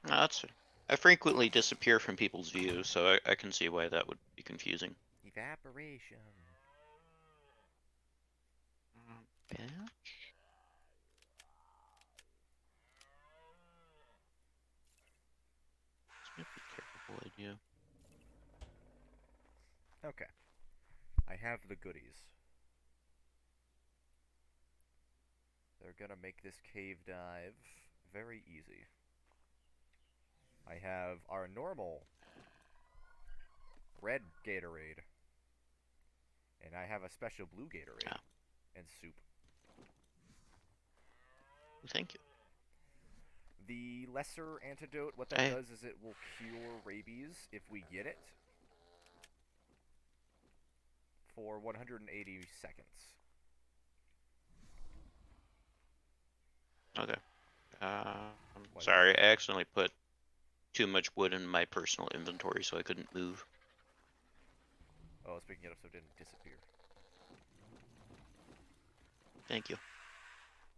No, I frequently disappear from people's views, so I can see why that would be confusing. Evaporation. Yeah. This might be a terrible idea. Okay. I have the goodies. They're gonna make this cave dive very easy. I have our normal red Gatorade, and I have a special blue Gatorade Ah, and soup. thank you. The lesser antidote, what that I does is it will cure rabies if we get it for 180 seconds. okay. What is? Sorry, I accidentally put too much wood in my personal inventory, so I couldn't move. Oh, I was picking it up so it didn't disappear. Thank you.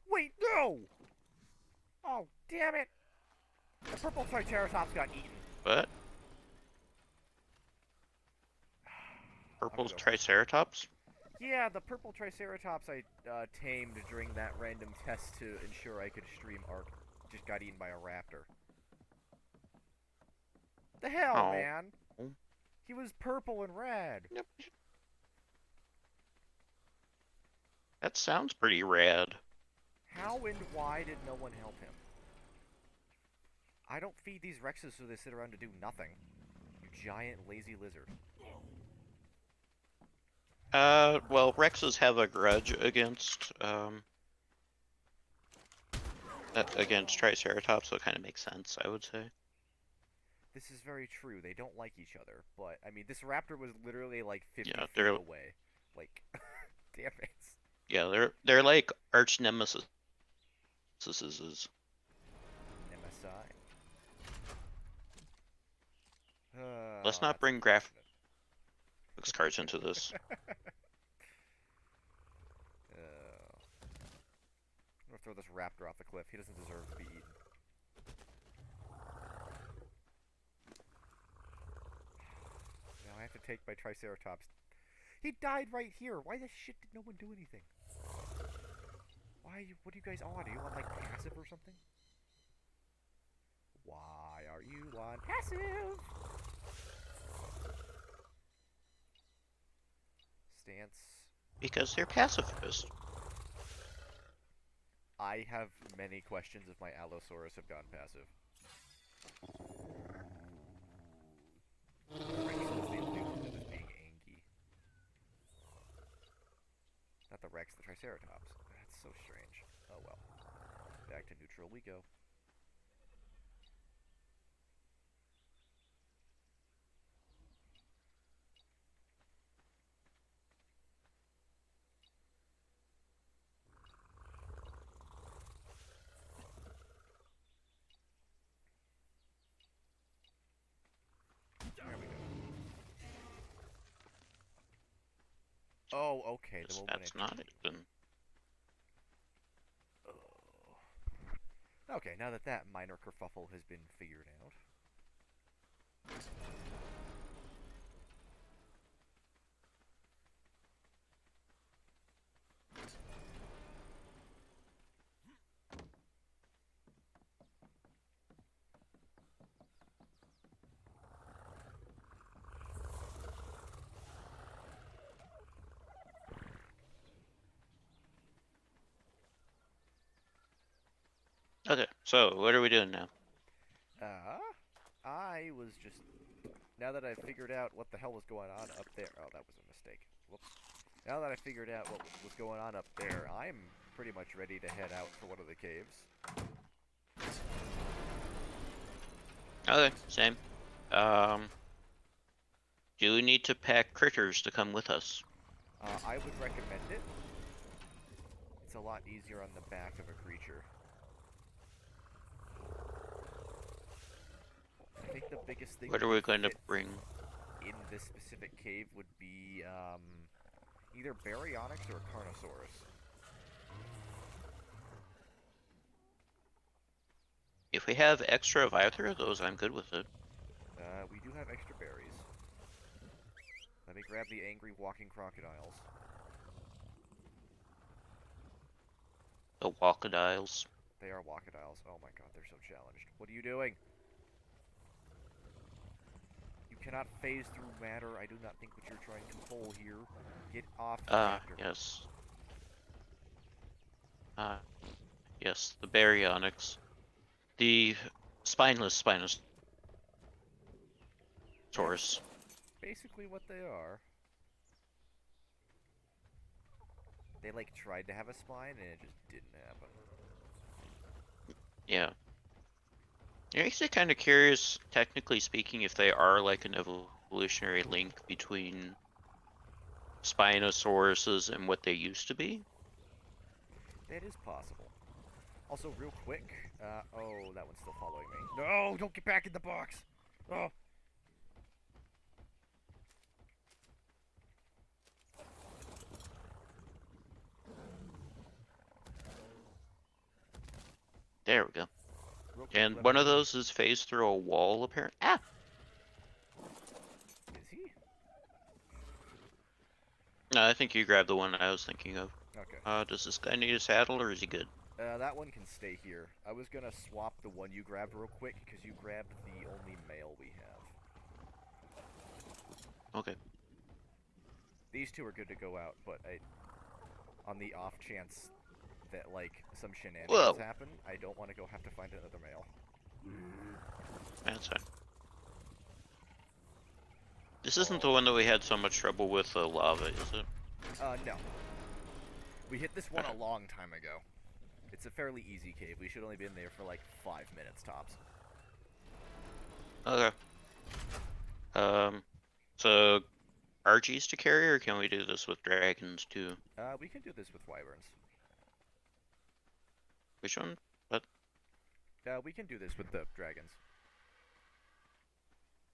Wait, no! Oh, damn it! The purple Triceratops got eaten. What? I'm Purple gonna go. Triceratops? Yeah, the purple Triceratops I tamed during that random test to ensure I could stream ARK just got eaten by a raptor. The hell, Oh. man? He was purple and red. Yep. That sounds pretty rad. How and why did no one help him? I don't feed these Rexes so they sit around to do nothing. You giant lazy lizard. Well, Rexes have a grudge against Triceratops, so it kind of makes sense, I would say. This is very true. They don't like each other, but I mean, this raptor was literally like 50 Yeah, feet away. Like, damn it. they're like arch nemesis. MSI. Let's Oh, not that's bring graphics unfortunate. cards into this. I'm gonna throw this raptor off the cliff. He doesn't deserve to be eaten. Now I have to take my Triceratops. He died right here. Why the shit did no one do anything? Why? What are you guys on? Are you on like passive or something? Why are you on passive? Stance. Because they're pacifist. I have many questions if my Allosaurus have gone passive. Rex is the only one that is being angry. Not the Rex, the Triceratops. That's so strange. Oh well. Back to neutral we go. There we go. Oh, okay. The moment That's not it, then. Oh. Okay, now that that minor kerfuffle has been figured out. Okay, so what are we doing now? Uh, I was just... Now that I've figured out what the hell was going on up there... Oh, that was a mistake. Whoops. Now that I figured out what was going on up there, I'm pretty much ready to head out for one of the caves. Okay, same. Um, do we need to pack critters to come with us? I would recommend it. It's a lot easier on the back of a creature. I think the biggest thing What that are would we going to fit bring? in this specific cave would be either Baryonyx or Carnosaurus. If we have extra of either of those, I'm good with it. We do have extra berries. Let me grab the angry walking crocodiles. The walkadiles. They are walkadiles. Oh my god, they're so challenged. What are you doing? You cannot phase through matter. I do not think what you're trying to pull here. Get off the reactor. Yes. Yes, the baryonyx. The spineless Spinosaurus. That's basically what they are. They like tried to have a spine and it just didn't happen. Yeah. It makes me kind of curious, technically speaking, if they are like an evolutionary link between Spinosauruses and what they used to be. That is possible. Also, real quick, oh, that one's still following me. No, don't get back in the box! Oh! There we go. Real quick, And one of those is phased through a wall, apparently. Ah! Is he? No, I think you grabbed the one I was thinking of. Okay. Does this guy need a saddle, or is he good? That one can stay here. I was gonna swap the one you grabbed real quick, because you grabbed the only male we have. Okay. These two are good to go out, but on the off chance that, like, some shenanigans happen, I don't want to go have to find another male. That's fine. This isn't the one that we had so much trouble with lava, is it? No. We hit this one a long time ago. It's a fairly easy cave. We should only been there for like 5 minutes tops. Okay. So RGs to carry, or can we do this with dragons too? We can do this with wyverns. Which one? What? We can do this with the dragons.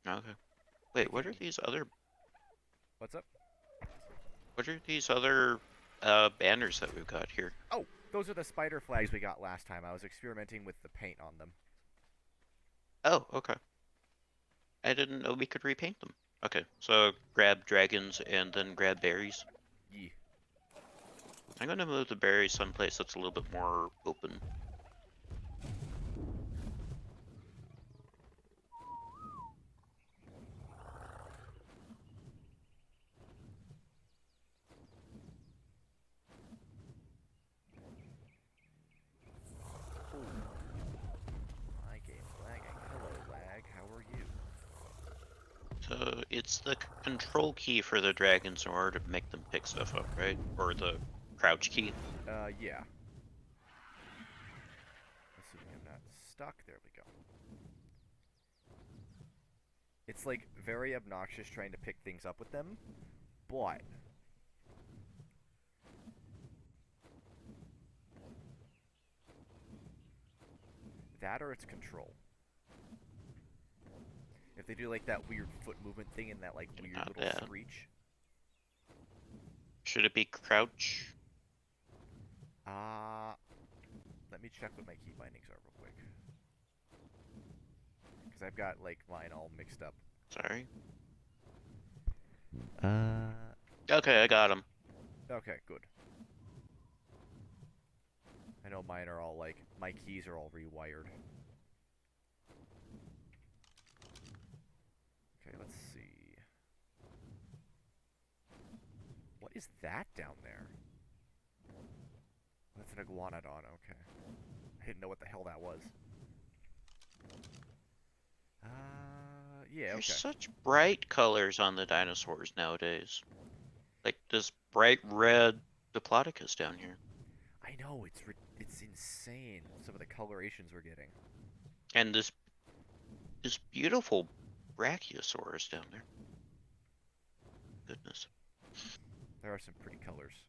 Okay. Wait, what are these other? What's up? What are these other banners that we've got here? Oh, those are the spider flags we got last time. I was experimenting with the paint on them. Oh, okay. I didn't know we could repaint them. Okay, so grab dragons and then grab berries. Yeah. I'm gonna move the berries someplace that's a little bit more open. My game's lagging. Hello, lag. How are you? So it's the control key for the dragons in order to make them pick stuff up, right? Or the crouch key. Yeah. Assuming I'm not stuck. There we go. It's like very obnoxious trying to pick things up with them, but that or it's control. If they do like that weird foot movement thing and that like weird Not little bad. screech. Should it be crouch? Let me check what my key bindings are real quick. Because I've got like mine all mixed up. Sorry. Okay, I got him. Okay, good. I know mine are all like, my keys are all rewired. Okay, let's see. What is that down there? That's an iguanodon, okay. I didn't know what the hell that was. Yeah, okay. There's such bright colors on the dinosaurs nowadays. Like this bright red Diplodocus down here. I know, it's insane, some of the colorations we're getting. And this beautiful Brachiosaurus down there. Goodness. There are some pretty colors.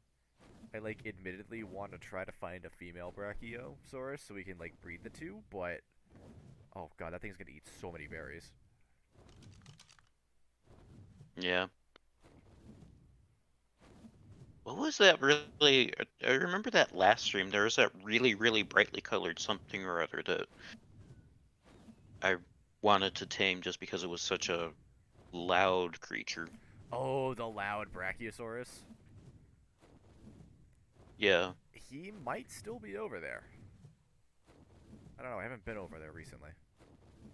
I, like, admittedly want to try to find a female Brachiosaurus so we can, like, breed the two, but... Oh god, that thing's gonna eat so many berries. Yeah. What was that really? I remember that last stream. There was that really, really brightly colored something or other that wanted to tame just because it was such a loud creature. Oh, the loud Brachiosaurus. Yeah. He might still be over there. I don't know. I haven't been over there recently.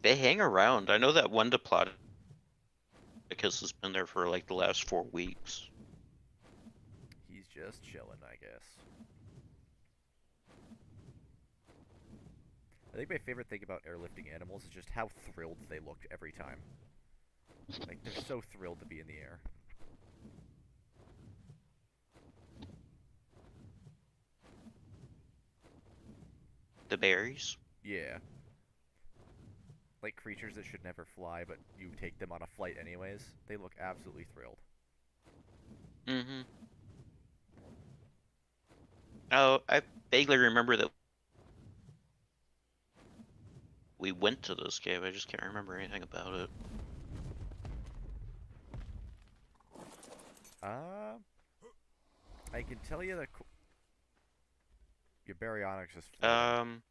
They hang around. I know that one Diplodocus has been there for like the last 4 weeks. He's just chilling, I guess. I think my favorite thing about airlifting animals is just how thrilled they look every time. Like, they're so thrilled to be in the air. The berries. Yeah. Like creatures that should never fly, but you take them on a flight anyways. They look absolutely thrilled. Mm-hmm. Oh, I vaguely remember that we went to this cave. I just can't remember anything about it. I can tell you that your baryonyx is floating.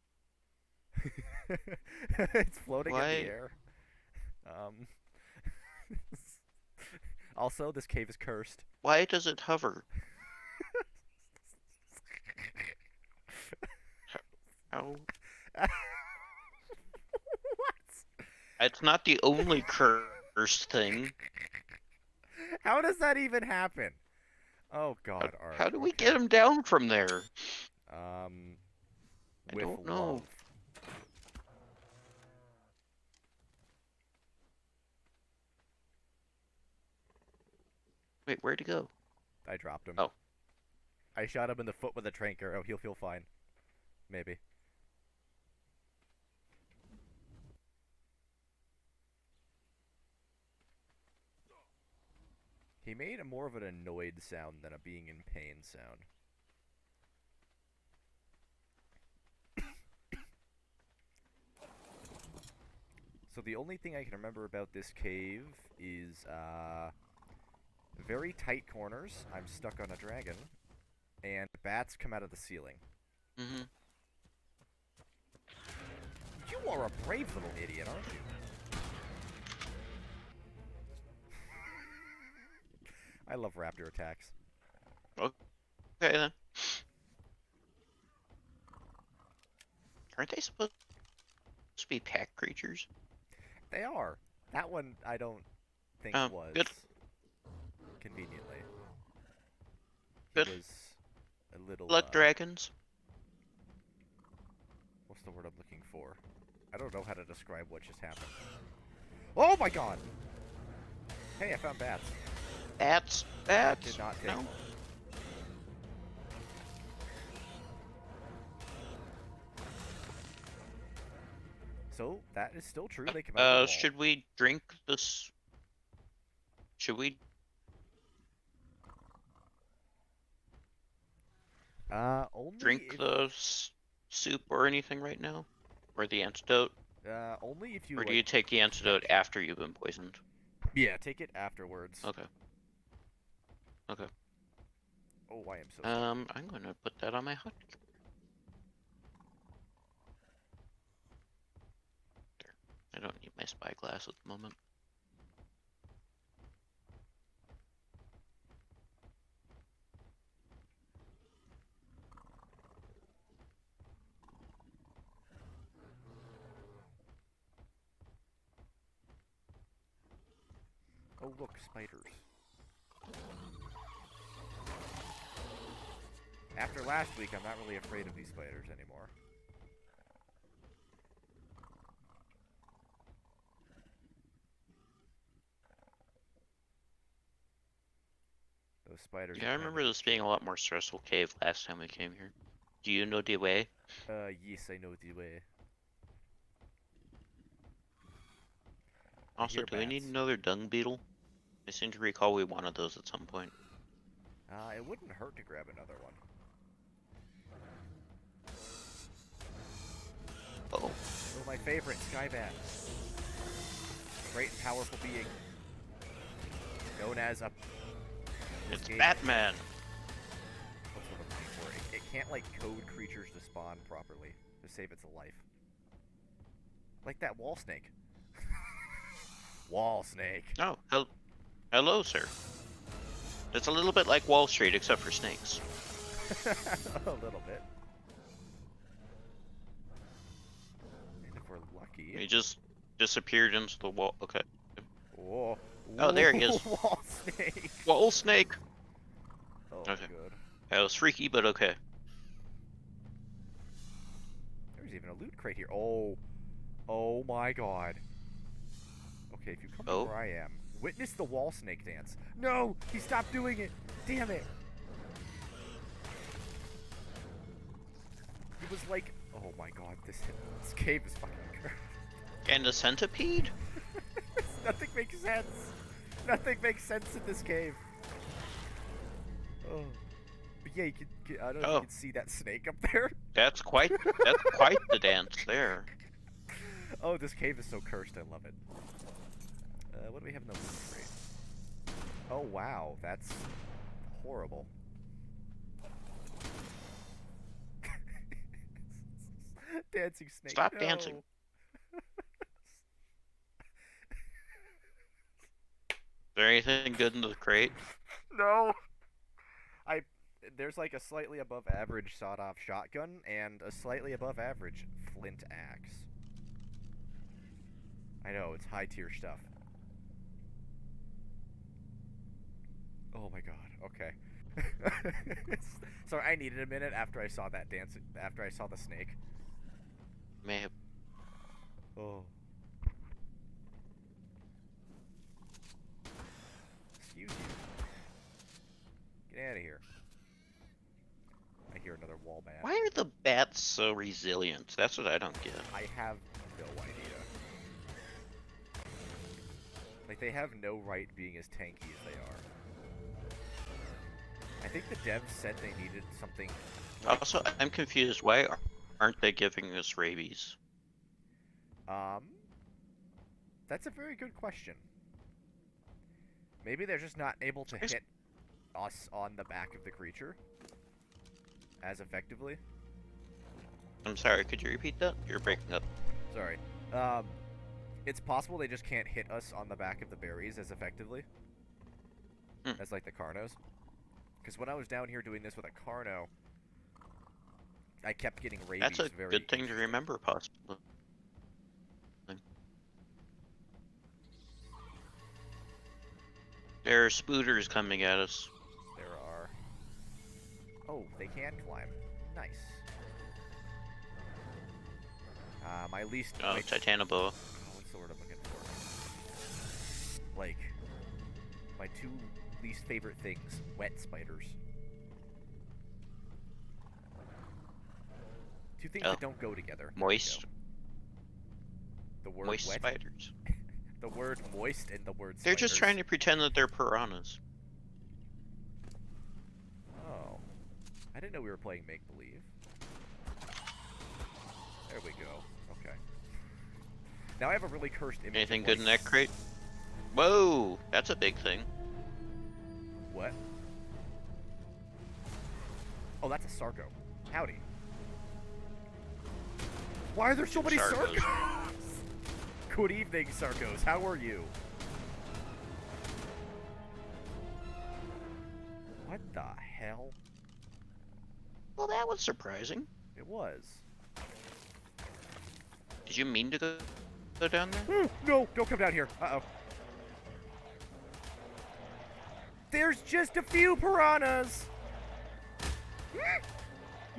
It's floating in the Why? air. Um, also, this cave is cursed. Why does it hover? How? What? It's not the only cursed thing. How does that even happen? Oh How, God, Ark. how do we Okay. get him down from there? Um, I with don't love. know. Wait, where'd he go? I dropped him. Oh. I shot him in the foot with a trank arrow. He'll feel fine. Maybe. He made a more of an annoyed sound than a being in pain sound. So the only thing I can remember about this cave is, very tight corners. I'm stuck on a dragon. And bats come out of the ceiling. Mm-hmm. You are a brave little idiot, aren't you? I love raptor attacks. Okay then. Aren't they supposed to be pack creatures? They are. That one I don't think Oh, was. good. Conveniently. He Good was a little, luck, dragons. what's the word I'm looking for? I don't know how to describe what just happened. Oh my god! Hey, I found bats. Bats. That Bats. did not take No. long. So, that is still true. They come out of the wall. Should we drink this? Should we? Only Drink if, the soup or anything right now? Or the antidote? only if you, Or do like, you take the antidote veg. after you've been poisoned? Yeah, take it afterwards. Okay. Okay. Oh, I am so sorry. I'm gonna put that on my hot. There. I don't need my spyglass at the moment. Oh, look, spiders. After last week, I'm not really afraid of these spiders anymore. Those spiders Yeah, I are kind remember of... this being a lot more stressful cave last time we came here. Do you know the way? Yes, I know the way. I Also, hear do we need bats. another dung beetle? I seem to recall we wanted those at some point. It wouldn't hurt to grab another one. Oh. Oh, my favorite, Skybat. Great and powerful being. Known as a... It's Batman! What's what I'm looking for? It can't, like, code creatures to spawn properly to save its life. Like that wall snake. Wall snake. Oh, hello, sir. It's a little bit like Wall Street, except for snakes. A little bit. And if we're lucky. He just disappeared into the wall. Okay. Whoa. Oh, there he is. Wall snake. Wall snake. Oh, Okay. good. That was freaky, but okay. There's even a loot crate here. Oh. Oh my god. Okay, if you come to where I am, witness the wall snake dance. No! He stopped doing it! Damn it! It was like, oh my god, this cave is fucking cursed. And a centipede? Nothing makes sense. Nothing makes sense in this cave. Oh. But yeah, you can, I don't know if you can see that snake up there. That's quite the dance there. Oh, this cave is so cursed. I love it. What do we have in the loot crate? Oh wow, that's horrible. Dancing snake. Stop no. dancing. Is there anything good in the crate? No. There's like a slightly above average sawed-off shotgun and a slightly above average flint axe. I know, it's high tier stuff. Oh my god, okay. Sorry, I needed a minute after I saw that dance, after I saw the snake. May have. Oh. Excuse you. Get out of here. I hear another wall bat. Why are the bats so resilient? That's what I don't get. I have no idea. Like, they have no right being as tanky as they are. I think the devs said they needed something... Like, Also, I'm confused. Why aren't they giving us rabies? That's a very good question. Maybe they're just not able to hit us on the back of the creature as effectively. I'm sorry, could you repeat that? You're breaking up. Sorry. It's possible they just can't hit us on the back of the berries as effectively as, like, the Carnos. Because when I was down here doing this with a Carno, I kept getting rabies. That's a good thing to remember, possibly. There are spooters coming at us. There are. Oh, they can climb. Nice. My least... Oh, Titanoboa. Oh, what's the word I'm looking for? Like, my two least favorite things. Wet spiders. Two things that don't go together. Moist. The word moist wet. Spiders. The word moist and the word They're spiders. just trying to pretend that they're piranhas. Oh. I didn't know we were playing make-believe. There we go. Okay. Now I have a really cursed image. Anything of, good in that crate? Whoa! That's a big thing. What? Oh, that's a Sarco. Howdy. Why are there so many Sarcos? Good evening, Sarcos. How are you? What the hell? Well, that was surprising. It was. Did you mean to go down there? No, don't come down here. Uh-oh. There's just a few piranhas.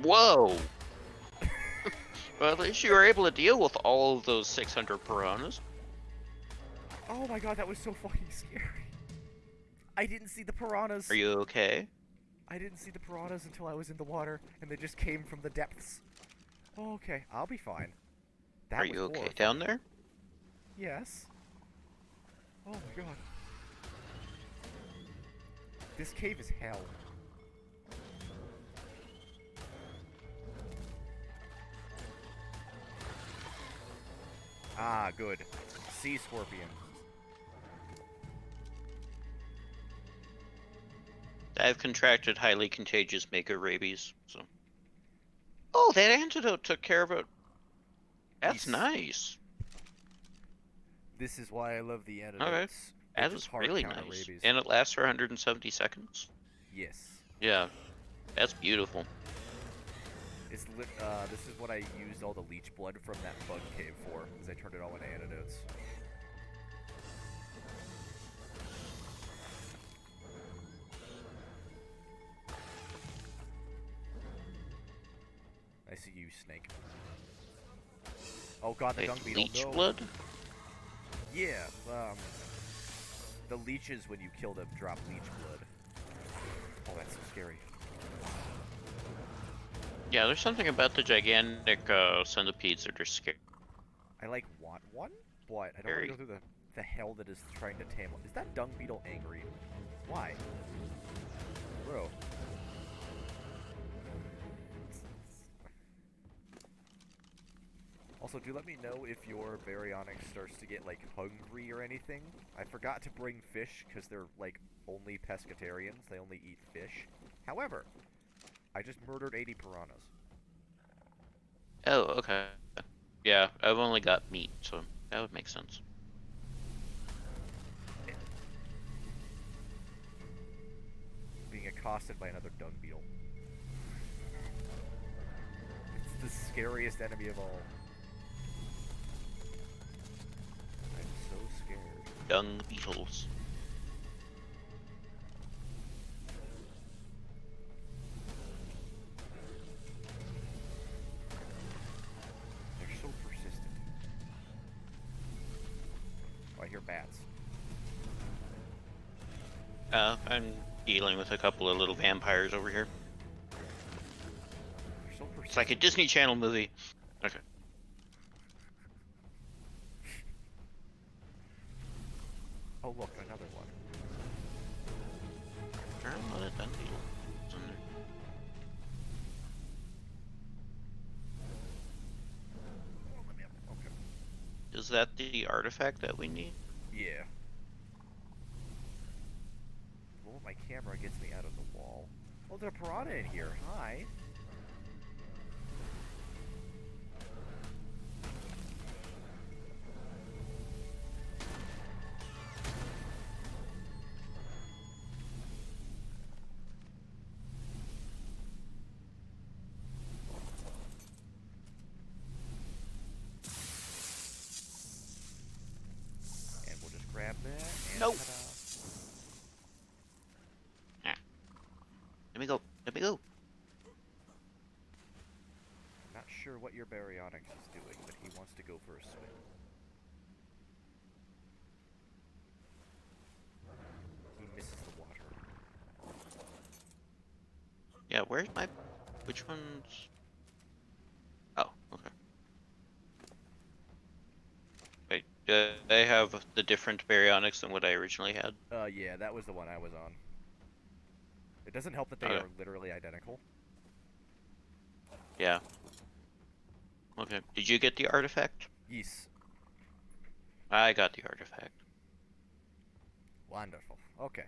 Whoa! Well, at least you were able to deal with all of those 600 piranhas. Oh my god, that was so fucking scary. I didn't see the piranhas. Are you okay? I didn't see the piranhas until I was in the water, and they just came from the depths. Oh, okay, I'll be fine. That Are was you okay horrifying. down there? Yes. Oh my god. This cave is hell. Ah, good. Sea scorpion. I've contracted highly contagious mega rabies, so. Oh, that antidote took care of it. That's nice. This is why I love the Okay. antidotes. They That just is hard really counter nice. rabies. And it lasts for 170 seconds. Yes. Yeah, that's beautiful. This is what I used all the leech blood from that bug cave for, is I turned it all into antidotes. I see you, Snake. Oh god, the Wait, dung beetle, leech no! blood? Yeah, the leeches, when you kill them, drop leech blood. Oh, that's so scary. Yeah, there's something about the gigantic centipedes that are scary. I want one, but I don't want to go through the hell that is trying to tame one. Is that dung beetle angry? Why? Bro. Also, do let me know if your baryonyx starts to get, like, hungry or anything. I forgot to bring fish, because they're, like, only pescatarians. They only eat fish. However, I just murdered 80 piranhas. Oh, okay. Yeah, I've only got meat, so that would make sense. Being accosted by another dung beetle. It's the scariest enemy of all. I'm so scared. Dung beetles. They're so persistent. Oh, I hear bats. I'm dealing with a couple of little vampires over here. They're so persistent. It's like a Disney Channel movie. Okay. Oh, look, another one. Turn on that dung beetle. It's in there. Oh, let me up. Okay. Is that the artifact that we need? Yeah. Well, my camera gets me out of the wall. Oh, there's a piranha in here. Hi. And we'll just grab that and Nope. ta-da. Let me go. Let me go. Not sure what your baryonyx is doing, but he wants to go for a swim. He misses the water. Yeah, where's my... Which one's... Oh, okay. Wait, do they have the different baryonyx than what I originally had? Yeah, that was the one I was on. It doesn't help that they Okay. are literally identical. Yeah. Okay. Did you get the artifact? Yes. I got the artifact. Wonderful. Okay.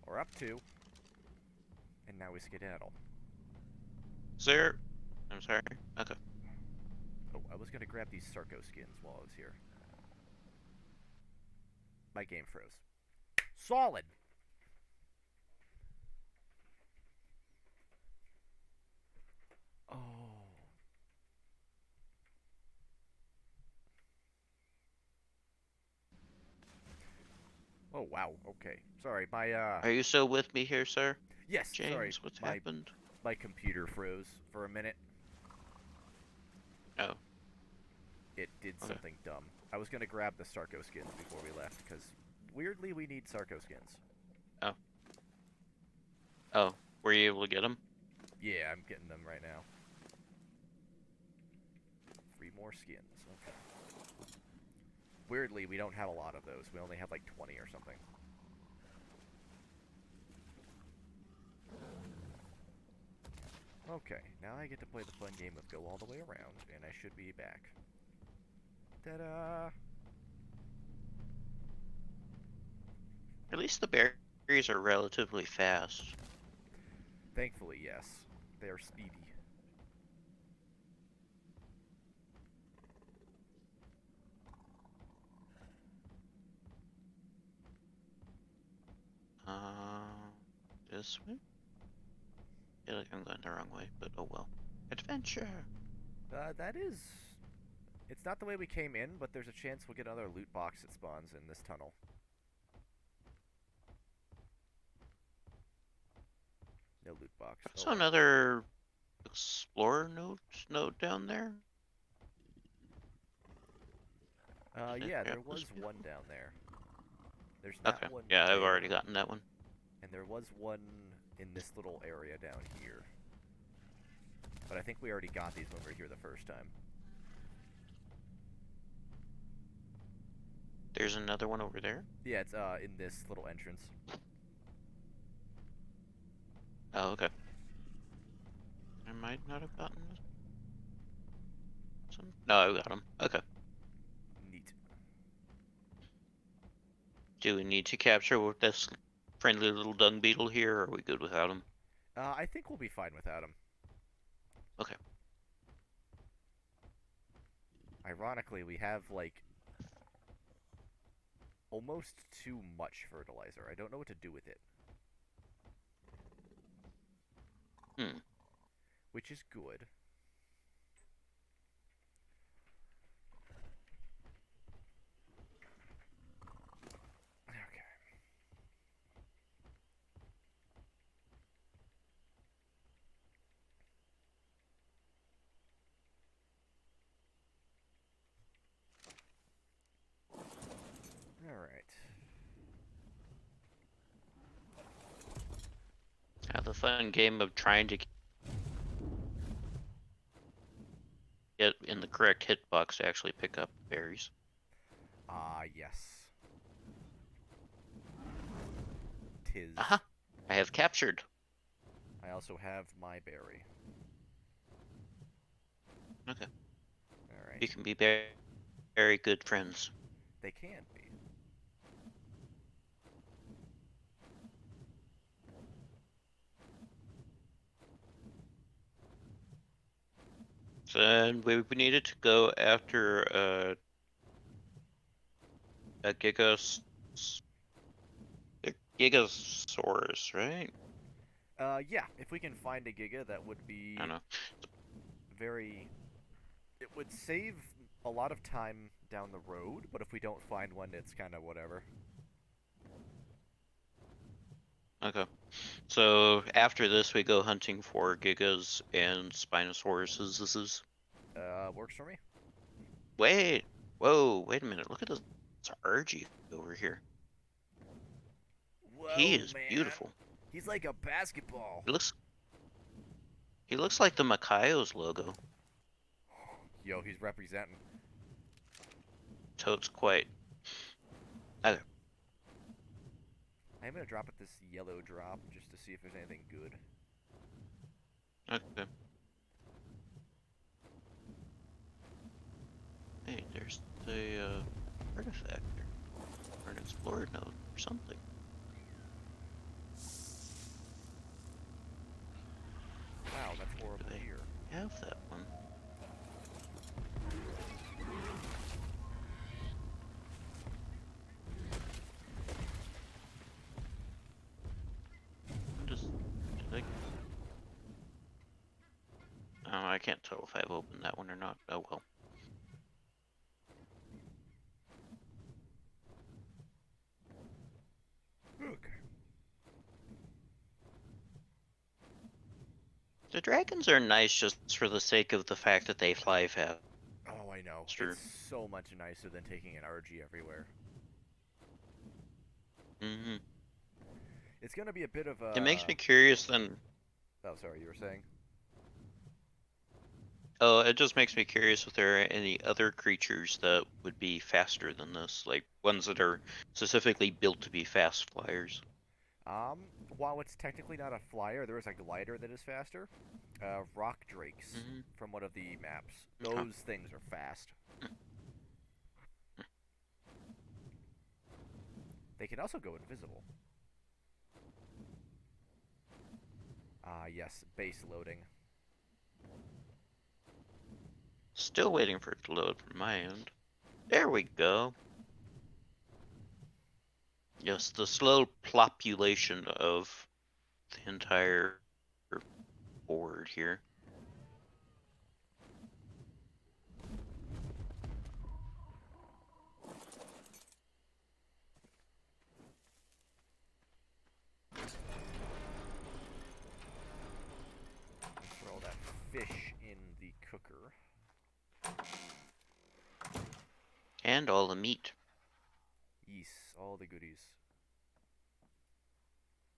We're up 2. And now we skedaddle. Sir? I'm sorry. Okay. Oh, I was gonna grab these Sarco skins while I was here. My game froze. Solid! Oh. Oh, wow. Okay. Sorry, my, Are you still with me here, sir? Yes, James, sorry. what's my, happened? My computer froze for a minute. Oh. It did Okay. something dumb. I was gonna grab the Sarco skins before we left, because weirdly we need Sarco skins. Oh. Oh. Were you able to get them? Yeah, I'm getting them right now. 3 more skins. Okay. Weirdly, we don't have a lot of those. We only have like 20 or something. Okay, now I get to play the fun game of go all the way around, and I should be back. Ta-da! At least the berries are relatively fast. Thankfully, yes. They are speedy. this way. I feel like I'm going the wrong way, but oh well. Adventure! That is... It's not the way we came in, but there's a chance we'll get another loot box that spawns in this tunnel. No loot box. There's Oh well. another explorer node down there. Yeah, there Grab was this before? one down there. There's not Okay. one Yeah, I've there, already gotten that one. and there was one in this little area down here. But I think we already got these when we were here the first time. There's another one over there. Yeah, it's in this little entrance. Oh, okay. I might not have gotten some. No, I got them. Okay. Neat. Do we need to capture with this friendly little dung beetle here, or are we good without him? I think we'll be fine without him. Okay. Ironically, we have, like, almost too much fertilizer. I don't know what to do with it. Which is good. Okay. Alright. Have the fun game of trying to get in the correct hitbox to actually pick up berries. Ah, yes. Tis. Aha! I have captured. I also have my berry. Okay. Alright. You can be very, very good friends. They can be. So then we needed to go after a Gigasaurus, right? Yeah, if we can find a Giga, that would be I don't know. very... It would save a lot of time down the road, but if we don't find one, it's kind of whatever. Okay. So after this, we go hunting for Gigas and Spinosauruses. Works for me. Wait! Whoa, wait a minute. Look at this RG over here. Whoa, He is man. beautiful. He's like a basketball. He looks like the Makaio's logo. Yo, he's representing. Totes quite. Okay. I'm gonna drop at this yellow drop just to see if there's anything good. Okay. Hey, there's the artifact here. Or an explorer node or something. Wow, that's horrible Do they here. have that one? Oh, I can't tell if I've opened that one or not. Oh well. Okay. The dragons are nice just for the sake of the fact that they fly fast. Oh, I know. Sure. It's so much nicer than taking an RG everywhere. Mm-hmm. It's gonna be a bit of a... It makes me curious then. Oh, sorry, you were saying? Oh, it just makes me curious if there are any other creatures that would be faster than this, like ones that are specifically built to be fast flyers. While it's technically not a flyer, there is a glider that is faster. Rock drakes from one of the maps. Those things are fast. They can also go invisible. Ah, yes, base loading. Still waiting for it to load from my end. There we go. Yes, the slow population of the entire board here. Throw that fish in the cooker. And all the meat. Yes, all the goodies.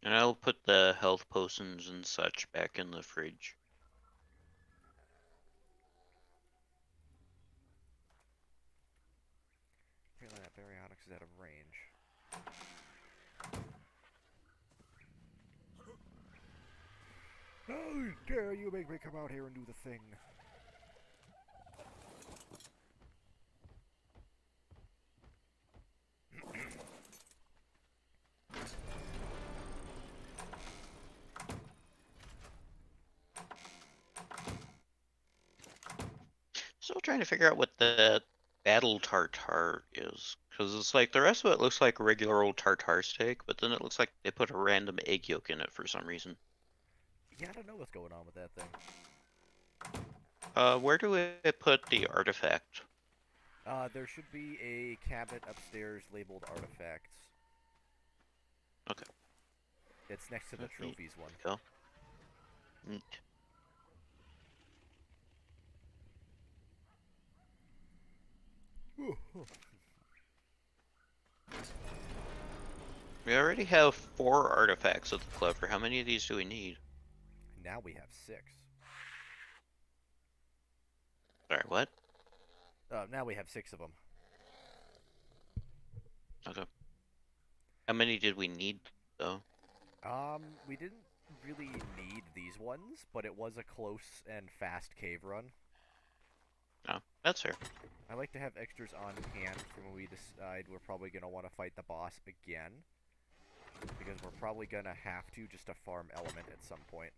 And I'll put the health potions and such back in the fridge. Apparently that baryonyx is out of range. How dare you make me come out here and do the thing? Still trying to figure out what the battle tartar is. Because it's like the rest of it looks like a regular old tartar steak, but then it looks like they put a random egg yolk in it for some reason. Yeah, I don't know what's going on with that thing. Where do we put the artifact? There should be a cabinet upstairs labeled artifacts. Okay. It's next to the Neat. trophies one. Go. Neat. We already have 4 artifacts at the club. For how many of these do we need? Now we have 6. Sorry, what? Now we have 6 of them. Okay. How many did we need, though? We didn't really need these ones, but it was a close and fast cave run. Oh, that's fair. I like to have extras on hand for when we decide we're probably going to want to fight the boss again. Because we're probably going to have to just to farm element at some point.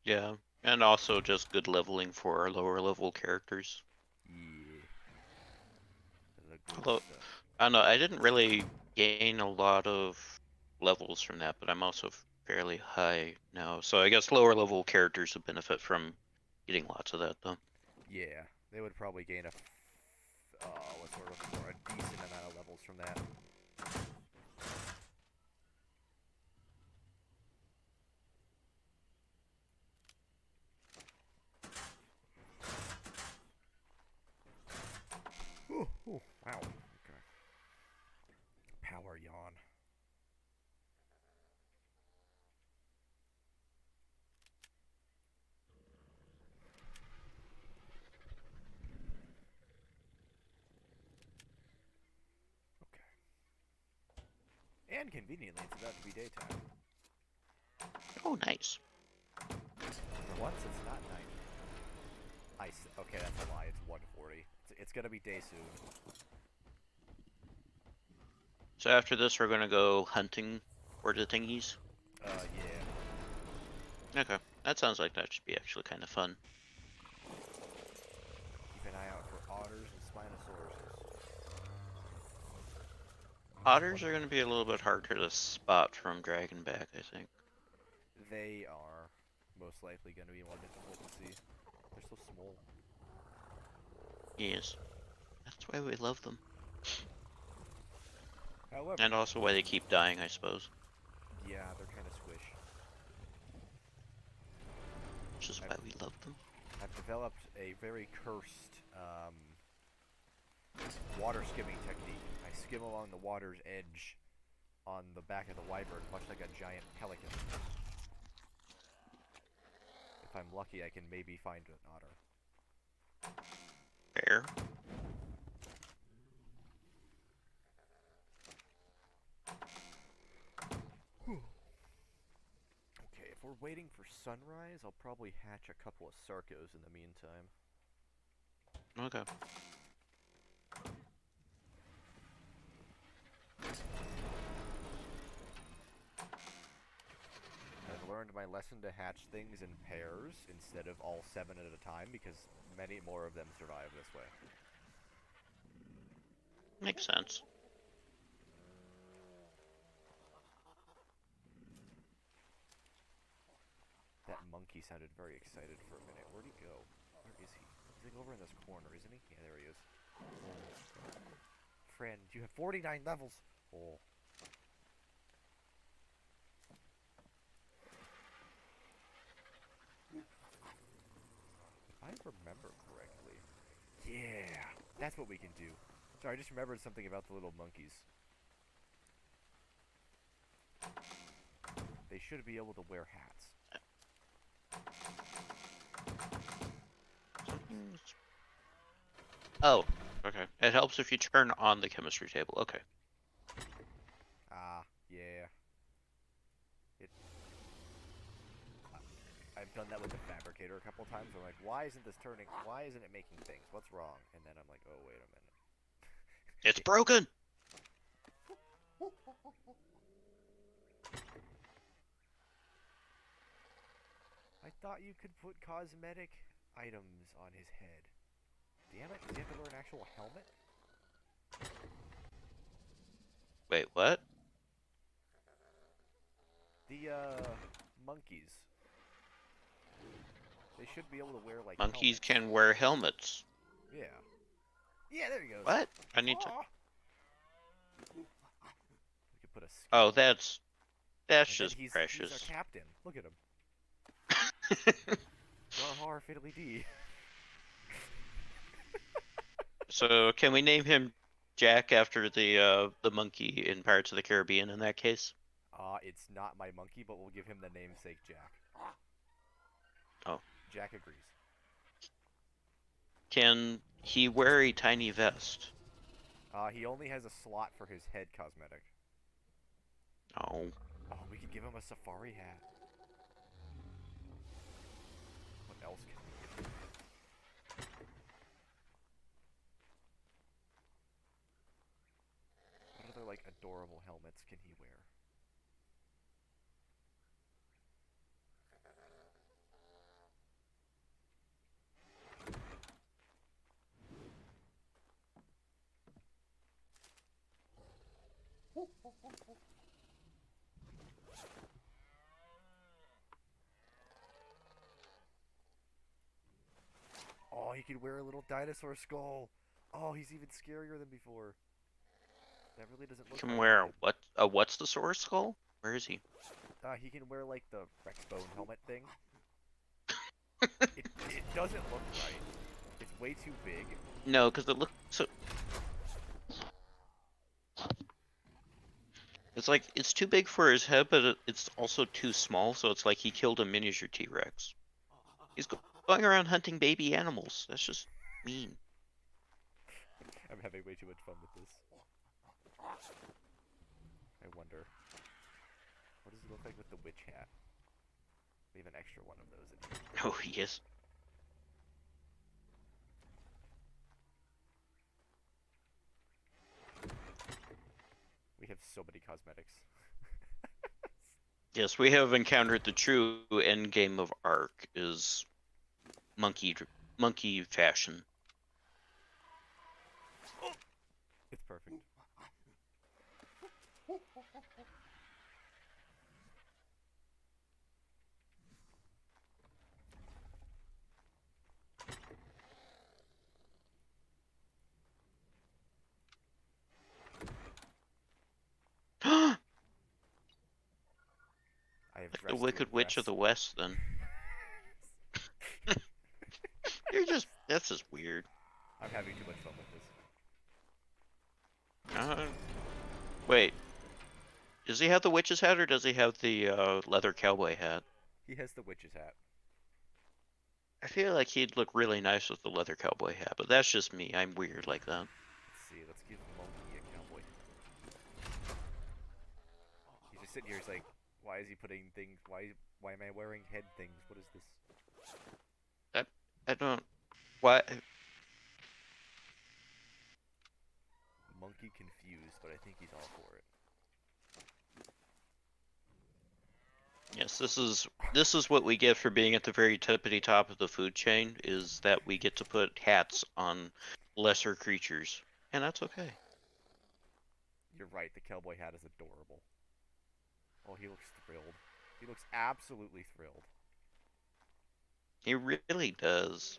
Yeah, and also just good leveling for our lower level characters. Yeah. The good Although, stuff. I don't know, I didn't really gain a lot of levels from that, but I'm also fairly high now. So I guess lower level characters would benefit from getting lots of that, though. Yeah, they would probably gain what's the word I'm looking for? A decent amount of levels from that. Ooh, wow. Okay. Power yawn. Okay. And conveniently, it's about to be daytime. Oh, nice. For once, it's not night. Okay, that's a lie. It's 1:40. It's gonna be day soon. So after this, we're gonna go hunting for the thingies. Yeah. Okay, that sounds like that should be actually kind of fun. Keep an eye out for otters and spinosauruses. Otters are gonna be a little bit harder to spot from Dragonback, I think. They are most likely gonna be more difficult to see. They're so small. Yes, that's why we love them. However, And also why they keep dying, I suppose. yeah, they're kind of squish. Which is why we love them. I've developed a very cursed water skimming technique. I skim along the water's edge on the back of the wyvern, much like a giant pelican. If I'm lucky, I can maybe find an otter. Fair. Okay, if we're waiting for sunrise, I'll probably hatch a couple of Sarcos in the meantime. Okay. I've learned my lesson to hatch things in pairs instead of all 7 at a time because many more of them survive this way. Makes sense. monkey sounded very excited for a minute. Where'd he go? Where is he? He's like over in this corner, isn't he? Yeah, there he is. Oh. Friend, you have 49 levels. Oh. If I remember correctly. Yeah, that's what we can do. Sorry, I just remembered something about the little monkeys. They should be able to wear hats. Oh, okay. It helps if you turn on the chemistry table. Okay. Ah, yeah. It. I've done that with the fabricator a couple times. I'm like, why isn't this turning? Why isn't it making things? What's wrong? And then I'm like, oh wait a minute. It's broken! I thought you could put cosmetic items on his head. Damn it, does he have to wear an actual helmet? Wait, what? The, monkeys. They should be able to wear, like, Monkeys helmets. can wear helmets. Yeah. Yeah, there he goes. What? I need to... We could put a skin. Oh, that's and just he's precious. our captain. Look at him. Har fiddly dee. So, can we name him Jack after the monkey in Pirates of the Caribbean in that case? It's not my monkey, but we'll give him the namesake Jack. Oh. Jack agrees. Can he wear a tiny vest? He only has a slot for his head cosmetic. Oh. Oh, we could give him a safari hat. What else can we give him? What other, like, adorable helmets can he wear? Oh, he could wear a little dinosaur skull. Oh, he's even scarier than before. That really doesn't look He can right wear on him. what? A what's the source skull? Where is he? He can wear, like, the Rexbone helmet thing. It doesn't look right. It's way too big. No, because it looks so... It's like, it's too big for his head, but it's also too small, so it's like he killed a miniature T-Rex. He's going around hunting baby animals. That's just mean. I'm having way too much fun with this. I wonder. What does he look like with the witch hat? We have an extra one of those in here. Oh, yes. We have so many cosmetics. Yes, we have encountered the true end game of ARK is monkey fashion. It's perfect. I have The Wicked Witch of the West, then. That's just weird. I'm having too much fun with this. Wait. Does he have the witch's hat, or does he have the leather cowboy hat? He has the witch's hat. I feel like he'd look really nice with the leather cowboy hat, but that's just me. I'm weird like that. Let's see, let's give Monkey a cowboy. He's just sitting here, he's like, why is he putting things, why am I wearing head things? What is this? I don't... Why... Monkey confused, but I think he's all for it. Yes, this is what we get for being at the very tippity top of the food chain, is that we get to put hats on lesser creatures. And that's okay. You're right, the cowboy hat is adorable. Oh, he looks thrilled. He looks absolutely thrilled. He really does.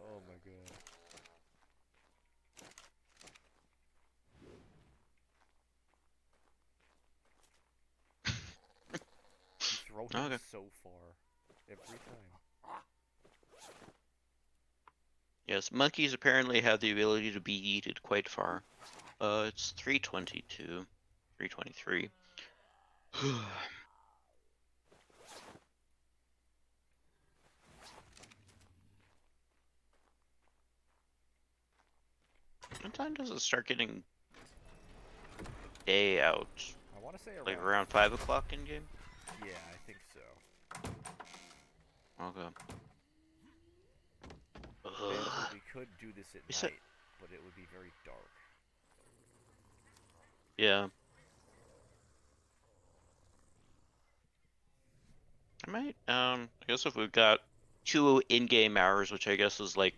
Oh my god. You throw him Okay. so far. Every time. Yes, monkeys apparently have the ability to be yeeted quite far. It's 322, 323. What time does it start getting day out? I want to say Like around... around 5 o'clock in game? Yeah, I think so. Okay. Granted, Ugh. we could do this at You said, night, but it would be very dark. yeah. I might, I guess if we've got 2 in-game hours, which I guess is like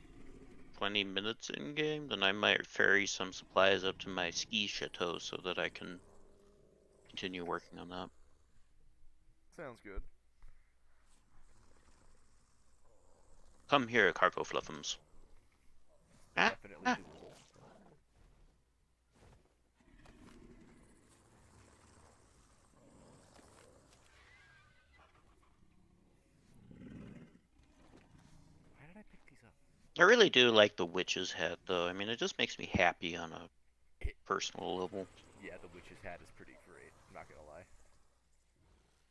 20 minutes in-game, then I might ferry some supplies up to my ski chateau so that I can continue working on that. Sounds good. Come here, cargo fluffums. Ah, Definitely ah. doable. Why did I pick these up? I really do like the witch's hat, though. I mean, it just makes me happy on a It, personal level. yeah, the witch's hat is pretty great. I'm not gonna lie.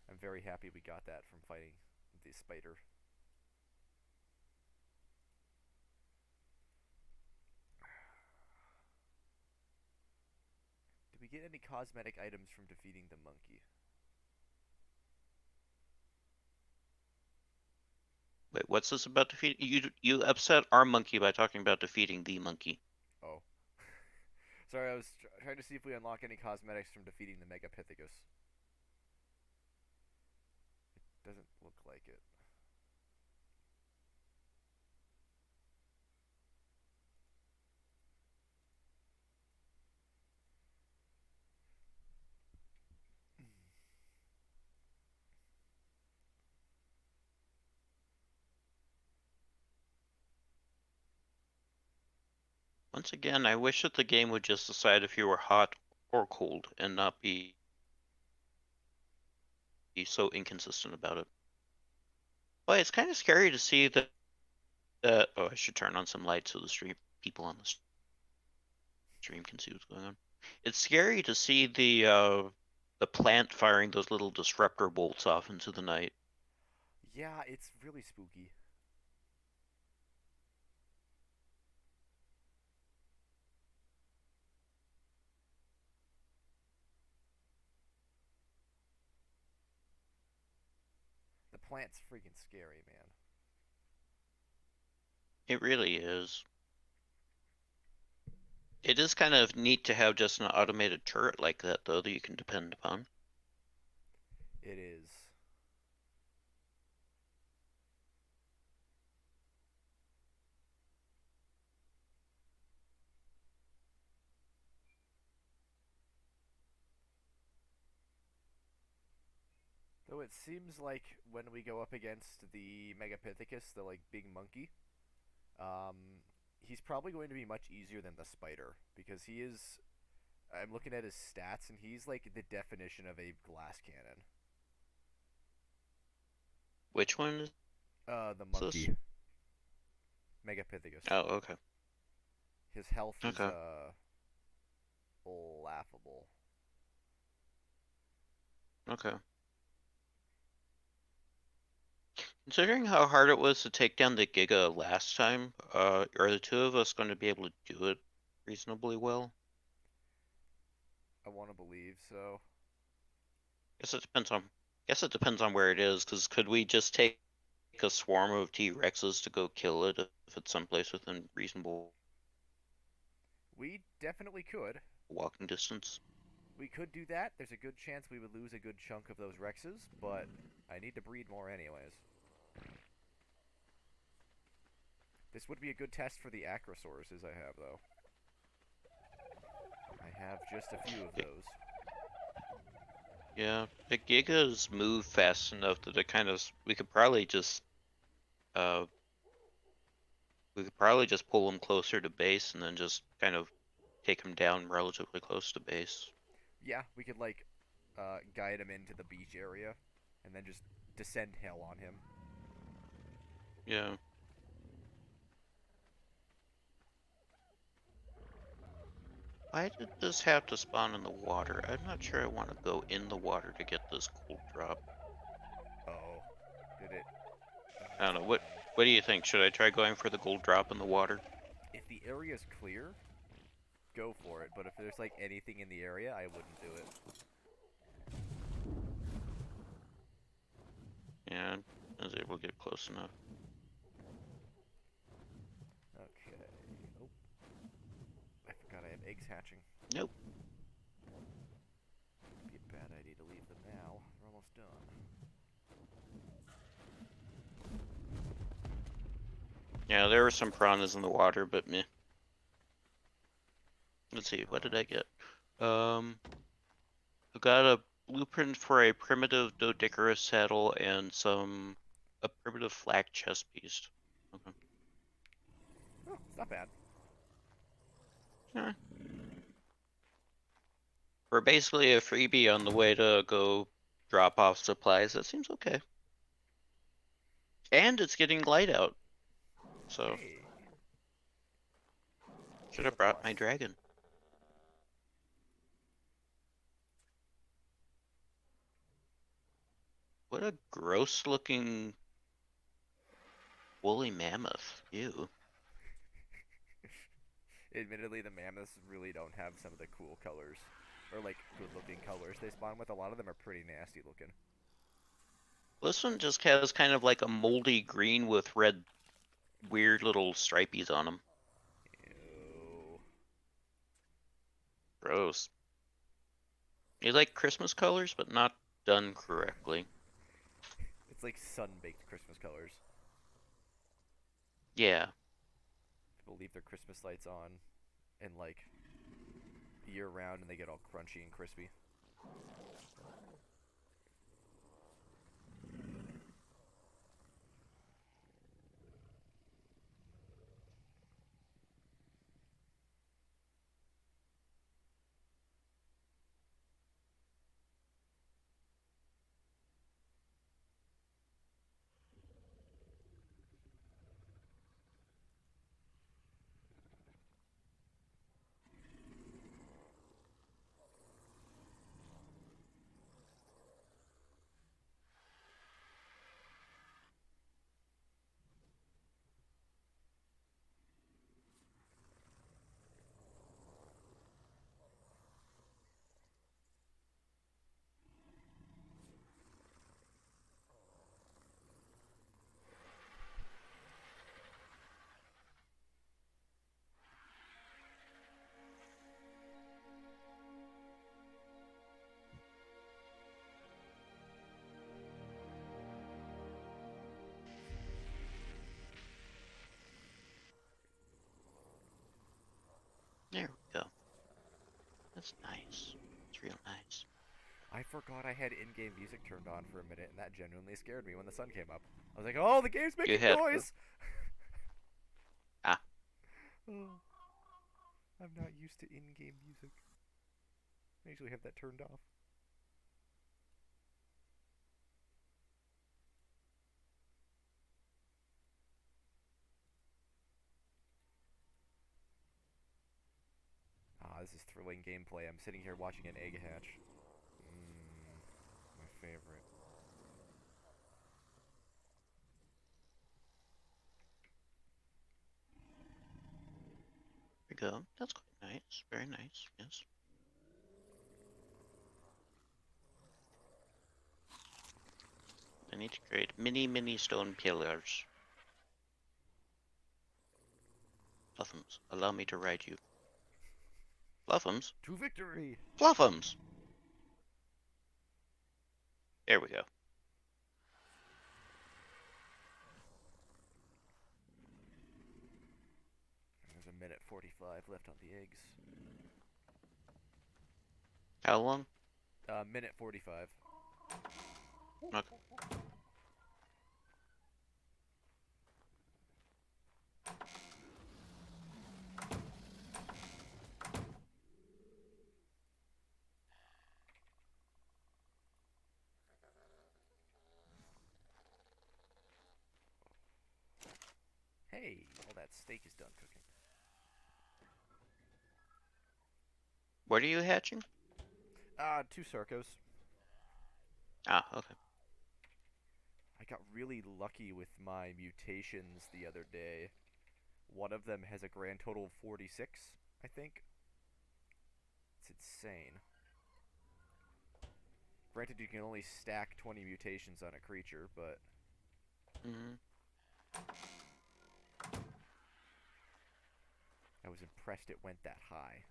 I'm very happy we got that from fighting the spider. Did we get any cosmetic items from defeating the monkey? Wait, what's this about defeating? You upset our monkey by talking about defeating the monkey. Oh. Sorry, I was trying to see if we unlock any cosmetics from defeating the Megapithecus. Doesn't look like it. Once again, I wish that the game would just decide if you were hot or cold and not be so inconsistent about it. But it's kind of scary to see that. Oh, I should turn on some lights so the stream people on the stream can see what's going on. It's scary to see the plant firing those little disruptor bolts off into the night. Yeah, it's really spooky. The plant's freaking scary, man. It really is. It is kind of neat to have just an automated turret like that, though, that you can depend upon. It is. Though it seems like when we go up against the Megapithecus, the like big monkey, he's probably going to be much easier than the spider because he is. I'm looking at his stats and he's like the definition of a glass cannon. Which one is The this? monkey, Megapithecus. Oh, okay. His health is Okay. laughable. Okay. Considering how hard it was to take down the Giga last time, are the two of us going to be able to do it reasonably well? I want to believe so. Guess it depends on. Guess it depends on where it is, because could we just take a swarm of T-Rexes to go kill it if it's someplace within reasonable We definitely could. walking distance? We could do that. There's a good chance we would lose a good chunk of those Rexes, but I need to breed more anyways. This would be a good test for the Acrosauruses I have, though. I have just a few of those. Yeah, the Gigas move fast enough that it kind of we could probably just uh pull them closer to base and then just kind of take them down relatively close to base. Yeah, we could like guide him into the beach area, and then just descend hell on him. Yeah. Why did this have to spawn in the water? I'm not sure I want to go in the water to get this gold drop. Oh, did it? I That's don't know. annoying. What do you think? Should I try going for the gold drop in the water? If the area's clear, go for it. But if there's like anything in the area, I wouldn't do it. Yeah, I was able to get close enough. Okay. Oh, I forgot I have eggs hatching. Nope. Be a bad idea to leave them now. They're almost done. Yeah, there were some piranhas in the water, but meh. Let's see, what did I Prawns. get? I got a blueprint for a primitive Doedicurus saddle and a primitive flak chest piece. Okay. Oh, it's not bad. Yeah. We're basically a freebie on the way to go drop off supplies. That seems okay. And it's getting light out, so Hey, should there's a have brought plus. my dragon. What a gross looking woolly mammoth. Ew. Admittedly, the mammoths really don't have some of the cool colors. Or, like, good-looking colors they spawn with. A lot of them are pretty nasty looking. This one just has kind of like a moldy green with red weird little stripies on them. Ew. Gross. You like Christmas colors, but not done correctly. It's like sun-baked Christmas colors. Yeah. People leave their Christmas lights on and, like, year-round and they get all crunchy and crispy. There we go. That's nice. It's real nice. I forgot I had in-game music turned on for a minute, and that genuinely scared me when the sun came up. I was like, oh, the game's You making had noise! ah. Oh, I'm not used to in-game music. I usually have that turned off. Ah, this is thrilling gameplay. I'm sitting here watching an egg hatch. Mmm, my favorite. There we go. That's quite nice. Very nice. Yes. I need to create mini stone pillars. Fluffums, allow me to ride you. Fluffums? To victory! Fluffums! There we go. There's a minute 45 left on the eggs. How long? Minute 45. Okay. Hey, all that steak is done cooking. What are you hatching? Two Sarcos. Ah, okay. I got really lucky with my mutations the other day. One of them has a grand total of 46, I think. It's insane. Granted, you can only stack 20 mutations on a creature, but Hmm. I was impressed it went that high.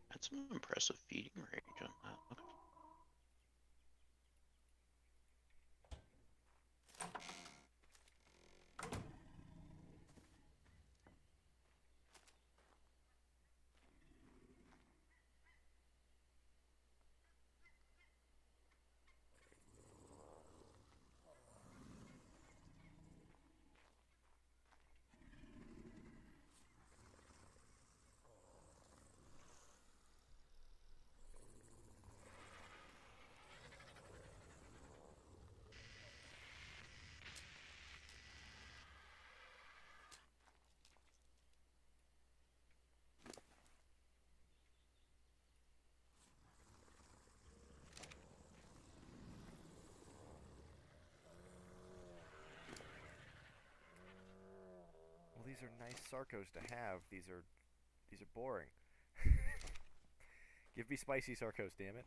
That's an impressive feeding range on that. Okay. Well, these are nice Sarcos to have. These are boring. Give me spicy Sarcos, damn it.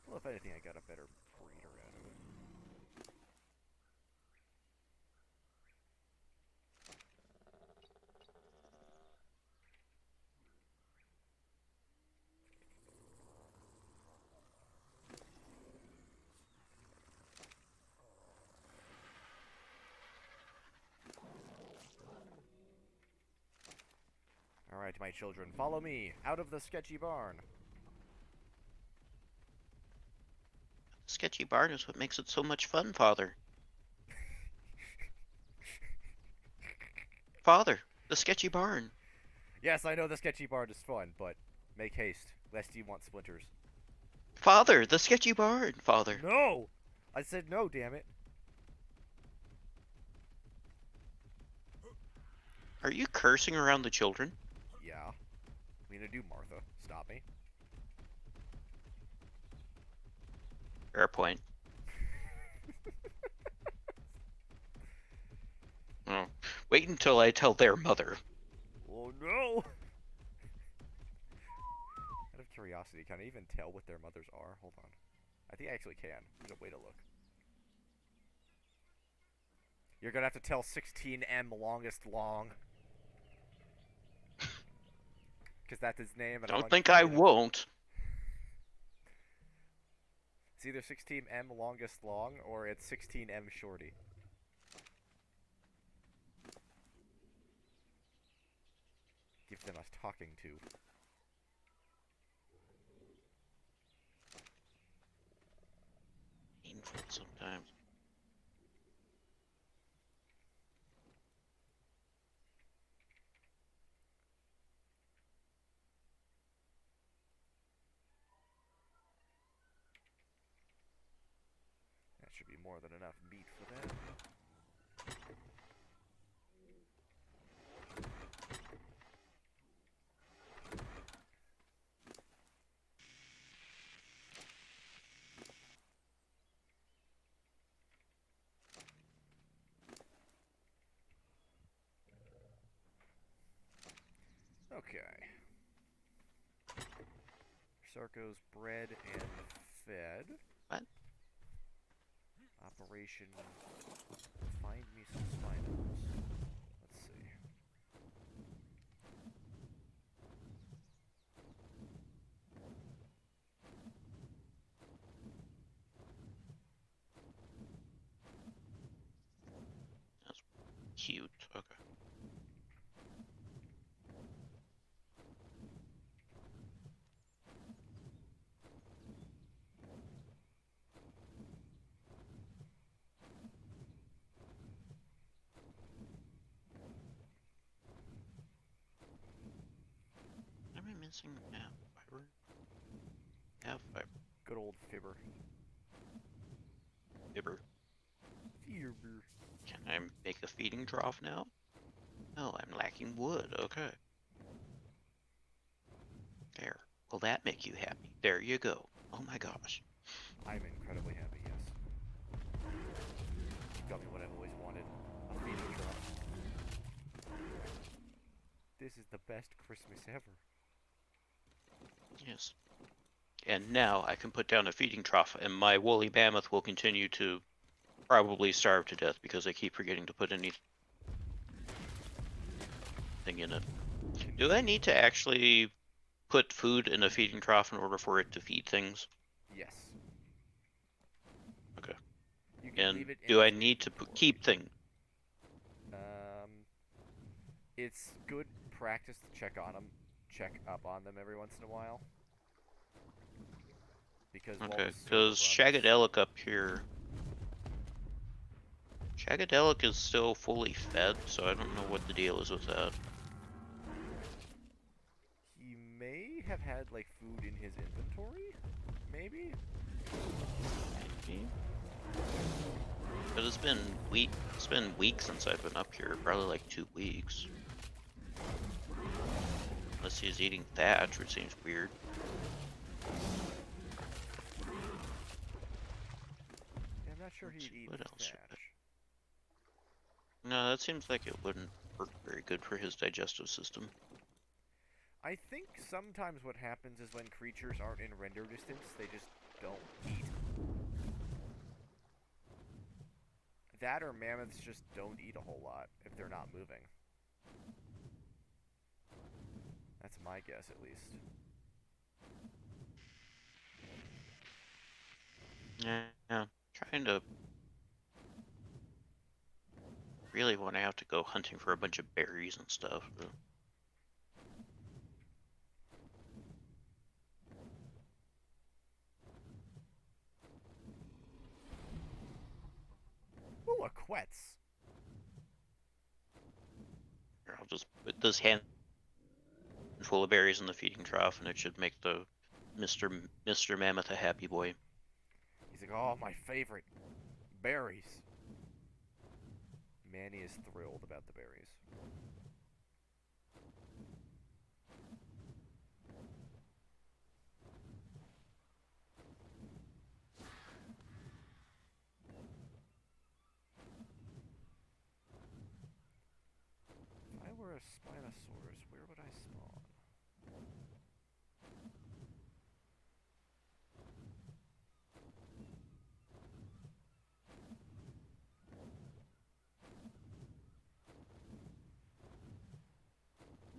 Well, if anything, I got a better breeder out of it. Alright, my children, follow me out of the sketchy barn. Sketchy barn is what makes it so much fun, Father. Father, the sketchy barn. Yes, I know the sketchy barn is fun, but make haste, lest you want splinters. Father, the sketchy barn, Father. No! I said no, damn it. Are you cursing around the children? Yeah. What are you gonna do, Martha? Stop me? Fair point. Oh, wait until I tell their mother. Oh no! Out of curiosity, can I even tell what their mothers are? Hold on. I think I actually can. There's a way to look. You're gonna have to tell 16M longest long. Because that's his name and I'm Don't think I uncreative. won't. It's either 16M longest long or it's 16M shorty. Give them a talking to. Painful sometimes. That should be more than enough meat for them. Okay. Sarko's bred and fed. What? Operation Find Me Some Spinels. Let's missing half fiber? Half fiber. Good old fibber. Fibber. Fibber. Can I make a feeding trough now? No, I'm lacking wood. Okay. There. Will that make you happy? There you go. Oh my gosh. I'm incredibly happy, yes. You got me what I've always wanted. A feeding trough. This is the best Christmas ever. Yes. And now I can put down a feeding trough, and my woolly mammoth will continue to probably starve to death because I keep forgetting to put anything in it. Do I need to actually put food in a feeding trough in order for it to feed things? Yes. Okay. You can leave And it in do I its need to inventory. keep things? It's good practice to check up on them every once in a while. Because while Okay, the server because runs, Shagadelic up here... Shagadelic is still fully fed, so I don't know what the deal is with that. he may have had like food in his inventory. Maybe. Maybe? But it's been weeks since I've been up here, probably like 2 weeks. Unless he's eating thatch, which seems weird. Yeah, I'm not sure he'd eat What else? thatch. No, that seems like it wouldn't work very good for his digestive system. I think sometimes what happens is when creatures aren't in render distance, they just don't eat. That or mammoths just don't eat a whole lot if they're not moving. That's my guess, at least. Yeah, trying to... Really want to have to go hunting for a bunch of berries and stuff. But... Ooh, a quetz. Here, I'll just put this handful of berries in the feeding trough, and it should make the Mr. Mammoth a happy boy. He's like, oh, my favorite. Berries. Manny is thrilled about the berries. If I were a Spinosaurus, where would I spawn?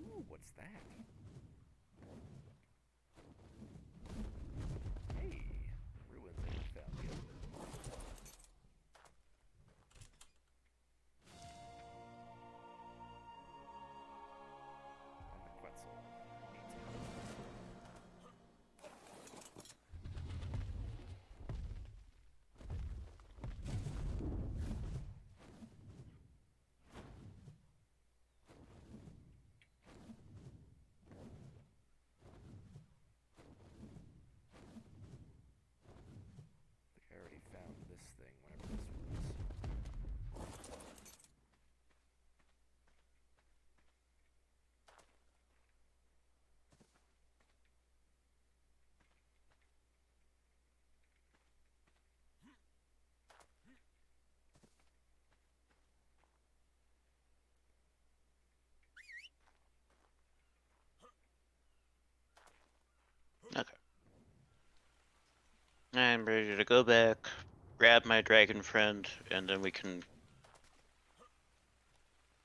Ooh, what's that? Hey, ruins I found yet. And the Quetzal. I already found this thing, whatever this was. Okay. I'm ready to go back, grab my dragon friend, and then we can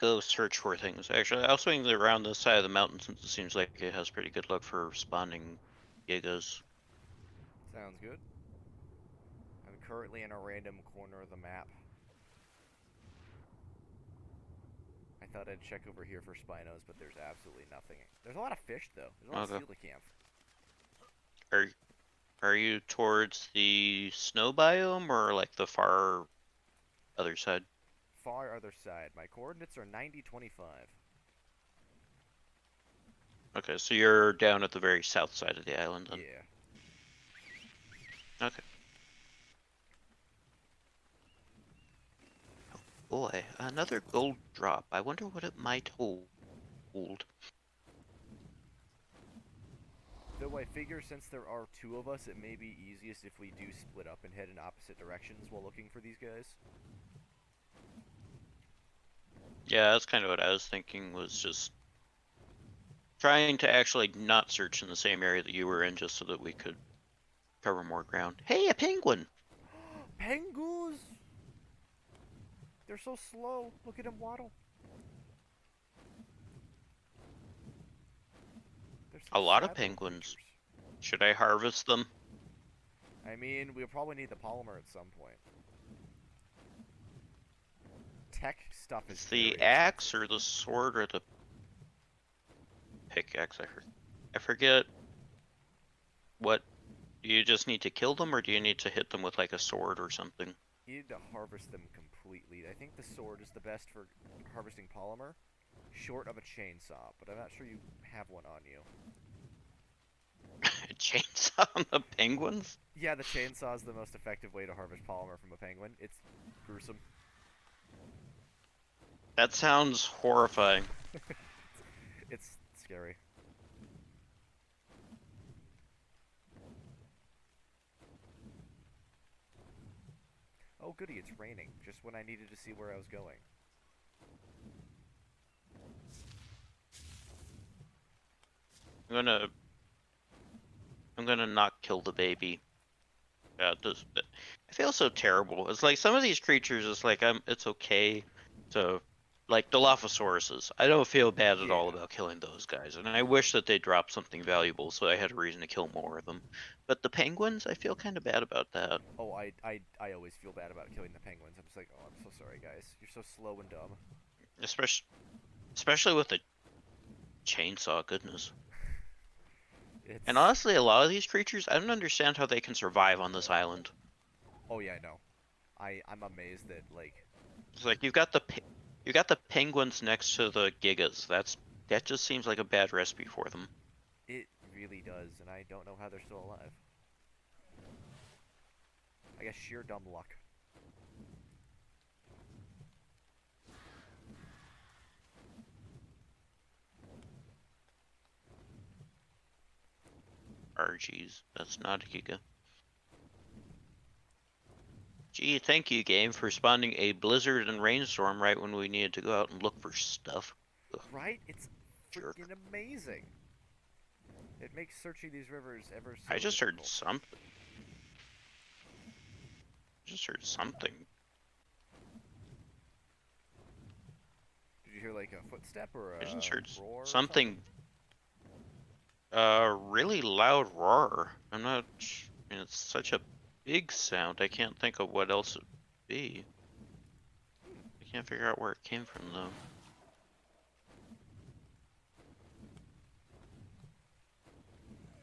go search for things. Actually, I'll swing around this side of the mountain since it seems like it has pretty good luck for spawning Gigas. Sounds good. I'm currently in a random corner of the map. I thought I'd check over here for Spinos, but there's absolutely nothing. There's a lot of fish, though. There's a lot Okay. of coelacanth. Are are you towards the snow biome or like the far other side? Far other side. My coordinates are 90, 25. Okay, so you're down at the very south side of the island then. Yeah. Okay. Boy, another gold drop. I wonder what it might hold. Though I figure since there are two of us, it may be easiest if we do split up and head in opposite directions while looking for these guys. Yeah, that's kind of what I was thinking, was just trying to actually not search in the same area that you were in, just so that we could cover more ground. Hey, a penguin! Pengus! They're so slow. Look at him waddle. They're A such lot of sad little penguins. creatures. Should I harvest them? I mean, we'll probably need the polymer at some point. Tech stuff is Is the very axe expensive. or the sword or the pickaxe? I forget what. Do you just need to kill them, or do you need to hit them with like a sword or something? You need to harvest them completely. I think the sword is the best for harvesting polymer, short of a chainsaw, but I'm not sure you have one on you. A chainsaw on the penguins? Yeah, the chainsaw is the most effective way to harvest polymer from a penguin. It's gruesome. That sounds horrifying. It's scary. Oh goody, it's raining, just when I needed to see where I was going. I'm gonna I'm gonna not kill the baby. I feel so terrible. It's like some of these creatures, it's like it's okay to, like Dilophosauruses. I don't feel bad at all Yeah. about killing those guys, and I wish that they dropped something valuable so I had a reason to kill more of them. But the penguins, I feel kind of bad about that. Oh, I always feel bad about killing the penguins. I'm just like, oh, I'm so sorry, guys. You're so slow and dumb. Especially with the chainsaw, goodness. And It's. honestly, a lot of these creatures, I don't understand how they can survive on this island. Oh yeah, I know. I'm amazed that like. It's like you got the penguins next to the gigas. That just seems like a bad recipe for them. It really does, and I don't know how they're still alive. I guess sheer dumb luck. RGs. That's not a giga. Gee, thank you, game, for spawning a blizzard and rainstorm right when we needed to go out and look for stuff. Ugh, Right? It's jerk. freaking amazing. It makes searching these rivers ever I so just heard difficult. something. Just heard something. Did you hear like a footstep or I just a heard roar or something? something. Really loud roar. I'm not. I mean, it's such a big sound. I can't think of what else it would be. I can't figure out where it came from though.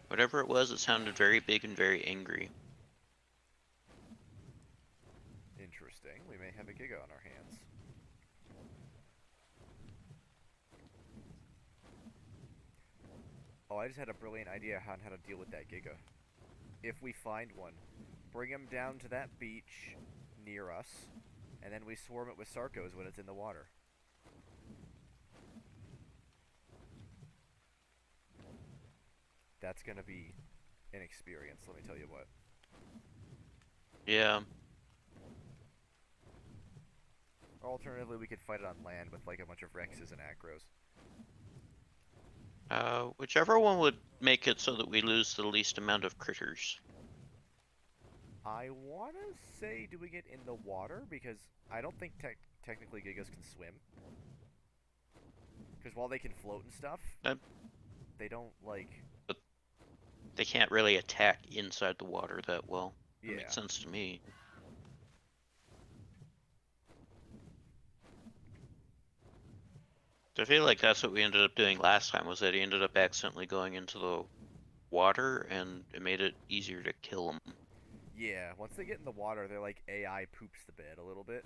Whatever it was, it sounded very big and very angry. Interesting. We may have a Giga on our hands. Oh, I just had a brilliant idea on how to deal with that Giga. If we find one, bring him down to that beach near us, and then we swarm it with Sarcos when it's in the water. That's gonna be an experience, let me tell you what. Yeah. Or alternatively, we could fight it on land with like a bunch of Rexes and Acros. Whichever one would make it so that we lose the least amount of critters. I wanna say, do we get in the water? Because I don't think technically Gigas can swim. Because while they can float and stuff, Uh, they don't like. but they can't really attack inside the water that well. That Yeah. makes sense to me. I feel like that's what we ended up doing last time, was that he ended up accidentally going into the water and it made it easier to kill him. Yeah, once they get in the water, they're like AI poops the bed a little bit.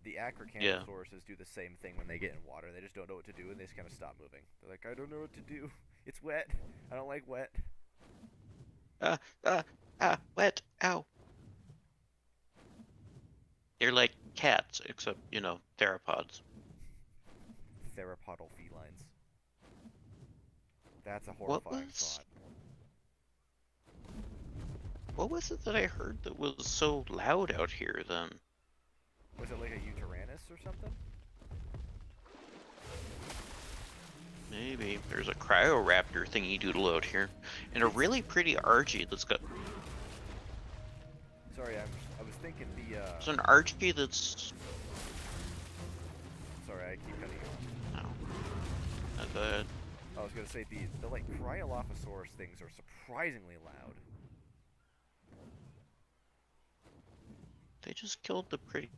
The Yeah. acrocanthosaurus do the same thing when they get in water. They just don't know what to do, and they just kind of stop moving. They're like, I don't know what to do. It's wet. I don't like wet. Ah, ah, wet. Ow. They're like cats, except, theropods. Theropodal felines. That's a What horrifying was thought. what was it that I heard that was so loud out here then? Was it like a Uteranus or something? Maybe there's a cryoraptor thingy doodle out here, and a really pretty Archie that's got. Sorry, I was thinking the. There's an Archie that's. Sorry, I keep cutting you off. Oh, not bad. I was gonna say the like Cryolophosaurus things are surprisingly loud. They just killed the pretty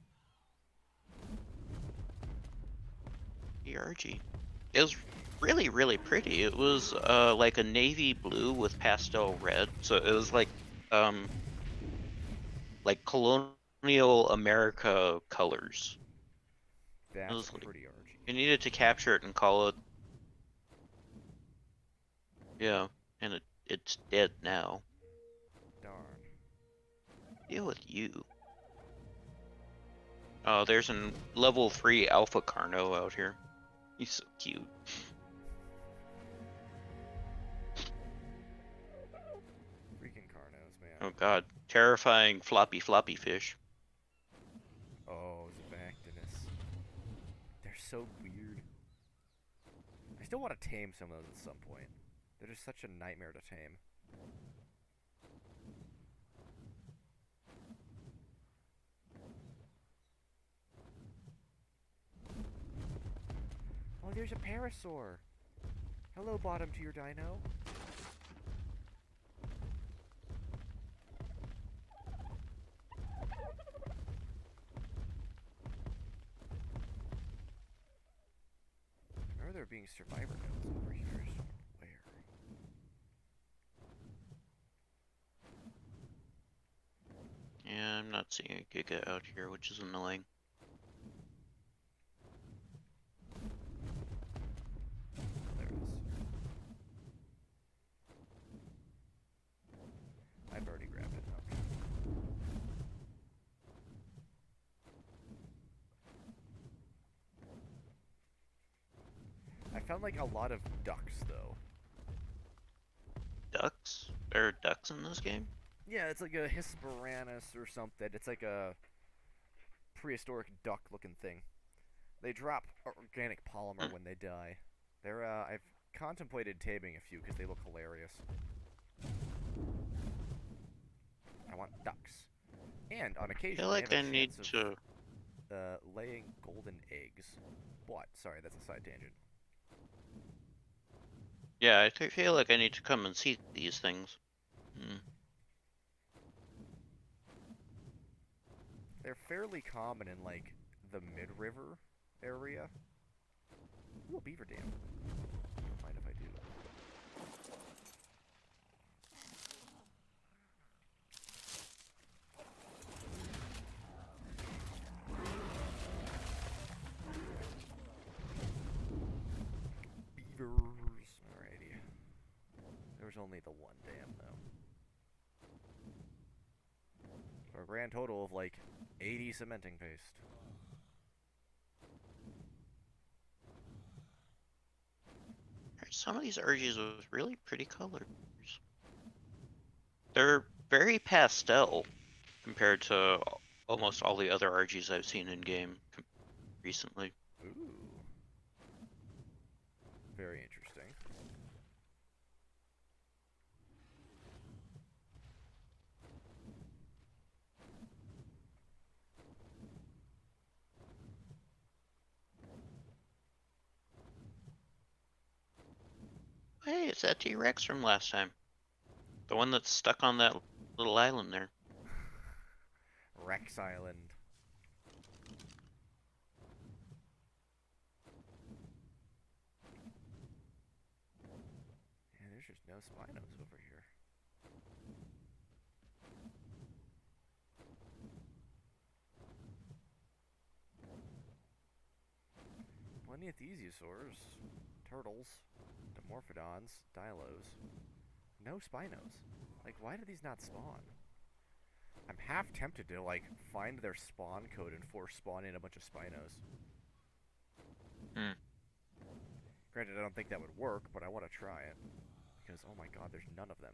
Archie. It was really, really pretty. It was like a navy blue with pastel red, so it was like colonial America colors. It That's was a like pretty Archie. you needed to capture it and call it, yeah, and it's dead now. Darn. Deal with you. Oh, there's an level 3 Alpha Carno out here. He's so cute. Freaking Carnos, man. Oh god, terrifying floppy fish. Oh, Zavactinus. They're so weird. I still want to tame some of those at some point. They're just such a nightmare to tame. Oh, there's a parasaur. Hello, bottom tier dino. I remember there being survivor nodes over here. I just don't remember where. Yeah, I'm not seeing a Giga out here, which is annoying. There it is. I've already grabbed it. Okay. I found like a lot of ducks though. Ducks? There are ducks in this game? Yeah, it's like a Hesperornis or something. It's like a prehistoric duck-looking thing. They drop organic polymer Hmm. when they die. They're I've contemplated taming a few because they look hilarious. I want ducks, and on I occasion feel they have like a I need chance of to. laying golden eggs. What? Sorry, that's a side tangent. Yeah, feel like I need to come and see these things. Hmm. They're fairly common in like the mid-river area. Ooh, a beaver dam. Don't mind if I do. Beavers. Alrighty. There was only the one dam though. For a grand total of like 80 cementing paste. Some of these RGs with really pretty colors. They're very pastel compared to almost all the other RGs I've seen in game recently. Ooh. Very interesting. Hey, it's that T-Rex from last time. The one that's stuck on that little island there. Rex Island. Yeah, there's just no Spinos over here. plenty of thesiosaurs, turtles, dimorphodons, dilos. No Spinos. Like, why do these not spawn? I'm half tempted to, like, find their spawn code and force spawn in a bunch of Spinos. Hmm. Granted, I don't think that would work, but I want to try it. Because, oh my god, there's none of them.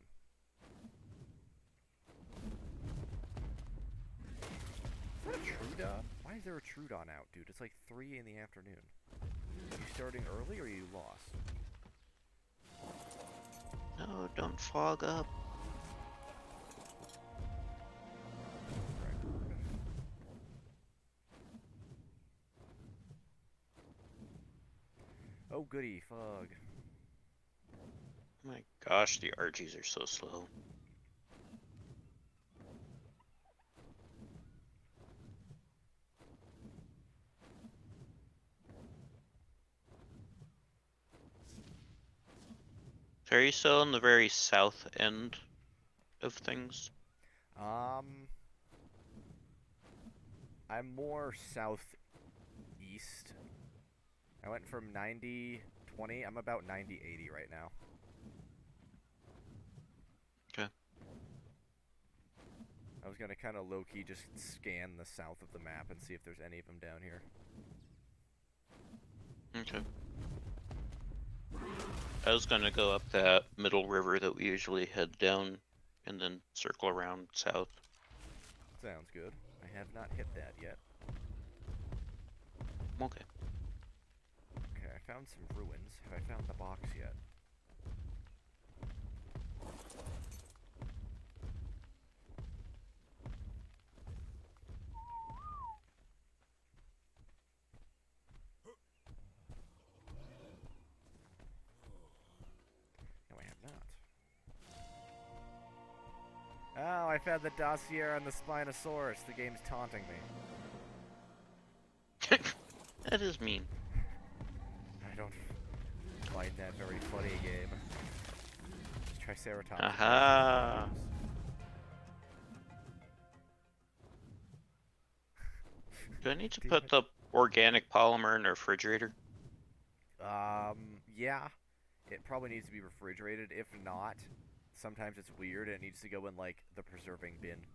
Is that a Trudon? Why is there a Trudon out, dude? It's like 3 in the afternoon. Are you starting early or are you lost? No, don't fog up. Oh goody, fog. My gosh, the Archies are so slow. So are you still on the very south end of things? I'm more southeast. I went from 90-20. I'm about 90-80 right now. Okay. I was gonna kind of low-key just scan the south of the map and see if there's any of them down here. Okay. I was gonna go up that middle river that we usually head down and then circle around south. Sounds good. I have not hit that yet. Okay. Okay, I found some ruins. Have I found the box yet? No, I have not. Oh, I found the dossier on the Spinosaurus. The game's taunting me. That is mean. I don't find that very funny, game. Triceratops. Aha! Do I need to put the organic polymer in the refrigerator? Yeah. It probably needs to be refrigerated. If not, sometimes it's weird and it needs to go in, like, the preserving bin.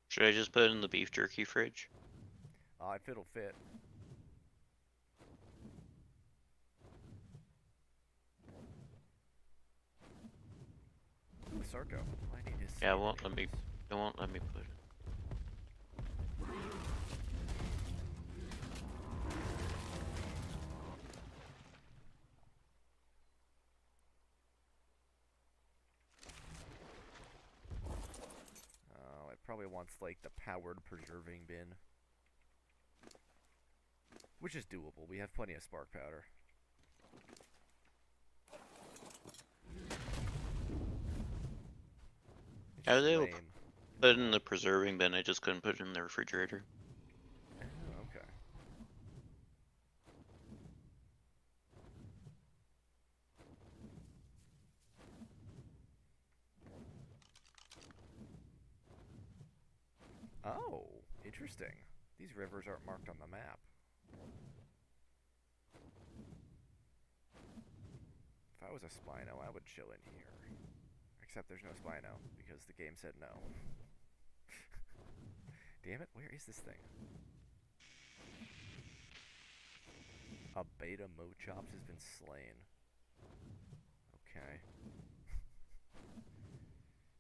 Should I just put it in the beef jerky fridge? If it'll fit. Ooh, Sarko. I need his Yeah, skin in. it won't let me put it. Oh, it probably wants, like, the powered preserving bin. Which is doable. We have plenty of spark powder. It's I was just able to lame. put it in the preserving bin, I just couldn't put it in the refrigerator. Oh, okay. Oh, interesting. These rivers aren't marked on the map. If I was a Spino, I would chill in here. Except there's no Spino, because the game said no. Damn it, where is this thing? A beta Mochops has been slain. Okay.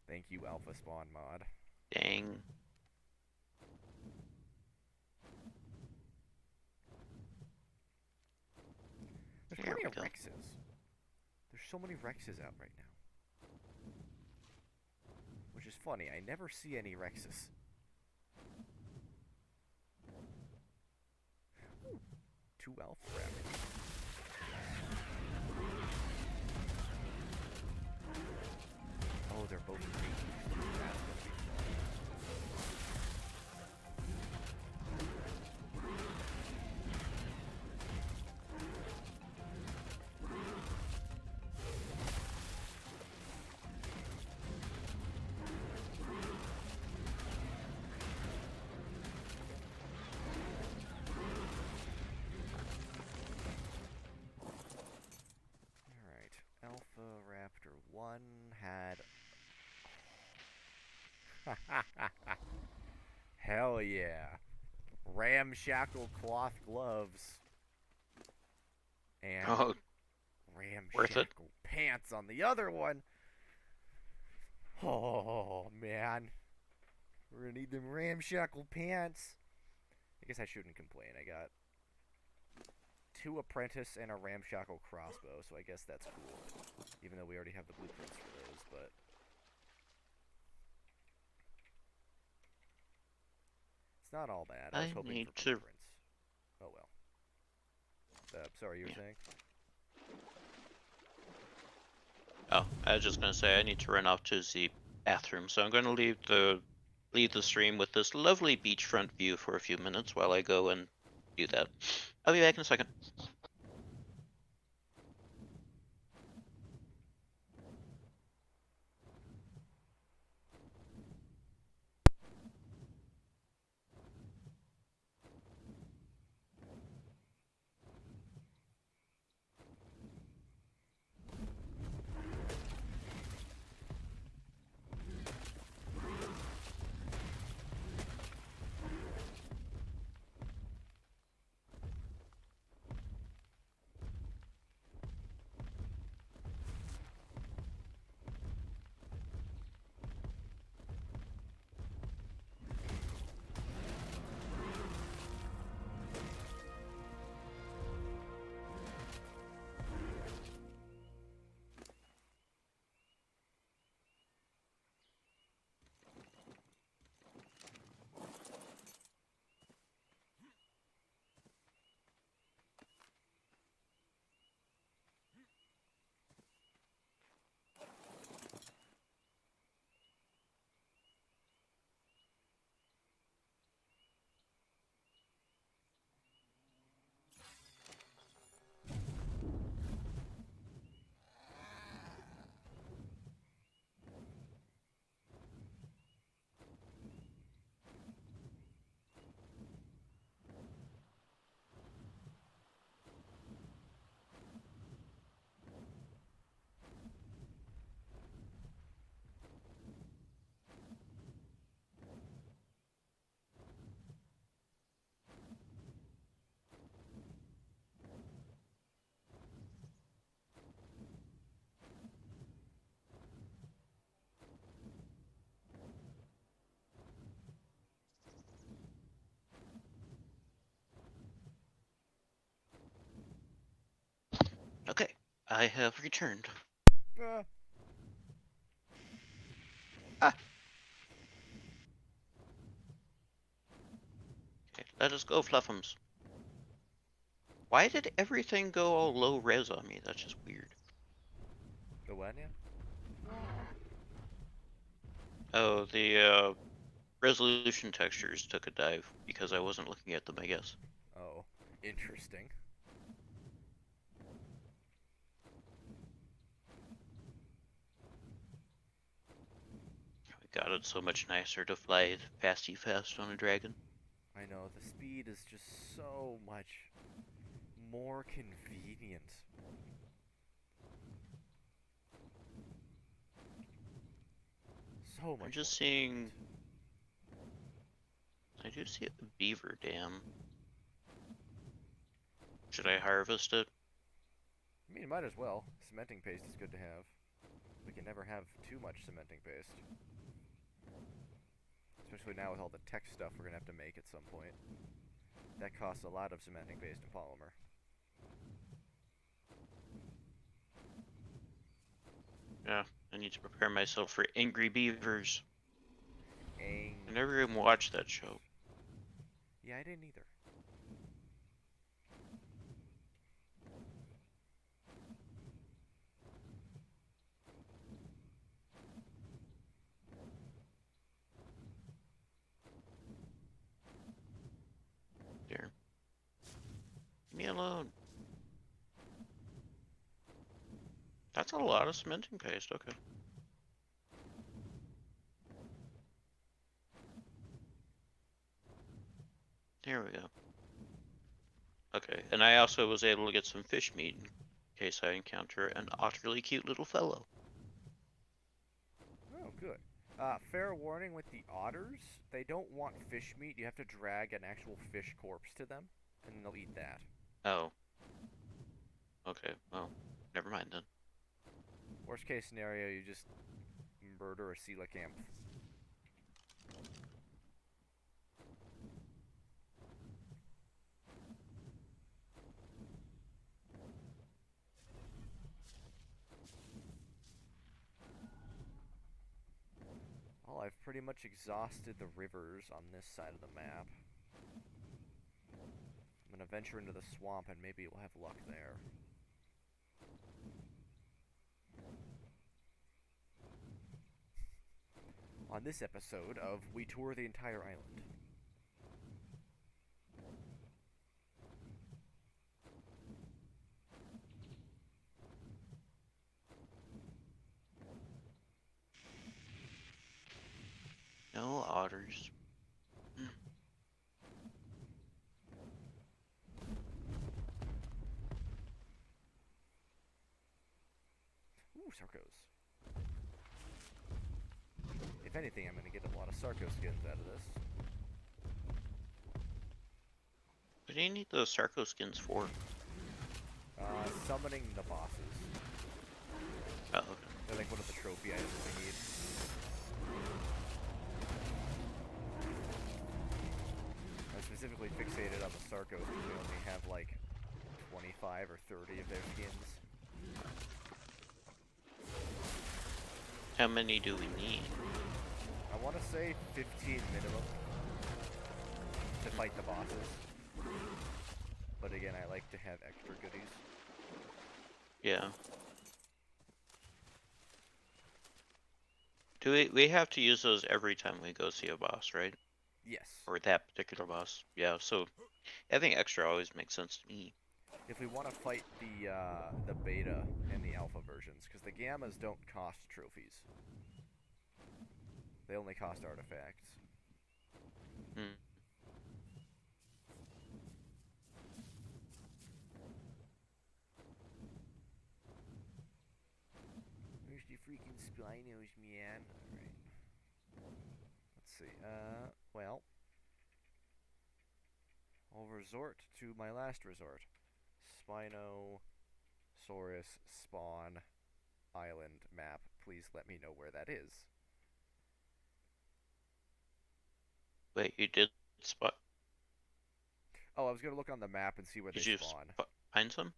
Thank you, Alpha Spawn mod. Dang. There's There plenty we of go. Rexes. There's so many Rexes out right now. Which is funny, I never see any Rexes. Ooh, 2 Alpha Raptors. Oh, they're both green. That's gonna be fun. Hell yeah. Ramshackle cloth gloves and Oh, worth it. ramshackle pants on the other one. Oh, man. We're gonna need them ramshackle pants. I guess I shouldn't complain. I got 2 apprentice and a ramshackle crossbow, so I guess that's cool. Even though we already have the blueprints for those, but it's not all bad. I was I hoping need for to. blueprints. Oh well. Sorry, you were Yeah. saying? Oh, I was just gonna say I need to run off to the bathroom, so I'm gonna leave the stream with this lovely beachfront view for a few minutes while I go and do that. I'll be back in a second. Okay, I have returned. Uh, Ah, okay, let us go, Fluffums. Why did everything go all low res on me? That's just weird. the what now? Oh, the resolution textures took a dive because I wasn't looking at them, I guess. Oh, interesting. We got it so much nicer to fly fasty fast on a dragon. I know, the speed is just so much more convenient. So I'm much more just convenient. seeing. I do see a beaver dam. Should I harvest it? I mean, might as well. Cementing paste is good to have. We can never have too much cementing paste. Especially now with all the tech stuff we're gonna have to make at some point. That costs a lot of cementing paste and polymer. Yeah, I need to prepare myself for angry beavers. I never Angry even watched that show. beavers. Yeah, I didn't either. There. Leave me alone. That's a lot of cementing paste, okay. There we go. Okay, and I also was able to get some fish meat in case I encounter an utterly cute little fellow. Oh, good. Fair warning with the otters, they don't want fish meat. You have to drag an actual fish corpse to them, and they'll eat that. Oh, okay. Well, never mind then. Worst case scenario, you just murder a coelacanth. Well, I've pretty much exhausted the rivers on this side of the map. I'm gonna venture into the swamp and maybe we'll have luck there. On this episode of We Tour the Entire Island. No otters. Ooh, Sarcos. If anything, I'm gonna get a lot of Sarco skins out of this. What do you need those Sarco skins for? Summoning the bosses. Oh, okay. They're like one of the trophy items we need. I'm specifically fixated on the Sarcos because we only have like 25 or 30 of their skins. How many do we need? I want to say 15 minimum to fight the bosses. But again, I like to have extra goodies. Yeah. Do we have to use those every time we go see a boss, right? Yes. Or that particular boss? Yeah, so I think extra always makes sense to me. If we want to fight the beta and the alpha versions, because the gammas don't cost trophies. They only cost artifacts. Hmm. Where's the freaking Spinos, man? Alright. Let's see. Well. I'll resort to my last resort. Spinosaurus spawn island map. Please let me know where that is. Wait, you did spot? Oh, I was gonna look on the map and see where Did they you spawn. find some?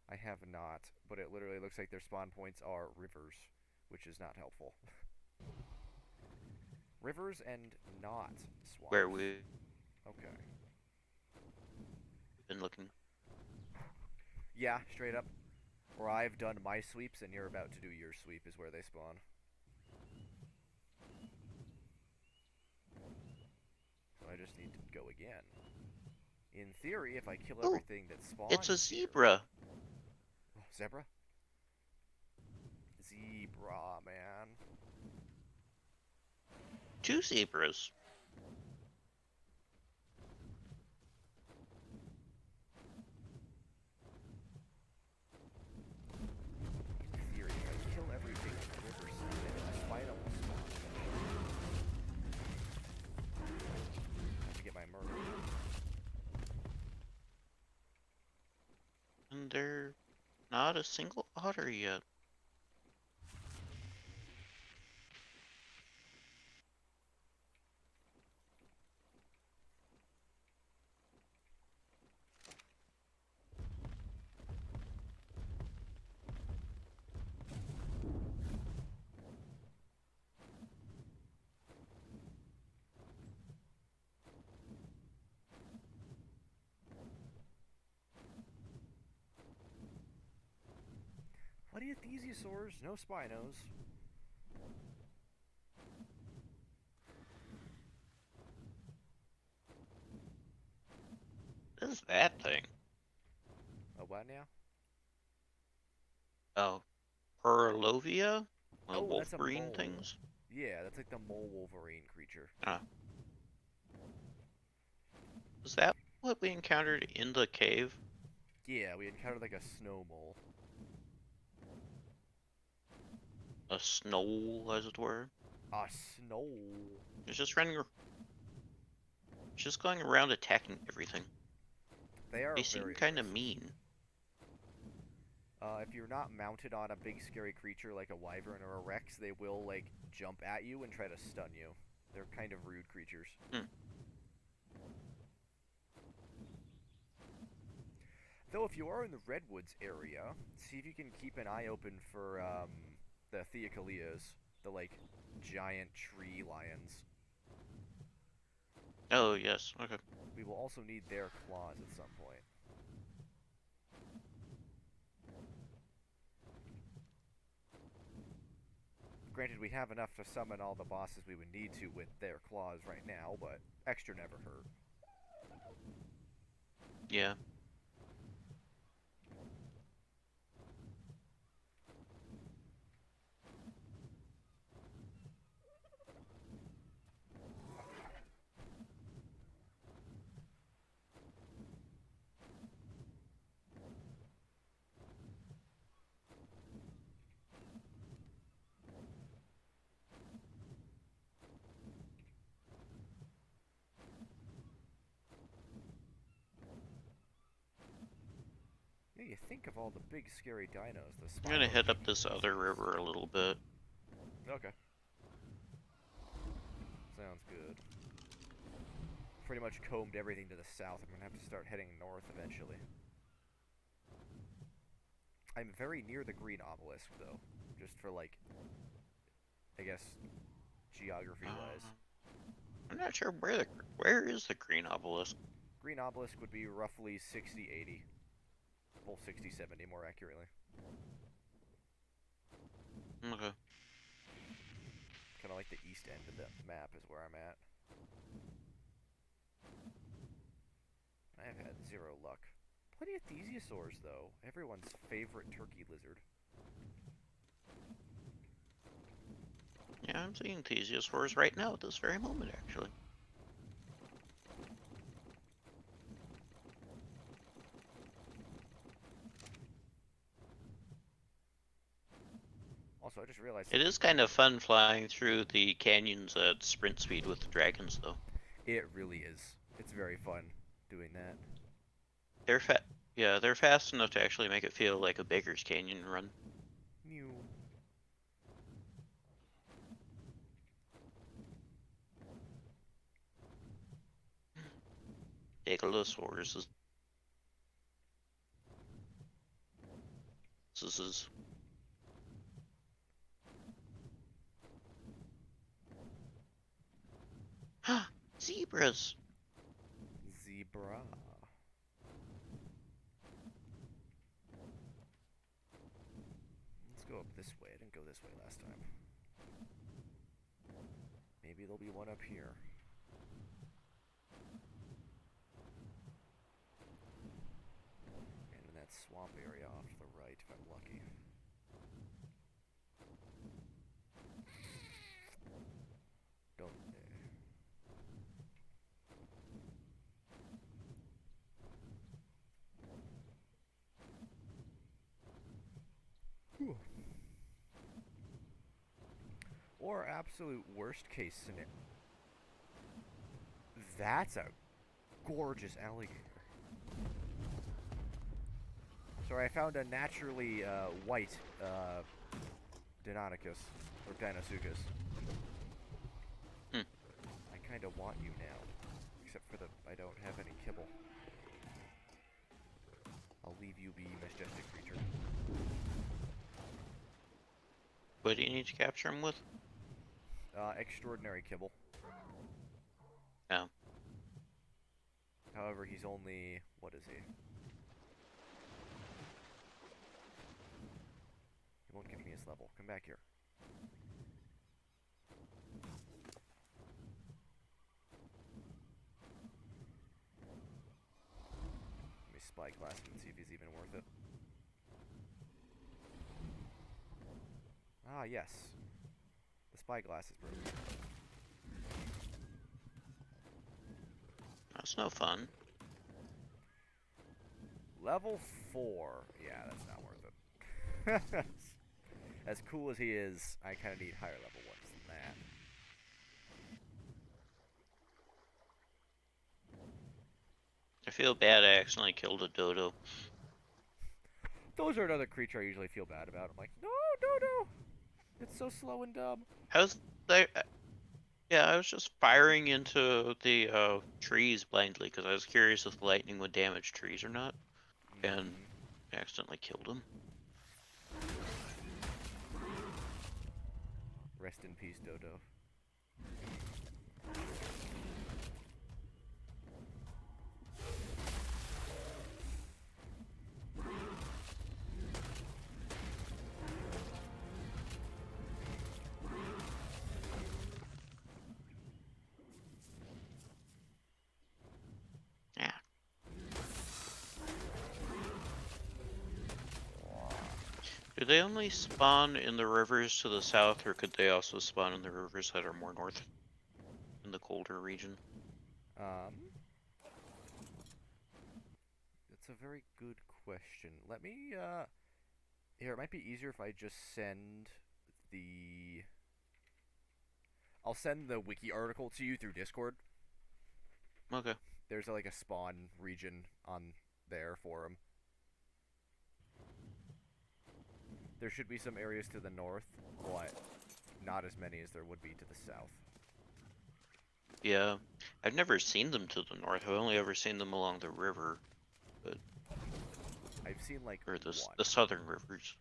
I have not, but it literally looks like their spawn points are rivers, which is not helpful. Rivers and not swamps. Where we've Okay. been looking. Yeah, straight up. Where I've done my sweeps and you're about to do your sweep is where they spawn. So I just need to go again. In theory, if I kill Oh, everything that spawns it's a here- zebra. Oh, zebra? Zebra, man. 2 zebras. In theory, if I kill everything in the riverside, then a spino will spawn. I have to get my murder. And there's not a single otter yet. Plenty of thesiosaurs, no spinos. What is that thing? Oh, what now? Oh, Perlovia? One of the Oh, that's a Wolverine mole. things? Yeah, that's like the mole Wolverine creature. Ah. Was that what we encountered in the cave? Yeah, we encountered like a snow mole. a snow, as it were. A snow. It's just running, just going around attacking everything. They are They seem very kind of aggressive. mean. If you're not mounted on a big scary creature like a wyvern or a rex, they will like jump at you and try to stun you. They're kind of rude creatures. Hmm. Though if you are in the redwoods area, see if you can keep an eye open for the Theocalias, the like giant tree lions. Oh yes, okay. We will also need their claws at some point. Granted, we have enough to summon all the bosses we would need to with their claws right now, but extra never hurt. Yeah. Yeah, you think of all the big scary dinos, the I'm gonna Spyro head up King this other monsters. river a little bit. Okay. Sounds good. Pretty much combed everything to the south. I'm gonna have to start heading north eventually. I'm very near the green obelisk, though. Just for, like, I guess, geography-wise. I'm not sure where is the green obelisk. Green obelisk would be roughly 60-80. Well, 60-70 more accurately. Okay. Kind of like the east end of the map is where I'm at. I've had zero luck. Plenty of thesiosaurs, though. Everyone's favorite turkey lizard. Yeah, I'm seeing thesiosaurs right now at this very moment, actually. Also, I just realized It something is kind weird. of fun flying through the canyons at sprint speed with the dragons, though. It really is. It's very fun doing that. They're yeah, they're fast enough to actually make it feel like a Baker's Canyon run. Mew. Ankylosaurus is zebras. Zebra. Let's go up this way. I didn't go this way last time. Maybe there'll be one up here. And in that swamp area off to the right, if I'm lucky. Don't. Or absolute worst case scenario. That's a gorgeous alligator. Sorry, I found a naturally white Deinonychus, or Deinosuchus. Hmm. I kind of want you now, except for the I don't have any kibble. I'll leave you be, majestic creature. What do you need to capture him with? Extraordinary kibble. Oh. However, he's only, what is he? He won't give me his level. Come back here. Let me spyglass him and see if he's even worth it. Ah, yes. The spyglass is broken. That's no fun. Level 4. Yeah, that's not worth it. As cool as he is, I kind of need higher level ones than that. I feel bad I accidentally killed a dodo. Those are another creature I usually feel bad about. I'm like, no, Dodo! It's so slow and dumb. How's that? Yeah, I was just firing into the trees blindly because I was curious if lightning would damage trees or not, and Mm-hmm. I accidentally killed him. Rest in peace, Dodo. Yeah. Do they only spawn in the rivers to the south, or could they also spawn in the rivers that are more north in the colder region? Um, that's a very good question. Let me, here, it might be easier if I just send the... I'll send the wiki article to you through Discord. Okay. There's like a spawn region on there for them. There should be some areas to the north, but not as many as there would be to the south. Yeah. I've never seen them to the north. I've only ever seen them along the river, but I've seen like or one. the southern rivers.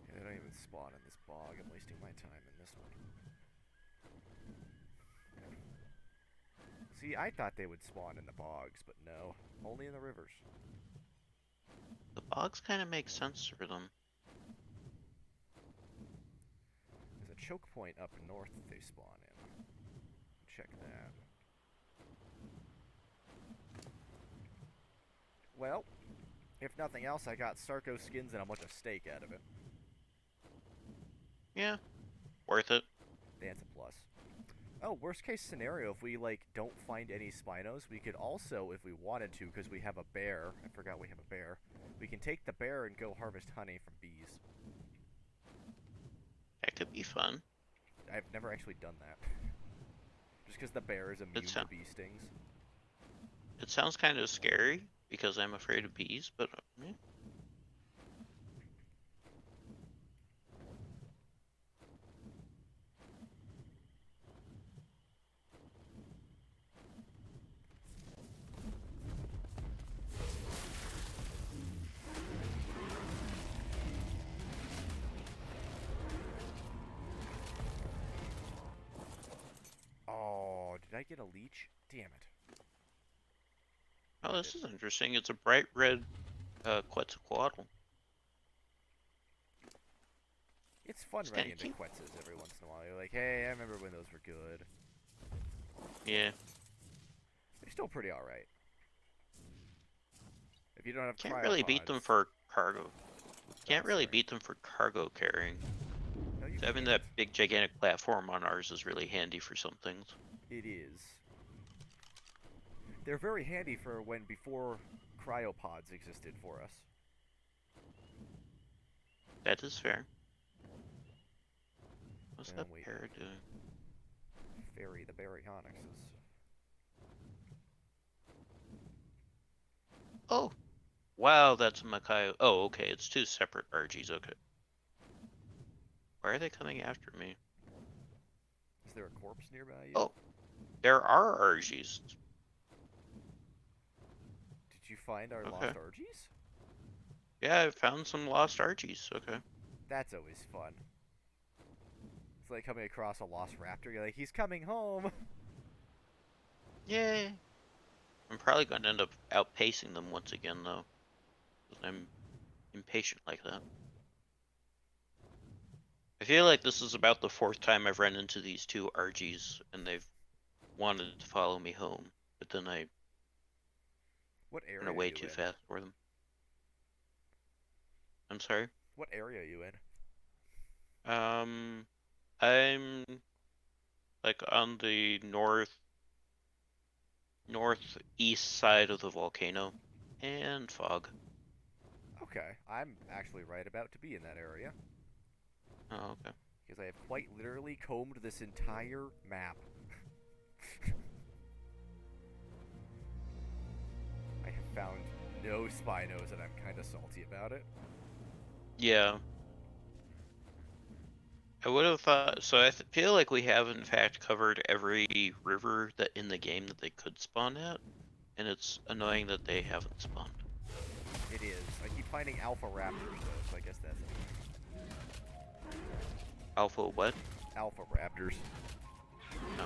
Yeah, they don't even spawn in this bog. I'm wasting my time in this one. See, I thought they would spawn in the bogs, but no. Only in the rivers. The bogs kind of make sense for them. There's a choke point up north that they spawn in. Check that. Well, if nothing else, I got Sarko skins and a bunch of steak out of it. Yeah, worth it. That's a plus. Oh, worst case scenario, if we, like, don't find any Spinos, we could also, if we wanted to, because we have a bear, I forgot we have a bear, we can take the bear and go harvest honey from bees. That could be fun. I've never actually done that. Just because the bear is immune It to sounds bee stings. it sounds kind of scary because I'm afraid of bees, but Oh, did I get a leech? Damn it. oh, I this did. is interesting. It's a bright red Quetzalcoatl. It's fun It's kind running of into cute. Quetzes every once in a while. You're like, hey, I remember when those were good. Yeah, They're still pretty alright. If you don't have can't really beat them cryopods. for cargo. Oh, Can't really sorry. beat them for cargo carrying. No, you Having can't. that big gigantic platform on ours is really handy for some things. It is. They're very handy for when before cryopods existed for us. That is fair. What's And that we pair doing? ferry the baryonyxes. Oh, wow, that's a Makai. Oh, okay, it's two separate RGs. Okay. Why are they coming after me? Is there a corpse nearby you? Oh, there are RGs. Did you find our Okay. lost orgies? Yeah, I found some lost RGs. Okay. That's always fun. It's like coming across a lost raptor. You're like, he's coming home. Yay. I'm probably going to end up outpacing them once again, though. 'Cause I'm impatient like that. I feel like this is about the fourth time I've run into these two RGs, and they've wanted to follow me home, but then I What run area are away you too in? fast for them. I'm sorry. What area are you in? Um, I'm like on the northeast side of the volcano, and fog. Okay, I'm actually right about to be in that area Oh, okay. because I have quite literally combed this entire map. I have found no Spinos, and I'm kind of salty about it. Yeah, I would have thought. So feel like we have in fact covered every river that in the game that they could spawn at, and it's annoying that they haven't spawned. It is. I keep finding Alpha Raptors though, so I guess that's Alpha what? Alpha Raptors. No.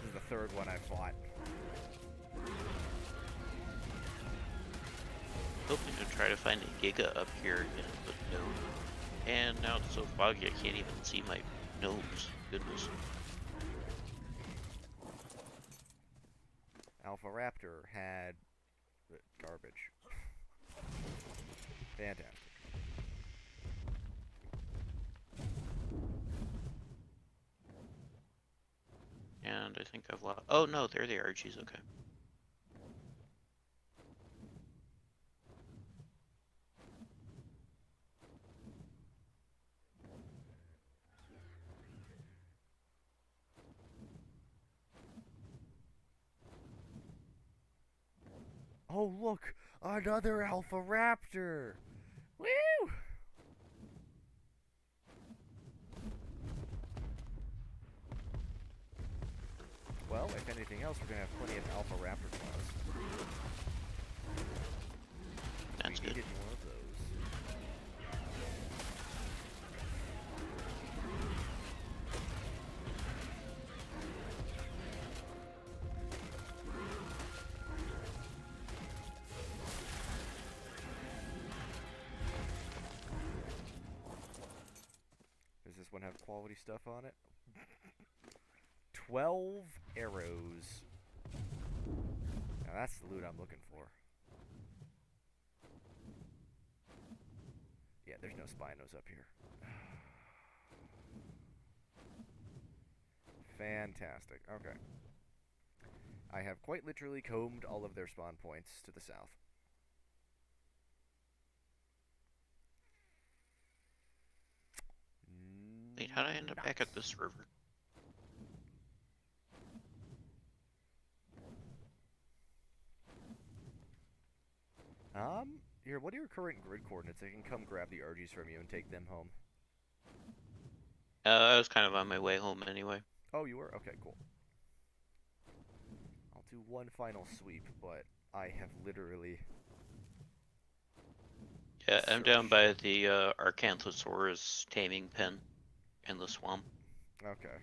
This is the third one I fought. Hoping to try to find a Giga up here again, but no. And now it's so foggy I can't even see my nose. Goodness. Alpha Raptor had garbage. Fantastic. And I think I've lost. Oh no, there they are. Geez, okay. Oh, look! Another Alpha Raptor! Woo! Well, if anything else, we're gonna have plenty of Alpha Raptor claws. We That's good. needed more of those. Does this one have quality stuff on it? 12 arrows. Now that's the loot I'm looking for. Yeah, there's no Spinos up here. Fantastic. Okay. I have quite literally combed all of their spawn points to the south. Wait, how did I end up back at Nice. this river? Here, what are your current grid coordinates? I can come grab the RGs from you and take them home. I was kind of on my way home anyway. Oh, you were? Okay, cool. I'll do one final sweep, but I have literally Yeah, I'm down searched. by the Arcanthosaurus taming pen in the swamp. Okay.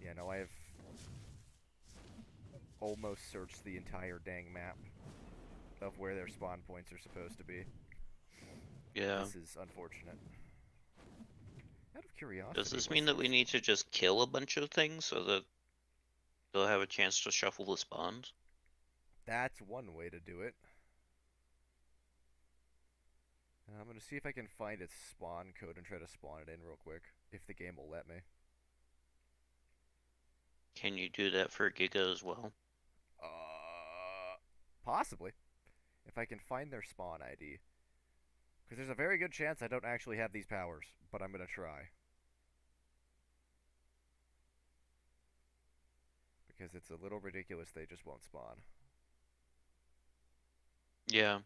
Yeah, no, I have almost searched the entire dang map of where their spawn points are supposed to be. Yeah. This is unfortunate. Out of Does curiosity, this what's mean that their we need to just kill a bunch of things so that they'll have a chance to shuffle the spawns? That's one way to do it. I'm gonna see if I can find its spawn code and try to spawn it in real quick, if the game will let me. Can you do that for Giga as well? Possibly. If I can find their spawn ID. Because there's a very good chance I don't actually have these powers, but I'm gonna try. Because it's a little ridiculous they just won't spawn. Yeah.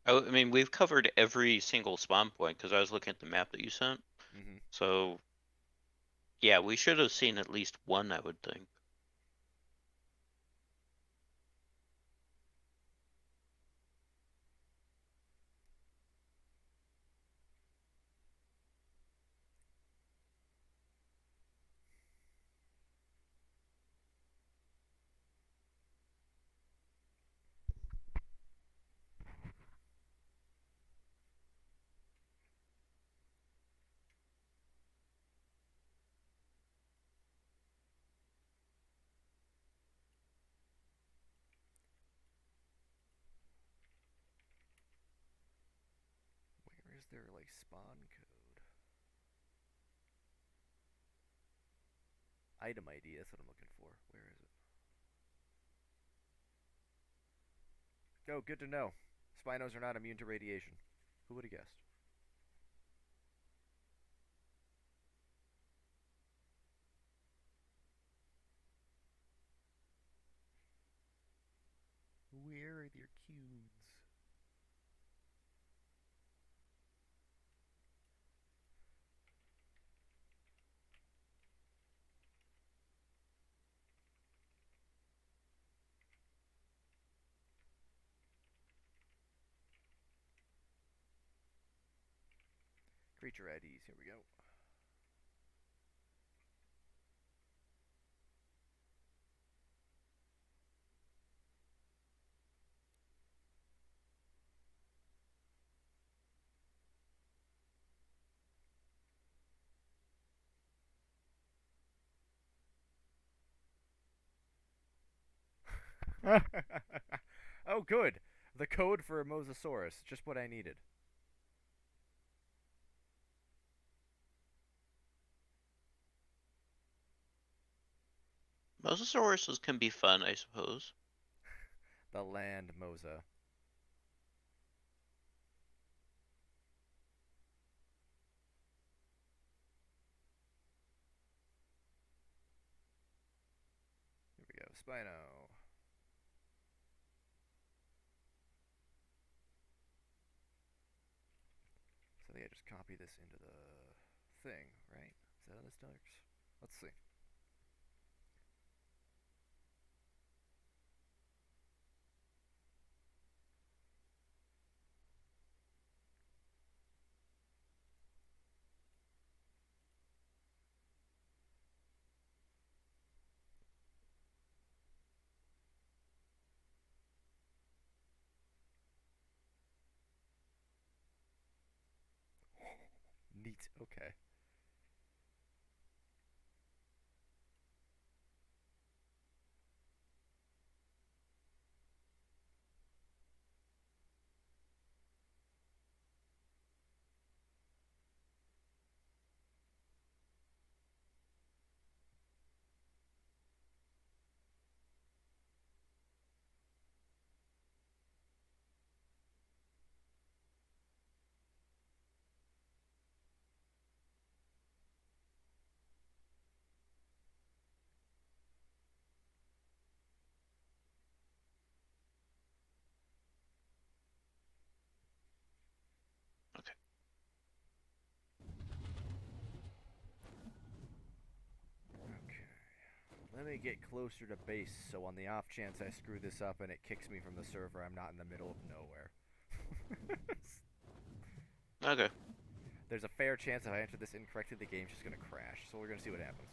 I mean, we've covered every single spawn point because I was looking at the map that you sent. Mm-hmm. So, yeah, we should have seen at least one, I would think. Where is their, like, spawn code? Item ID, that's what I'm looking for. Where is it? Oh, good to know. Spinos are not immune to radiation. Who would have guessed? Where are your cues? Creature IDs. Here we go. Oh, good. The code for a Mosasaurus. Just what I needed. Mosasauruses can be fun, I suppose. The land Mosa. Here we go. Spino. So I think I just copy this into the thing, right? Is that how this works? Let's see. Neat. Okay. Okay. Okay. Let me get closer to base, so on the off chance I screw this up and it kicks me from the server, I'm not in the middle of nowhere. Okay. There's a fair chance if I enter this incorrectly, the game's just gonna crash. So we're gonna see what happens.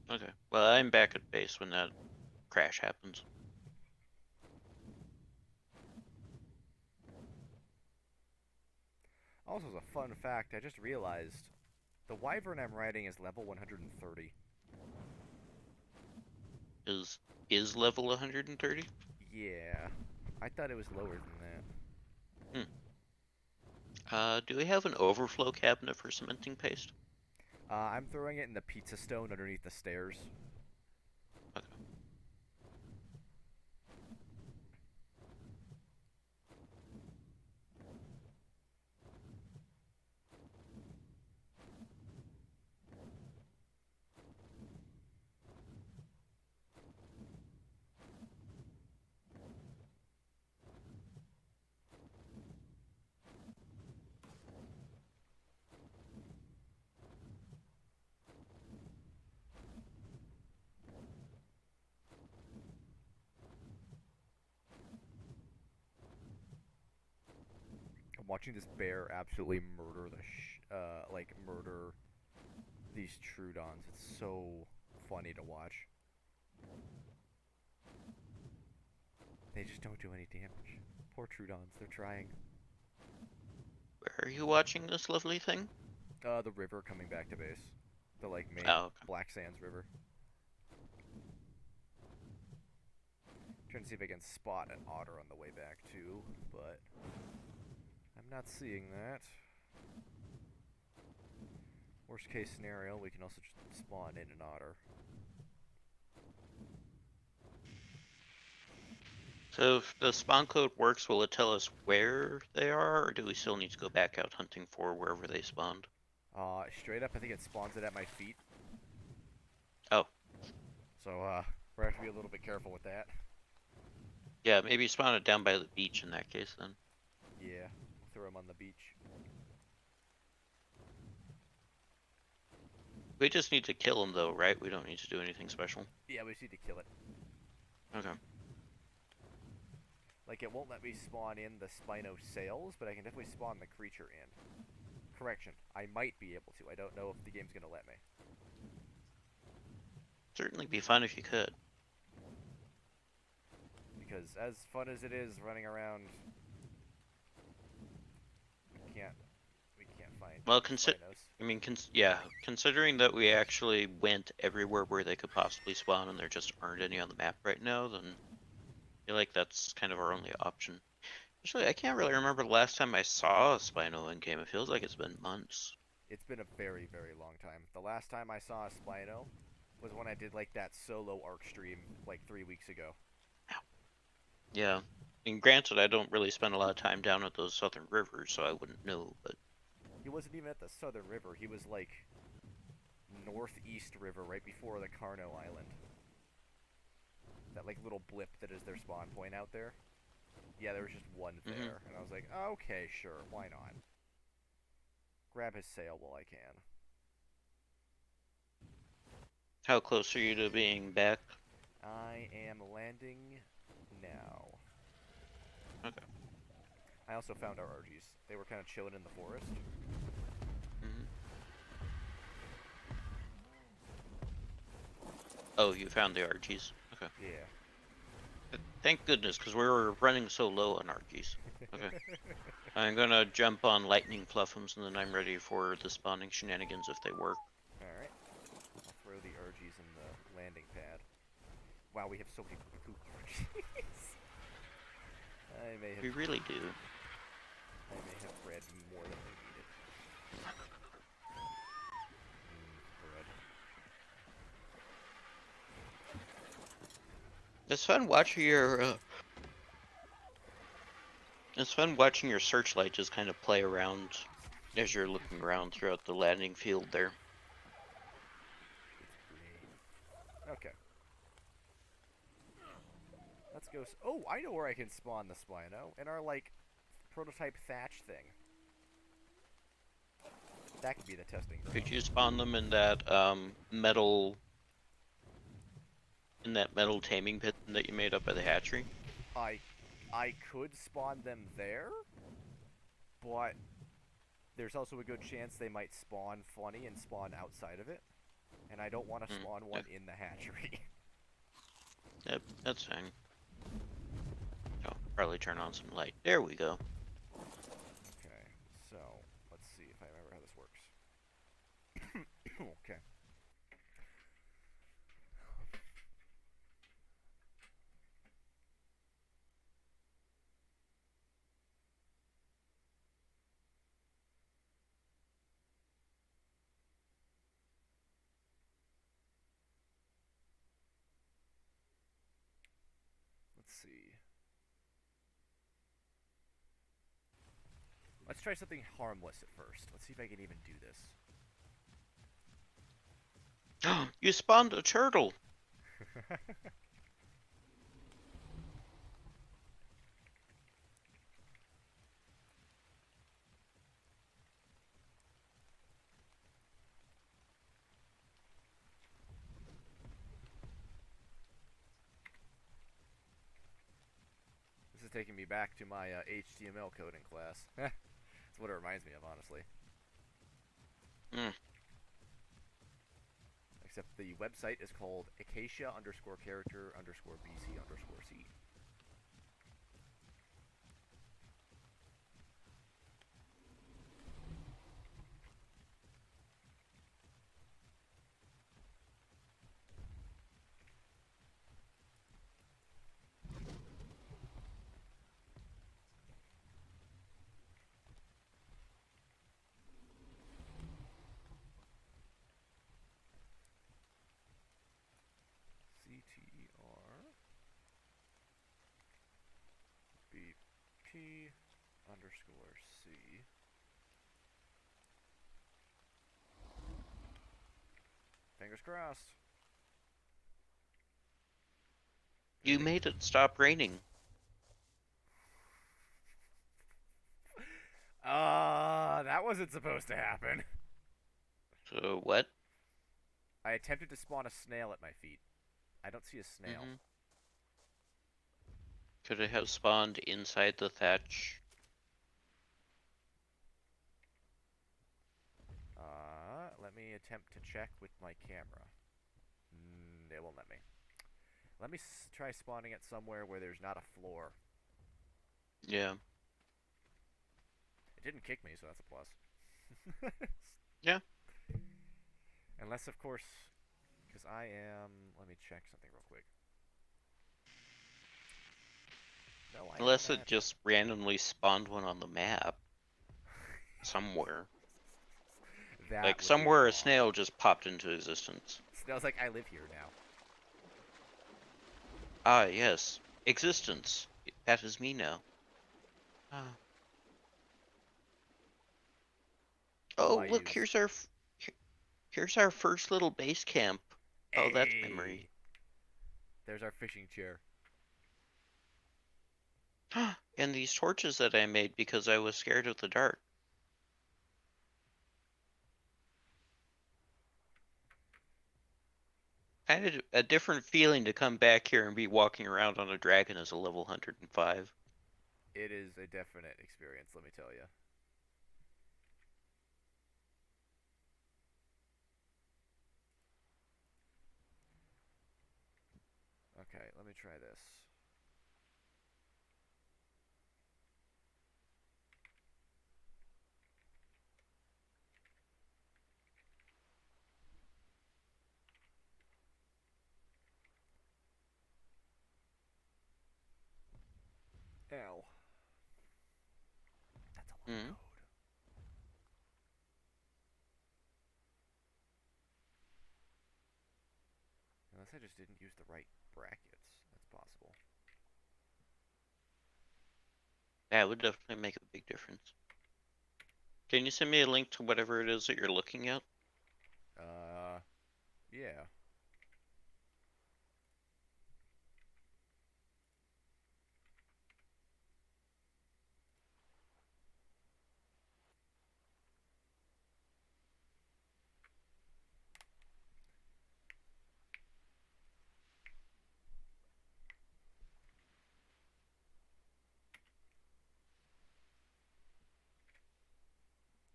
Okay. Well, I'm back at base when that crash happens. Also, as a fun fact, I just realized the wyvern I'm riding is level 130. Is level 130? Yeah, I thought it was lower than that. Hmm. Do we have an overflow cabinet for cementing paste? I'm throwing it in the pizza stone underneath the stairs. Okay. I'm watching this bear absolutely murder murder these Trudons. It's so funny to watch. They just don't do any damage. Poor Trudons, they're trying. Where are you watching this lovely thing? The river coming back to base. The, main Oh, okay. Black Sands River. Trying to see if I can spot an otter on the way back, too, but I'm not seeing that. Worst case scenario, we can also just spawn in an otter. So if the spawn code works, will it tell us where they are, or do we still need to go back out hunting for wherever they spawned? Straight up, I think it spawns it at my feet. Oh, So, we're gonna have to be a little bit careful with that. yeah, maybe spawn it down by the beach in that case then. Yeah, throw him on the beach. We just need to kill them though, right? We don't need to do anything special. Yeah, we just need to kill it. Okay. Like, it won't let me spawn in the Spino sails, but I can definitely spawn the creature in. Correction, I might be able to. I don't know if the game's gonna let me. Certainly be fun if you could. Because as fun as it is running around, we can't, we can't find Well, Spinos. I mean, yeah, considering that we actually went everywhere where they could possibly spawn and there just aren't any on the map right now, then I feel like that's kind of our only option. Actually, I can't really remember the last time I saw a Spino in game. It feels like it's been months. It's been a very, very long time. The last time I saw a Spino was when I did like that solo ARK stream like 3 weeks ago. Yeah. And granted, I don't really spend a lot of time down at those southern rivers, so I wouldn't know, but He wasn't even at the Southern River. He was like Northeast River, right before the Carno Island. That like little blip that is their spawn point out there. Yeah, there was just one hmm there, and I was like, okay, sure, why not? Grab his sail while I can. How close are you to being back? I am landing now. Okay. I also found our RGs. They were kind of chilling in the forest. hmm Oh, you found the RGs. Okay. Yeah. Thank goodness, because we were running so low on RGs. Okay. I'm gonna jump on lightning fluffums, and then I'm ready for the spawning shenanigans if they work. Alright. I'll throw the RGs in the landing pad. Wow, we have so many poop RGs. We really do. I may have bred more than we needed. Bread. It's fun watching your It's fun watching your searchlight just kind of play around as you're looking around throughout the landing field there. It's green. Okay. Let's go. Oh, I know where I can spawn the Spino. In our, like, prototype thatch thing. That could be the testing Could ground. you spawn them in that metal taming pit that you made up by the hatchery? I, I could spawn them there, but there's also a good chance they might spawn funny and spawn outside of it. And I don't want to spawn one in the hatchery. Yep, that's fine. Oh, probably turn on some light. There we go. Okay, so let's see if I remember how this works. Okay. Let's see. Let's try something harmless at first. Let's see if I can even do this. You spawned a turtle! This is taking me back to my HTML coding class. That's what it reminds me of, honestly. Mm. Except the website is called acacia underscore character underscore BC underscore C. CTR. P underscore C. Fingers crossed. You made it stop raining. That wasn't supposed to happen. So what? I attempted to spawn a snail at my feet. I don't see a snail. Mm-hmm. Could it have spawned inside the thatch? Let me attempt to check with my camera. It won't let me. Let me try spawning it somewhere where there's not a floor. Yeah. It didn't kick me, so that's a plus. Yeah. Unless, of course, because I am... Let me check something real quick. No, I am Unless it at... just randomly spawned one on the map. Somewhere. That Like would be somewhere a wrong. snail just popped into existence. Snail's like, I live here now. Ah, yes. Existence. That is me now. Ah. Will Oh, I look, use... here's our first little base camp. Oh, that's memory. Hey! There's our fishing chair. And these torches that I made because I was scared of the dark. Kind of a different feeling to come back here and be walking around on a dragon as a level 105. It is a definite experience, let me tell you. Okay, let me try this. Ow. That's a lot of Hmm. code. Unless I just didn't use the right brackets. That's possible. That would definitely make a big difference. Can you send me a link to whatever it is that you're looking at? Uh, yeah.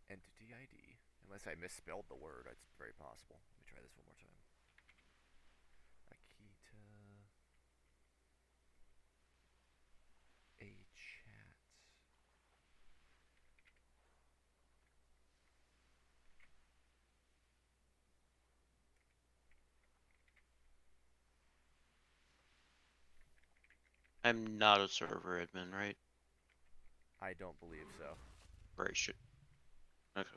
Entity ID. Unless I misspelled the word, it's very possible. Let me try this one more time. Akita. A chat. I'm not a server admin, right? I don't believe so. Or I should. Okay.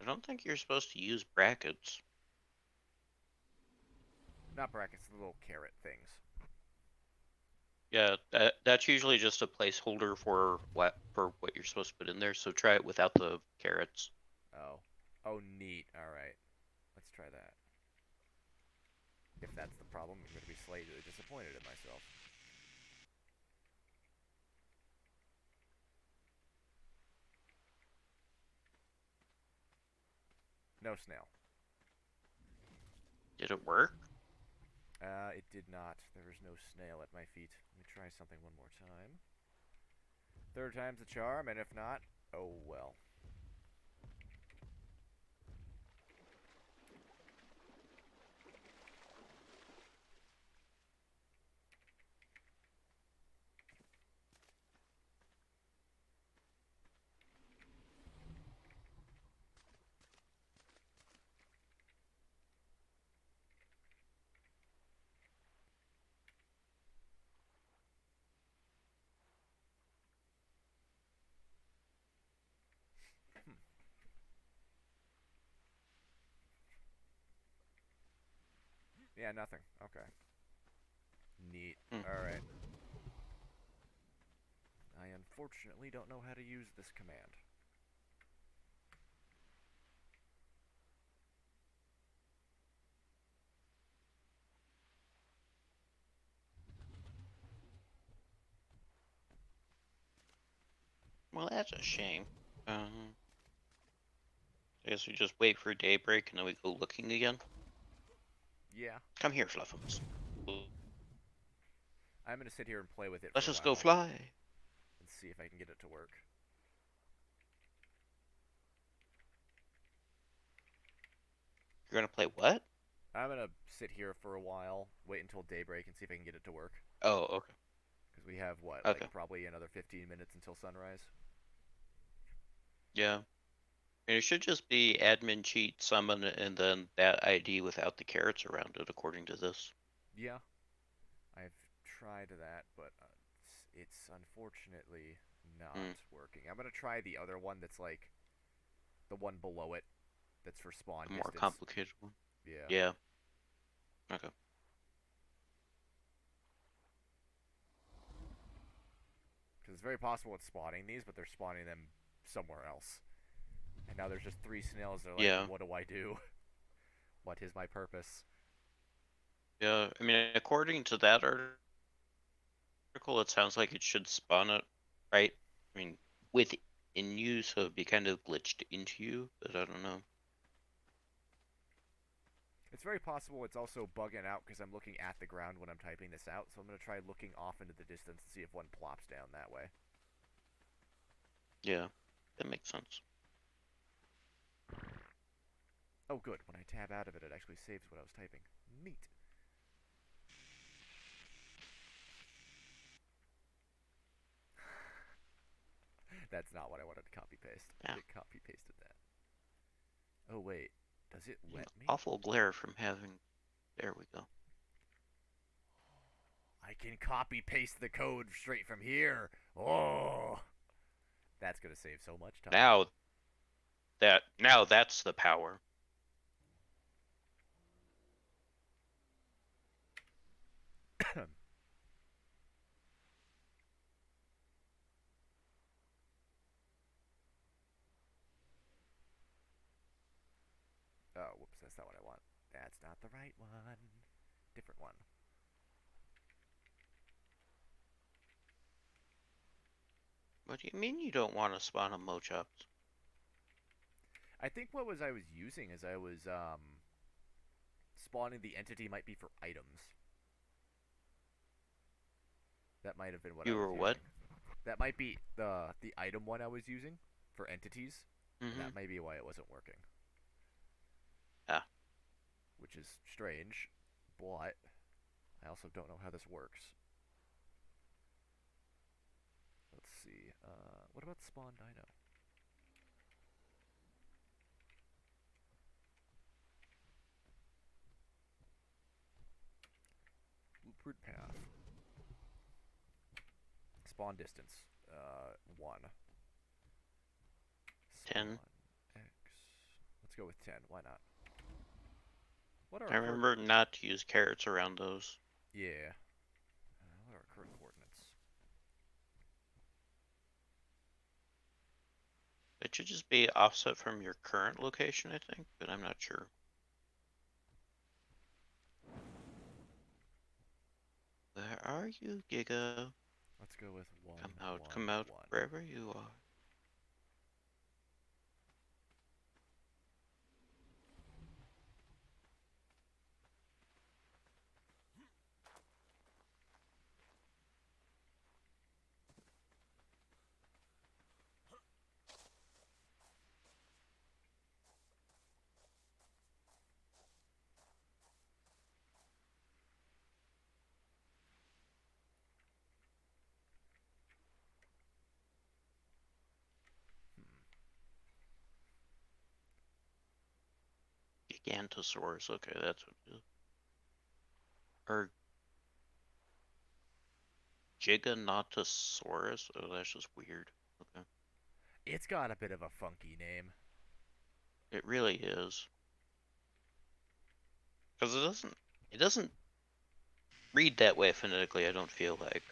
I don't think you're supposed to use brackets. Not brackets, the little caret things. Yeah, that's usually just a placeholder for what you're supposed to put in there. So try it without the carrots. Oh. Oh, neat. Alright. Let's try that. If that's the problem, I'm going to be slightly disappointed in myself. No snail. Did it work? It did not. There was no snail at my feet. Let me try something one more time. Third time's the charm, and if not, oh well. Hmm. Yeah, nothing. Okay. Neat. Hmm. Alright. I unfortunately don't know how to use this command. Well, that's a shame. I guess we just wait for daybreak and then we go looking again. Yeah. Come here, Fluffums. I'm gonna sit here and play with it for Let's a just go while fly. and see if I can get it to work. You're gonna play what? I'm gonna sit here for a while, wait until daybreak, and see if I can get it to work. Oh, okay. Because we have, what, like Okay. probably another 15 minutes until sunrise? Yeah. And it should just be admin cheat summon and then that ID without the carrots around it, according to this. Yeah. I've tried that, but it's unfortunately not Mm, working. I'm gonna try the other one that's like the one below it that's for spawn a more distance. complicated one. Yeah. Yeah. Okay. Because it's very possible it's spawning these, but they're spawning them somewhere else. And now there's just 3 snails that are like, Yeah. what do I do? What is my purpose? Yeah. I mean, according to that article, it sounds like it should spawn it, right? I mean, within you, so it'd be kind of glitched into you, but I don't know. It's very possible it's also bugging out because I'm looking at the ground when I'm typing this out, so I'm going to try looking off into the distance and see if one plops down that way. Yeah. That makes sense. Oh, good. When I tab out of it, it actually saves what I was typing. Neat. That's not what I wanted to copy-paste. Yeah. It copy-pasted that. Oh, wait. Does it An let me? awful glare from having. There we go. I can copy-paste the code straight from here. Oh! That's going to save so much time. Now that's the power. Oh, whoops. That's not what I want. That's not the right one. Different one. What do you mean you don't want to spawn a Mochops? I think what I was using is I was spawning the entity might be for items. That might have been what I You was were what? using. That might be the item one I was using for entities, and Mm-hmm. that may be why it wasn't working. Ah. Which is strange, but I also don't know how this works. Let's see. What about spawn dino? Blueprint path. Spawn distance. 1. 10. Spawn X. Let's go with 10. Why not? What are I our current? remember not to use carrots around those. Yeah. What are our current coordinates? It should just be offset from your current location, I think, but I'm not sure. Where are you, Giga? Let's go with 1, Come out, 1. wherever you are. Gigantosaurus, okay, that's what it is. Or Giganotosaurus? Oh, that's just weird. Okay. It's got a bit of a funky name. It really is. Because it doesn't read that way phonetically, I don't feel like.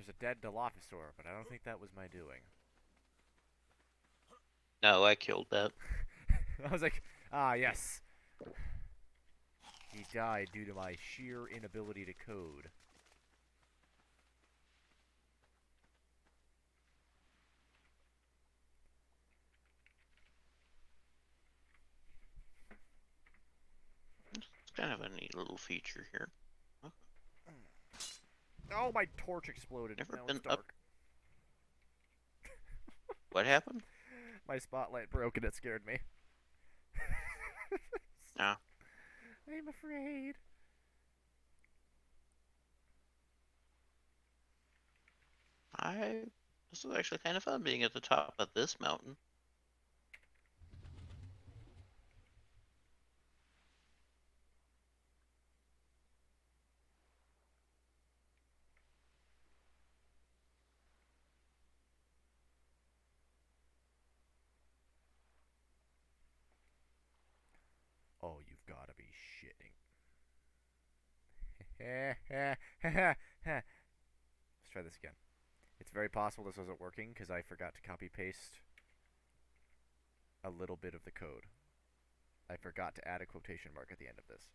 There's a dead Dilophosaur, but I don't think that was my doing. No, I killed that. I was like, ah, yes. He died due to my sheer inability to code. It's kind of a neat little feature here. Huh? Oh, my torch exploded. Never Now it's been up. dark. What happened? My spotlight broke and it scared me. No. I'm afraid. This is actually kind of fun being at the top of this mountain. Oh, you've got to be shitting. Let's try this again. It's very possible this wasn't working because I forgot to copy paste a little bit of the code. I forgot to add a quotation mark at the end of this.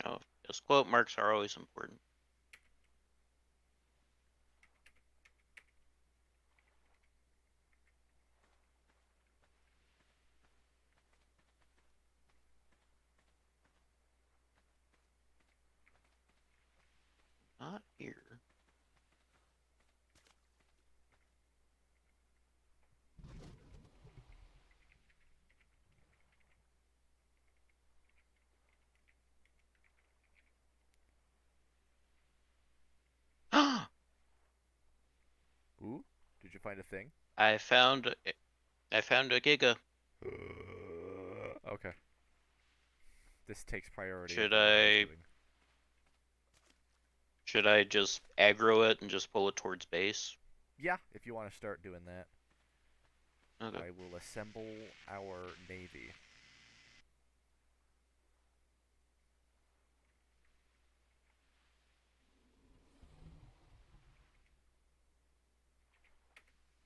Oh, yes, quote marks are always important. Not here. Ooh, did you find a thing? I found a Giga. Okay. This takes priority Should over what I was I doing. should I just aggro it and just pull it towards base? Yeah, if you want to start doing that, Okay. I will assemble our navy.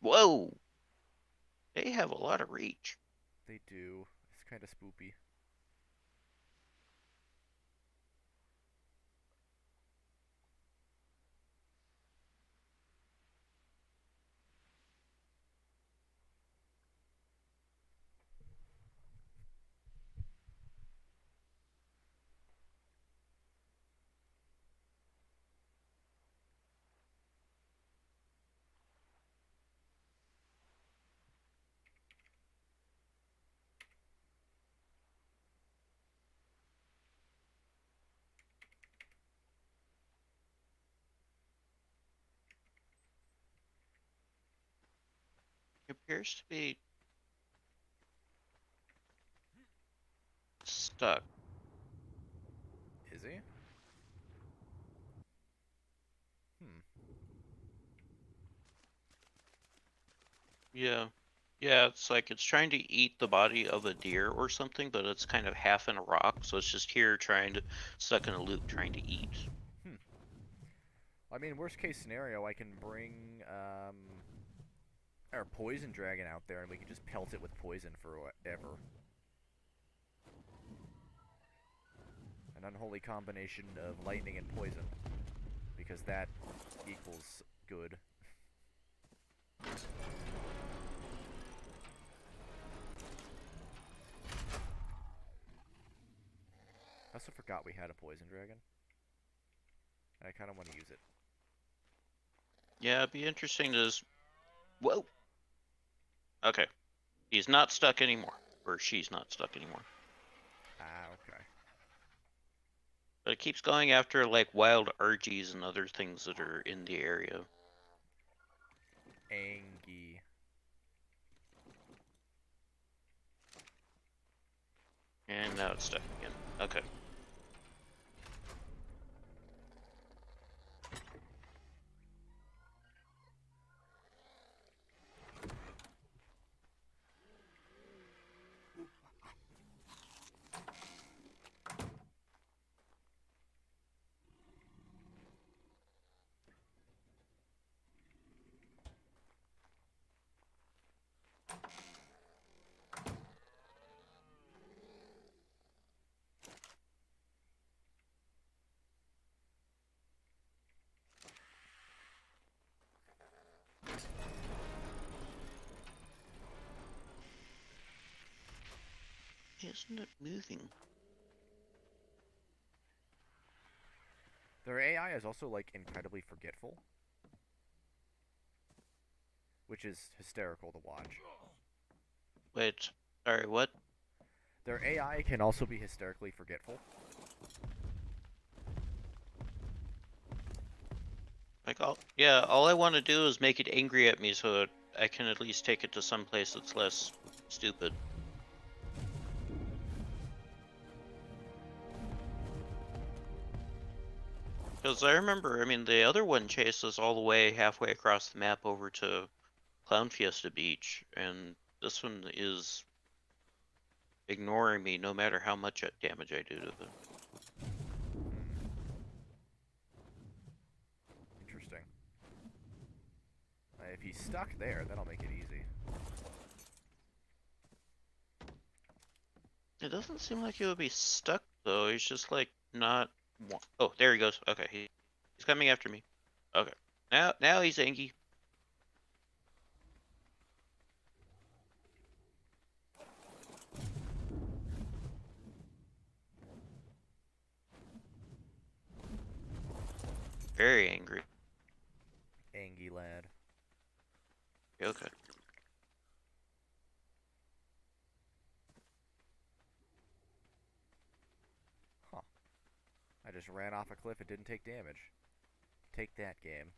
Whoa! They have a lot of reach. They do. It's kind of spoopy. It appears to be stuck. Is he? Hmm. Yeah. Yeah, it's like it's trying to eat the body of a deer or something, but it's kind of half in a rock, so it's just here stuck in a loop trying to eat. Hmm. I mean, worst case scenario, I can bring our poison dragon out there, and we can just pelt it with poison forever. An unholy combination of lightning and poison, because that equals good. I also forgot we had a poison dragon. And I kind of want to use it. Yeah, it'd be interesting to just... Whoa! Okay. He's not stuck anymore. Or she's not stuck anymore. Ah, okay. But it keeps going after, like, wild Argies and other things that are in the area. Angie. And now it's stuck again. Okay. isn't it moving? Their AI is also, like, incredibly forgetful, which is hysterical to watch. Wait, sorry, what? Their AI can also be hysterically forgetful. Like, all I want to do is make it angry at me so that I can at least take it to some place that's less stupid. Because I remember, I mean, the other one chased us all the way halfway across the map over to Clown Fiesta Beach, and this one is ignoring me no matter how much damage I do to it. Interesting. If he's stuck there, then I'll make it easy. It doesn't seem like he would be stuck though. He's just like not. Oh, there he goes. Okay, he's coming after me. Okay, now he's angry. Very angry. Angie lad. Okay. Huh. I just ran off a cliff and didn't take damage. Take that, game.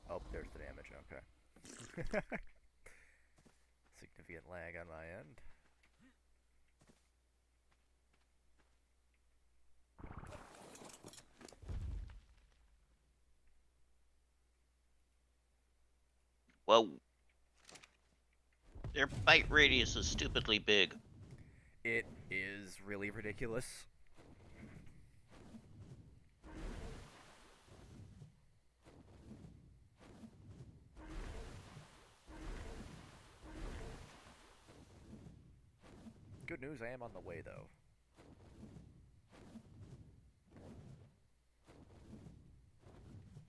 Oh, there's the damage. Okay. Significant lag on my end. Well, their bite radius is stupidly big. It is really ridiculous. Good news, I am on the way, though.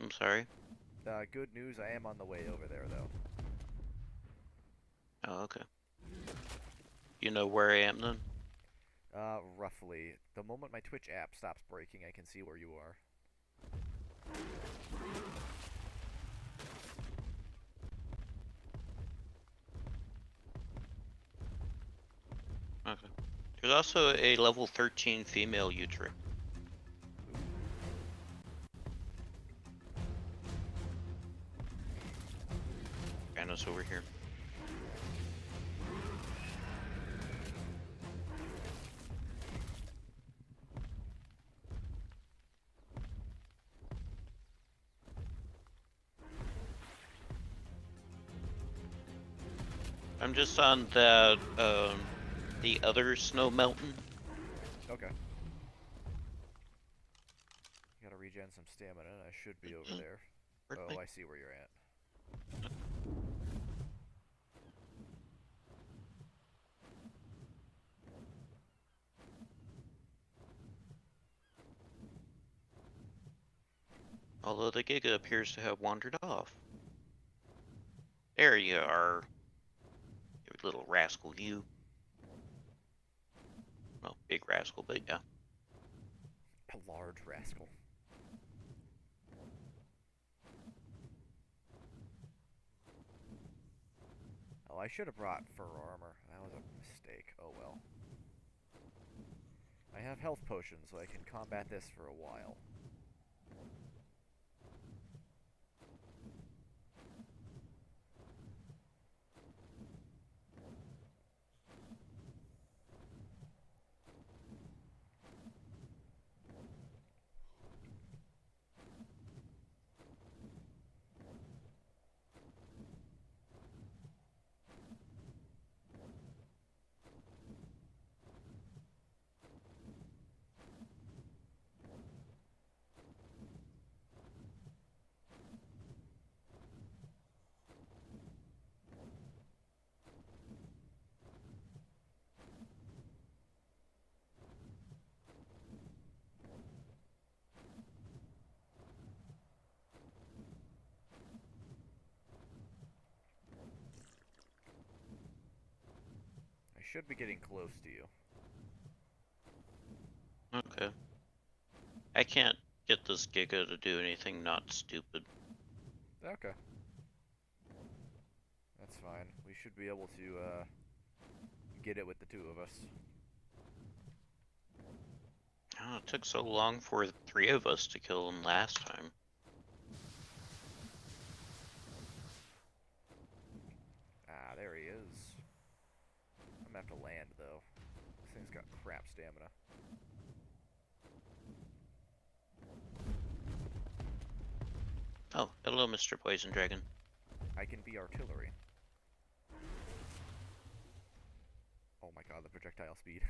I'm sorry. Good news, I am on the way over there, though. Oh, okay. You know where I am then? Roughly. The moment my Twitch app stops breaking, I can see where you are. Okay. There's also a level 13 female Utri. Anna's over here. I'm just on the other snow mountain. Okay. Gotta regen some stamina, and I should be over there. Oh, I see where you're at. Although the Giga appears to have wandered off. There you are. You little rascal, you. Well, big rascal, but yeah. A large rascal. Oh, I should have brought fur armor. That was a mistake. Oh well. I have health potions, so I can combat this for a while. should be getting close to you. Okay. I can't get this Giga to do anything not stupid. Okay. That's fine. We should be able to, get it with the two of us. Oh, it took so long for the 3 of us to kill him last time. Ah, there he is. I'm gonna have to land, though. This thing's got crap stamina. Oh, hello, Mr. Poison Dragon. I can be artillery. Oh my god, the projectile speed.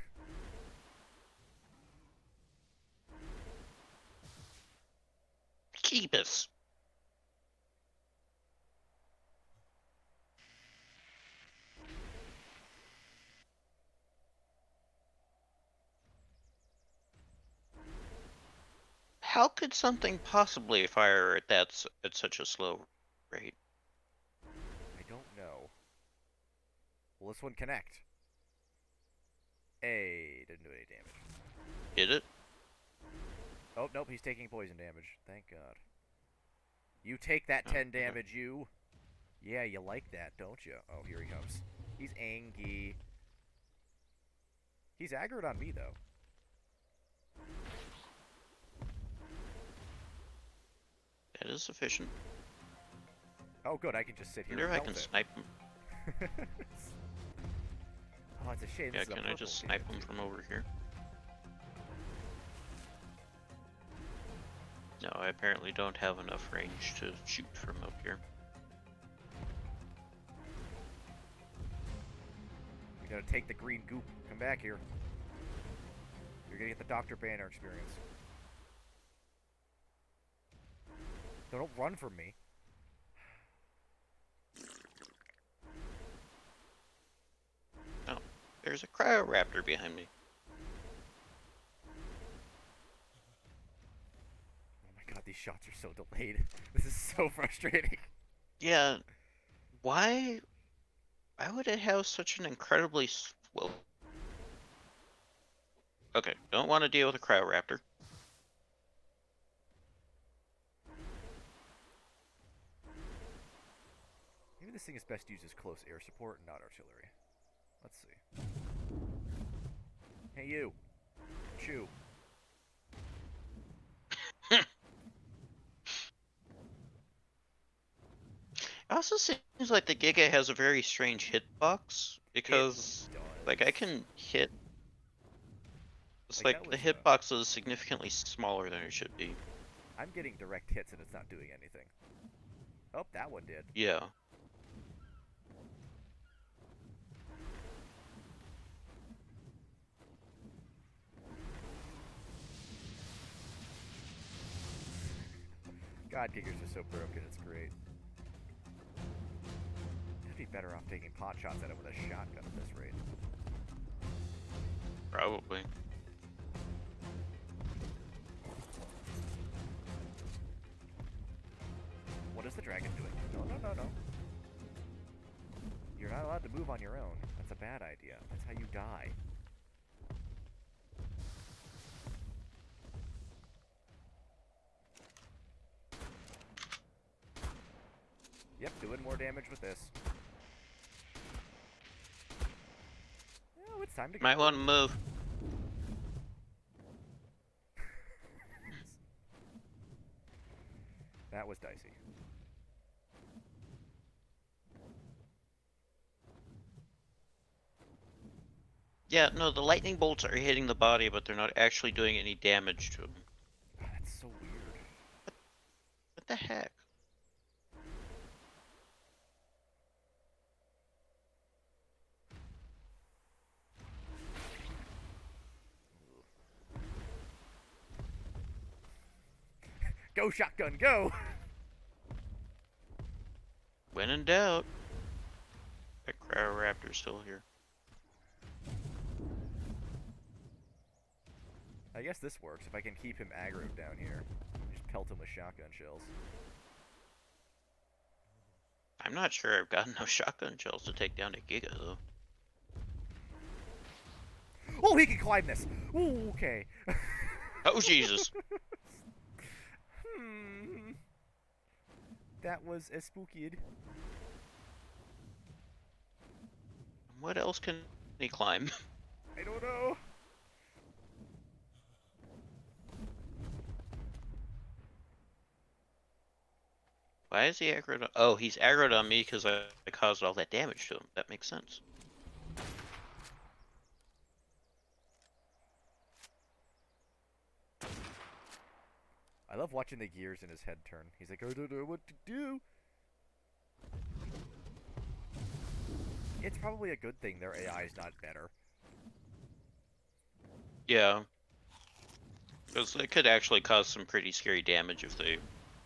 Keepus! How could something possibly fire at such a slow rate? I don't know. Will this one connect? Hey, didn't do any damage. Did it? Oh, nope, he's taking poison damage. Thank God. You take that 10 damage, you. Yeah, you like that, don't you? Oh, here he comes. He's angry. He's aggroed on me, though. That is sufficient. Oh, good, I can just sit I here wonder and if I melt can it. snipe him. Oh, it's a shame. Yeah, This is a can I just snipe him from over here? No, I apparently don't have enough range to shoot from up here. You gotta take the green goop. Come back here. You're gonna get the Dr. Banner experience. Don't run from me. Oh, there's a Cryoraptor behind me. Oh my god, these shots are so delayed. This is so frustrating. Yeah, why would it have such an incredibly well? Okay, don't want to deal with a Cryoraptor. Maybe this thing is best used as close air support and not artillery. Let's see. Hey, you. Chew. It also seems like the Giga has a very strange hitbox because, like, I can hit. It's Like, like that the was, hitbox is significantly smaller than it should be. I'm getting direct hits and it's not doing anything. Oh, that one did. Yeah. God, Giggers are so broken, it's great. I'd be better off taking pot shots at him with a shotgun at this rate. Probably. What is the dragon doing? No, no, no, no. You're not allowed to move on your own. That's a bad idea. That's how you die. Yep, doing more damage with this. Oh, it's time to Might go. want to move. That was dicey. Yeah, no, the lightning bolts are hitting the body, but they're not actually doing any damage to him. Oh, that's so weird. What the heck? Go, shotgun, go! When in doubt. That Cryoraptor's still here. I guess this works if I can keep him aggroed down here. Just pelt him with shotgun shells. I'm not sure I've got enough shotgun shells to take down a Giga, though. Oh, he can climb this. Ooh, okay. Oh, Jesus. Hmm. That was a spooky. What else can he climb? I don't know. Why is he aggroed on? Oh, he's aggroed on me because I caused all that damage to him. That makes sense. I love watching the gears in his head turn. He's like, I don't know what to do. It's probably a good thing their AI is not better. Yeah, because it could actually cause some pretty scary damage if they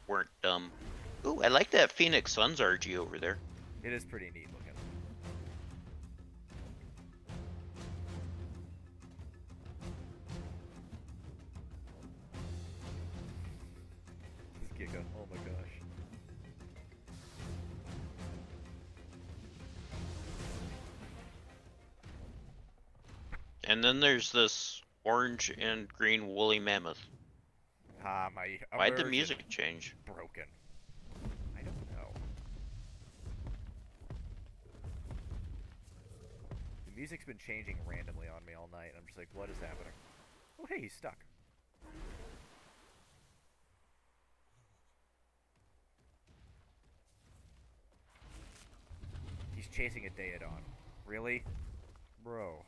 weren't dumb. Ooh, I like that Phoenix Suns RG over there. It is pretty neat looking. This Giga, oh my gosh. And then there's this orange and green woolly mammoth. Ah, my Why'd the immersion music change? broken. I don't know. The music's been changing randomly on me all night, and I'm just like, what is happening? Oh, hey, he's stuck. He's chasing a Daedon. Really? Bro.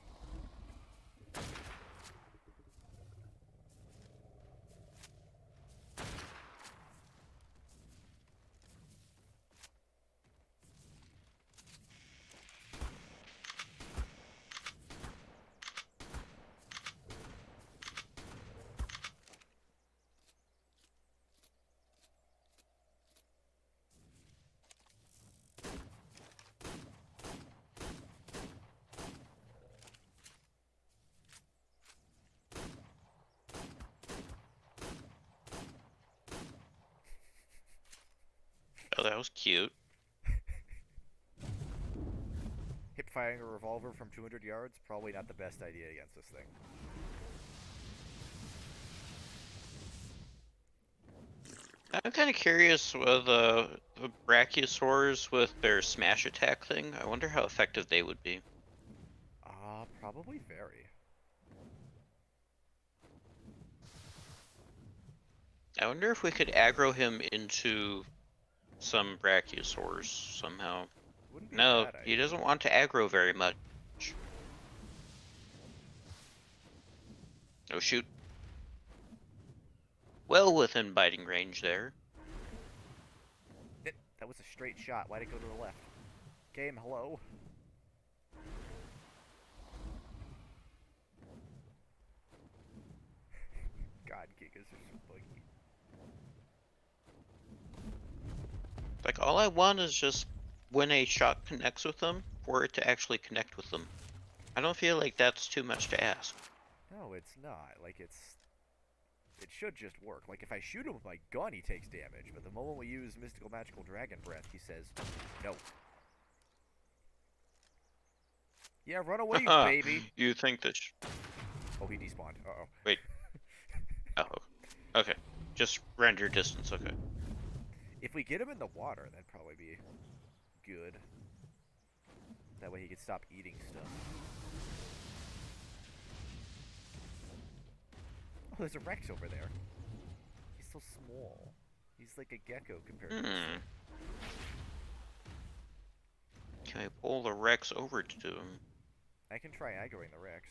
Oh, that was cute. Hip firing a revolver from 200 yards? Probably not the best idea against this thing. I'm kind of curious with the brachiosaurs with their smash attack thing. I wonder how effective they would be. Probably very. I wonder if we could aggro him into some brachiosaurs somehow. Wouldn't be a No, bad he idea. doesn't want to aggro very much. Oh shoot. Well within biting range there. That was a straight shot. Why'd it go to the left? Game, hello? God, Gigas are so buggy. Like, all I want is just when a shot connects with them, for it to actually connect with them. I don't feel like that's too much to ask. No, it's not. Like, it should just work. Like, if I shoot him with my gun, he takes damage. But the moment we use Mystical Magical Dragon Breath, he says, no. Yeah, run away, you baby! You think that... Oh, he despawned. Uh-oh. Wait. Oh, okay. Just render distance, okay. If we get him in the water, that'd probably be good. That way he could stop eating stuff. Oh, there's a Rex over there. He's so small. He's like a gecko compared to this thing. Can I pull the Rex over to him? I can try aggroing the Rex.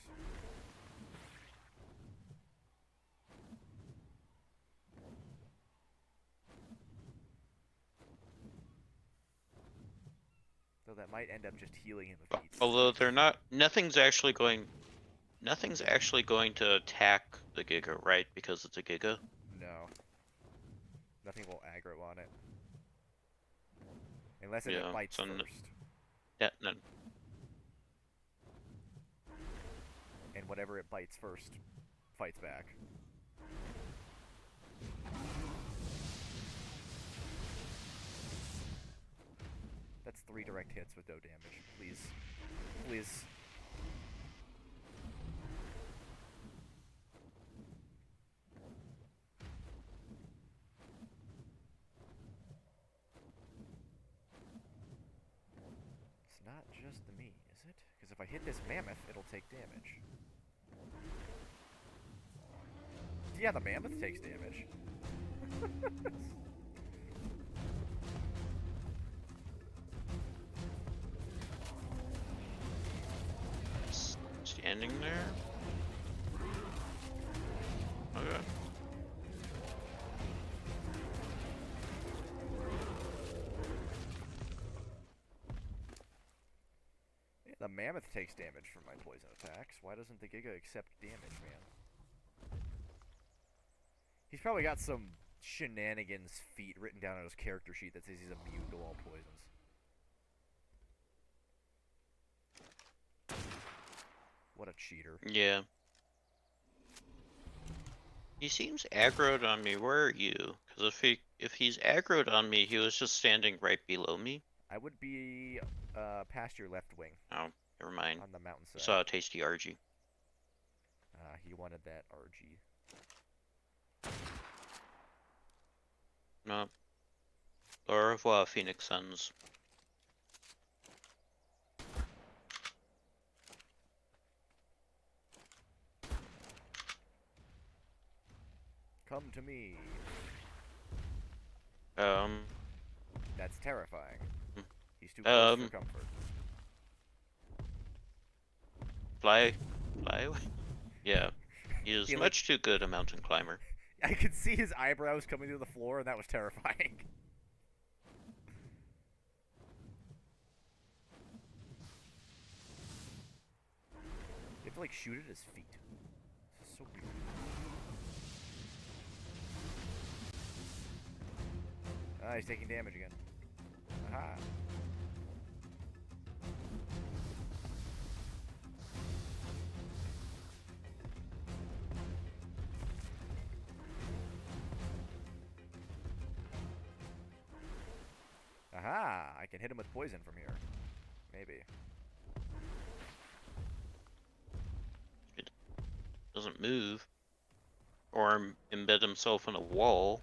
Though that might end up just healing him if he eats. Although they're not... Nothing's actually going to attack the Giga, right? Because it's a Giga? No. Nothing will aggro on it. Unless it Yeah, bites so first. Yeah, no. And whatever it bites first, fights back. That's 3 direct hits with no damage. Please. Please. not just me, is it? Because if I hit this mammoth, it'll take damage. Yeah, the mammoth takes damage. Standing there. Okay. Yeah, the mammoth takes damage from my poison attacks. Why doesn't the Giga accept damage, man? He's probably got some shenanigans feat written down on his character sheet that says he's immune to all poisons. What a cheater. Yeah. He seems aggroed on me. Where are you? Because if he's aggroed on me, he was just standing right below me. I would be past your left wing. Oh, never mind. On the mountainside. I saw a tasty RG. He wanted that RG. No. Au revoir, Phoenix Suns. Come to me. That's terrifying. He's too close for comfort. Fly away? Yeah. He is much too good a mountain climber. I could see his eyebrows coming through the floor, and that was terrifying. You have to, like, shoot at his feet. This is so weird. Ah, he's taking damage again. Aha. Aha! I can hit him with poison from here. Maybe. It doesn't move. Or embed himself in a wall.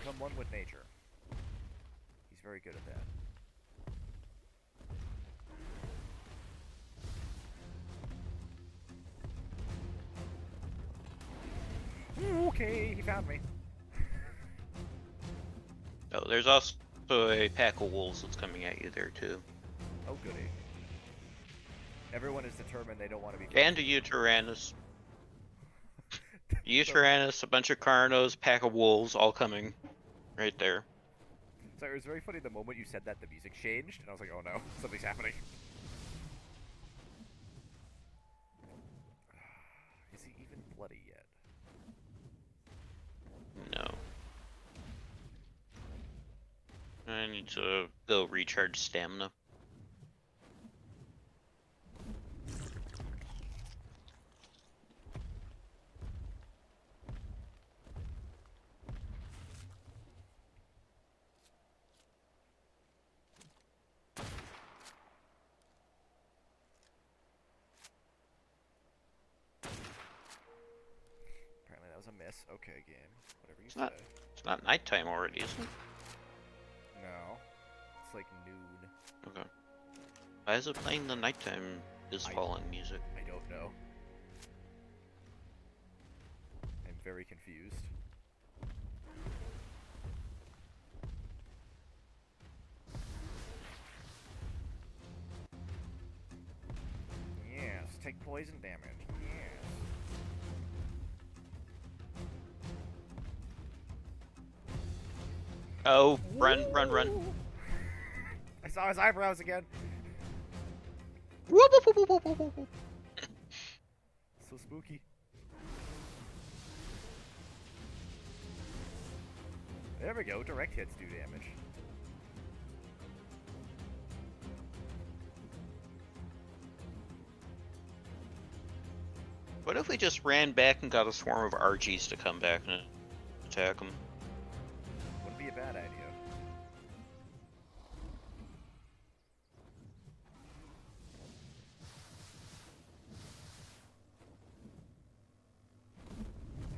Become one with nature. He's very good at that. Okay, he found me. Oh, there's also a pack of wolves that's coming at you there too. Oh goody. Everyone is determined they don't want to be killed. And a Uteranus. Uteranus, a bunch of Carnos, pack of wolves, all coming right there. So it was very funny the moment you said that the music changed, and I was like, oh no, something's happening. Is he even bloody yet? No. I need to go recharge stamina. Apparently that was a miss. Okay, game. Whatever you say. It's not nighttime already, is it? No. It's like noon. Okay. Why is it playing the nighttime is falling music? I don't know. I'm very confused. Yes, take poison damage. Yes. Oh, run, run, run. I saw his eyebrows again. Whoop, whoop, whoop, whoop, whoop, whoop, whoop. So spooky. There we go, direct hits do damage. What if we just ran back and got a swarm of RGs to come back and attack them? Wouldn't be a bad idea.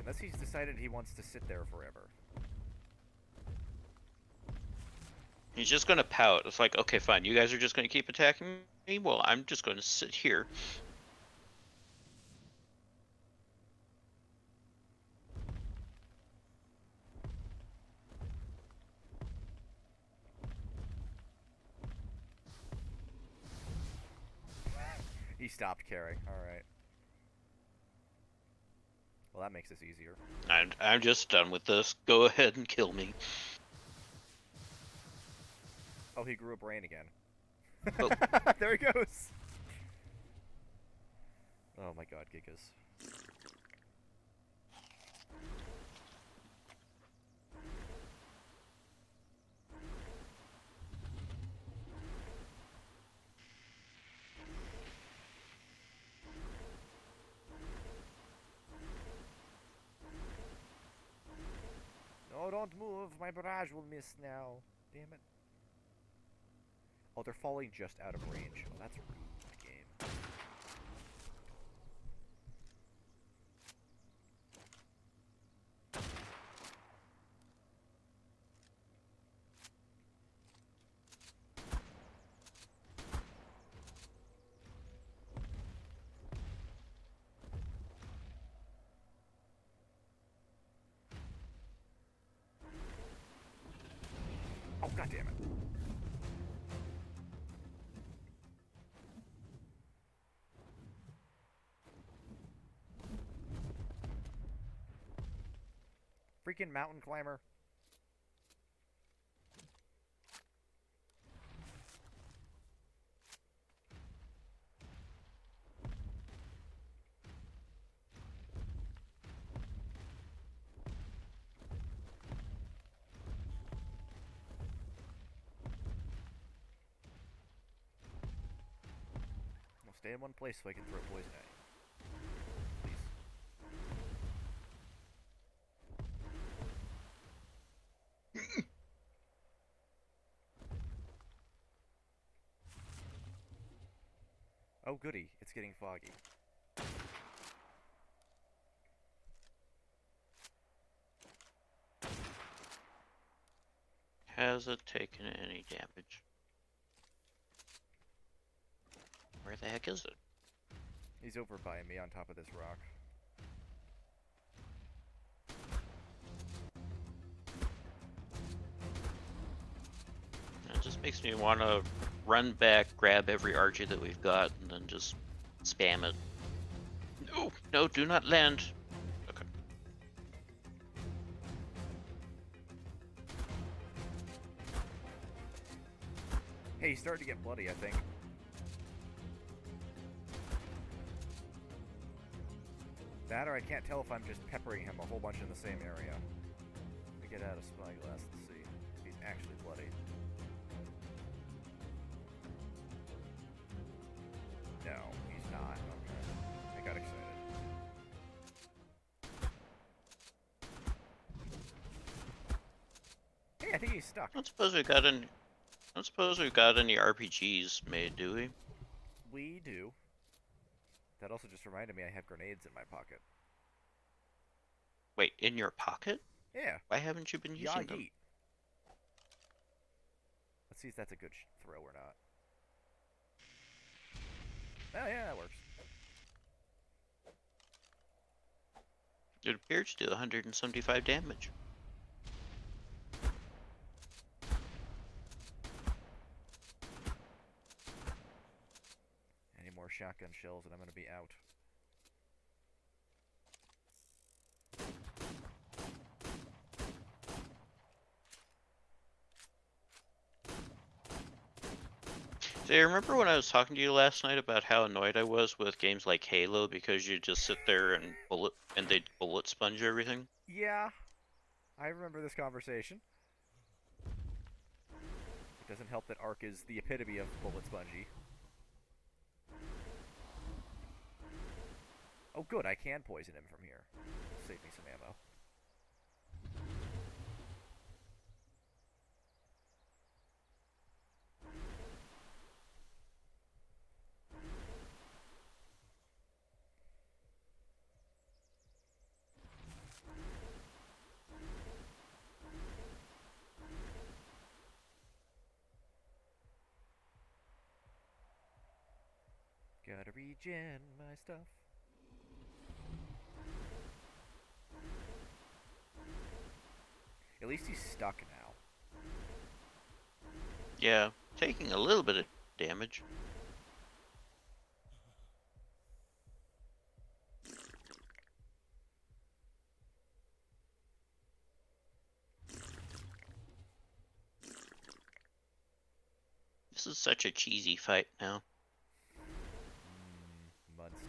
Unless he's decided he wants to sit there forever. He's just gonna pout. It's like, okay, fine. You guys are just gonna keep attacking me. Well, I'm just gonna sit here. He stopped caring. Alright. Well, that makes this easier. I'm just done with this. Go ahead and kill me. Oh, he grew a brain again. Oh. There he goes! Oh my god, Gigas. No, don't move. My barrage will miss now. Damn it. Oh, they're falling just out of range. Oh, that's rude, my game. Oh, god damn it. Freaking mountain climber. I'll stay in one place so I can throw poison at you. Please. Oh, goody. It's getting foggy. Has it taken any damage? Where the heck is it? He's over by me on top of this rock. It just makes me want to run back, grab every Archie that we've got, and then just spam it. No, no, do not land. Okay. Hey, he's starting to get bloody, I think. That or I can't tell if I'm just peppering him a whole bunch in the same area. Let me get out a spyglass and see if he's actually bloody. No, he's not. Okay. I got excited. Hey, I think he's stuck. I don't suppose we got any. I don't suppose we've got any RPGs made, do we? We do. That also just reminded me I have grenades in my pocket. Wait, in your pocket? Yeah. Why haven't you been using them? Yeet. Let's see if that's a good throw or not. Oh, yeah, that works. It appears to do 175 damage. Any more shotgun shells and I'm going to be out. Do you remember when I was talking to you last night about how annoyed I was with games like Halo because you just sit there and they bullet sponge everything? Yeah, I remember this conversation. It doesn't help that ARK is the epitome of bullet spongy. Oh good, I can poison him from here. Save me some ammo. Gotta regen my stuff. At least he's stuck now. Yeah, taking a little bit of damage. This is such a cheesy fight now. Munster.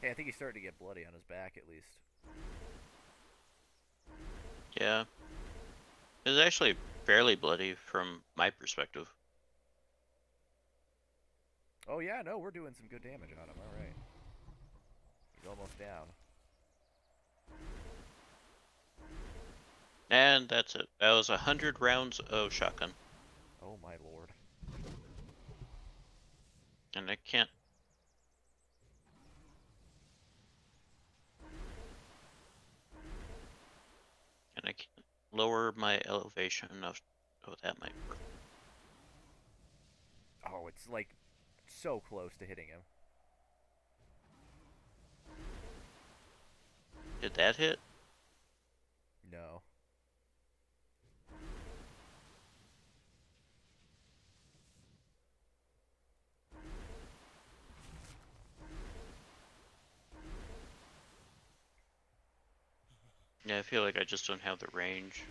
Hey, I think he's starting to get bloody on his back at least. Yeah. It's actually fairly bloody from my perspective. Oh yeah, no, we're doing some good damage on him. All right. He's almost down. And that's it. That was 100 rounds of shotgun. Oh my lord. And I can't... And I can't lower my elevation enough. Oh, that might work. Oh, it's like so close to hitting him. Did that hit? No. Yeah, I feel like I just don't have the range.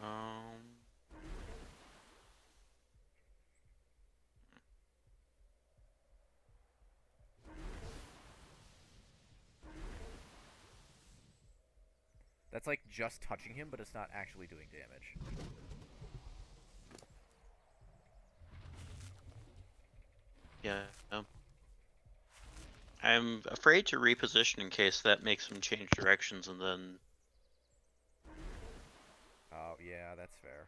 Um... That's like just touching him, but it's not actually doing damage. Yeah. I'm afraid to reposition in case that makes him change directions and then... Oh, yeah, that's fair.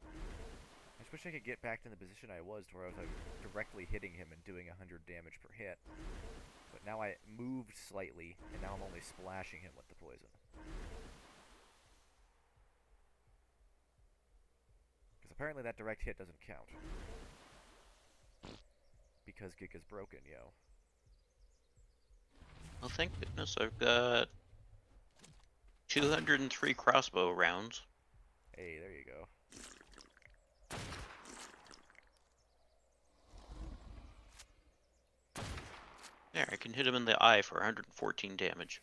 I just wish I could get back to the position I was to where I was like directly hitting him and doing 100 damage per hit. But now I moved slightly, and now I'm only splashing him with the poison. Because apparently that direct hit doesn't count. Because Giga's broken, yo. Well, thank goodness I've got 203 crossbow rounds. Hey, there you go. There, I can hit him in the eye for 114 damage.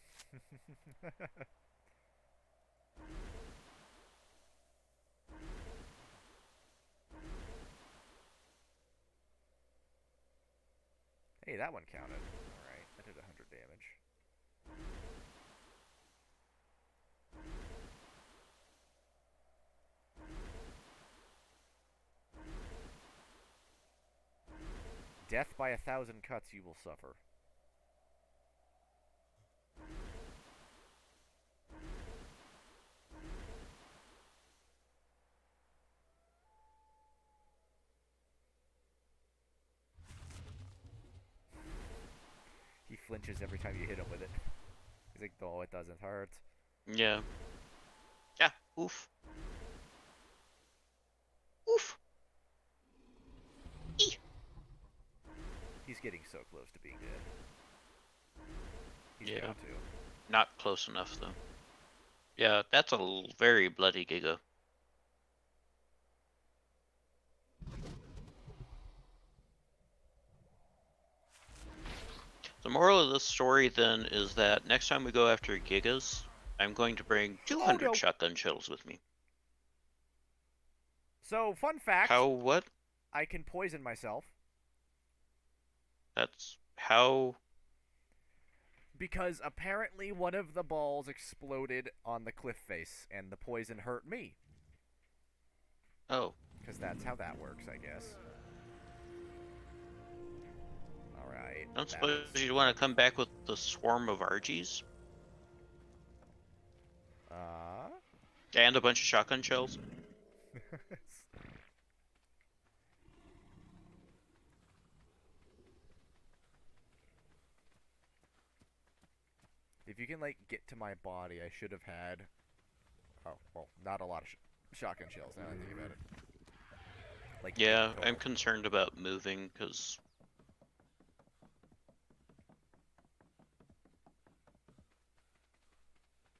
Hey, that one counted. Alright, that did 100 damage. Death by 1,000 cuts you will suffer. He flinches every time you hit him with it. He's like, oh, it doesn't hurt. Yeah. Yeah, oof. Oof. Eeh. He's getting so close to being dead. He's Yeah. got to. Not close enough, though. Yeah, that's a very bloody Giga. The moral of this story, then, is that next time we go after Gigas, I'm going to bring 200 Oh, no. shotgun shells with me. So, fun fact. How, what? I can poison myself. That's how... Because apparently one of the balls exploded on the cliff face, and the poison hurt me. Oh. Because that's how that works, I guess. Alright. I don't suppose you'd want to come back with the swarm of RGs? And a bunch of shotgun shells? If you can, like, get to my body, I should have had... Oh, well, not a lot of shotgun shells, now I think about it. Like, 8 Yeah, I'm total. concerned about moving, because...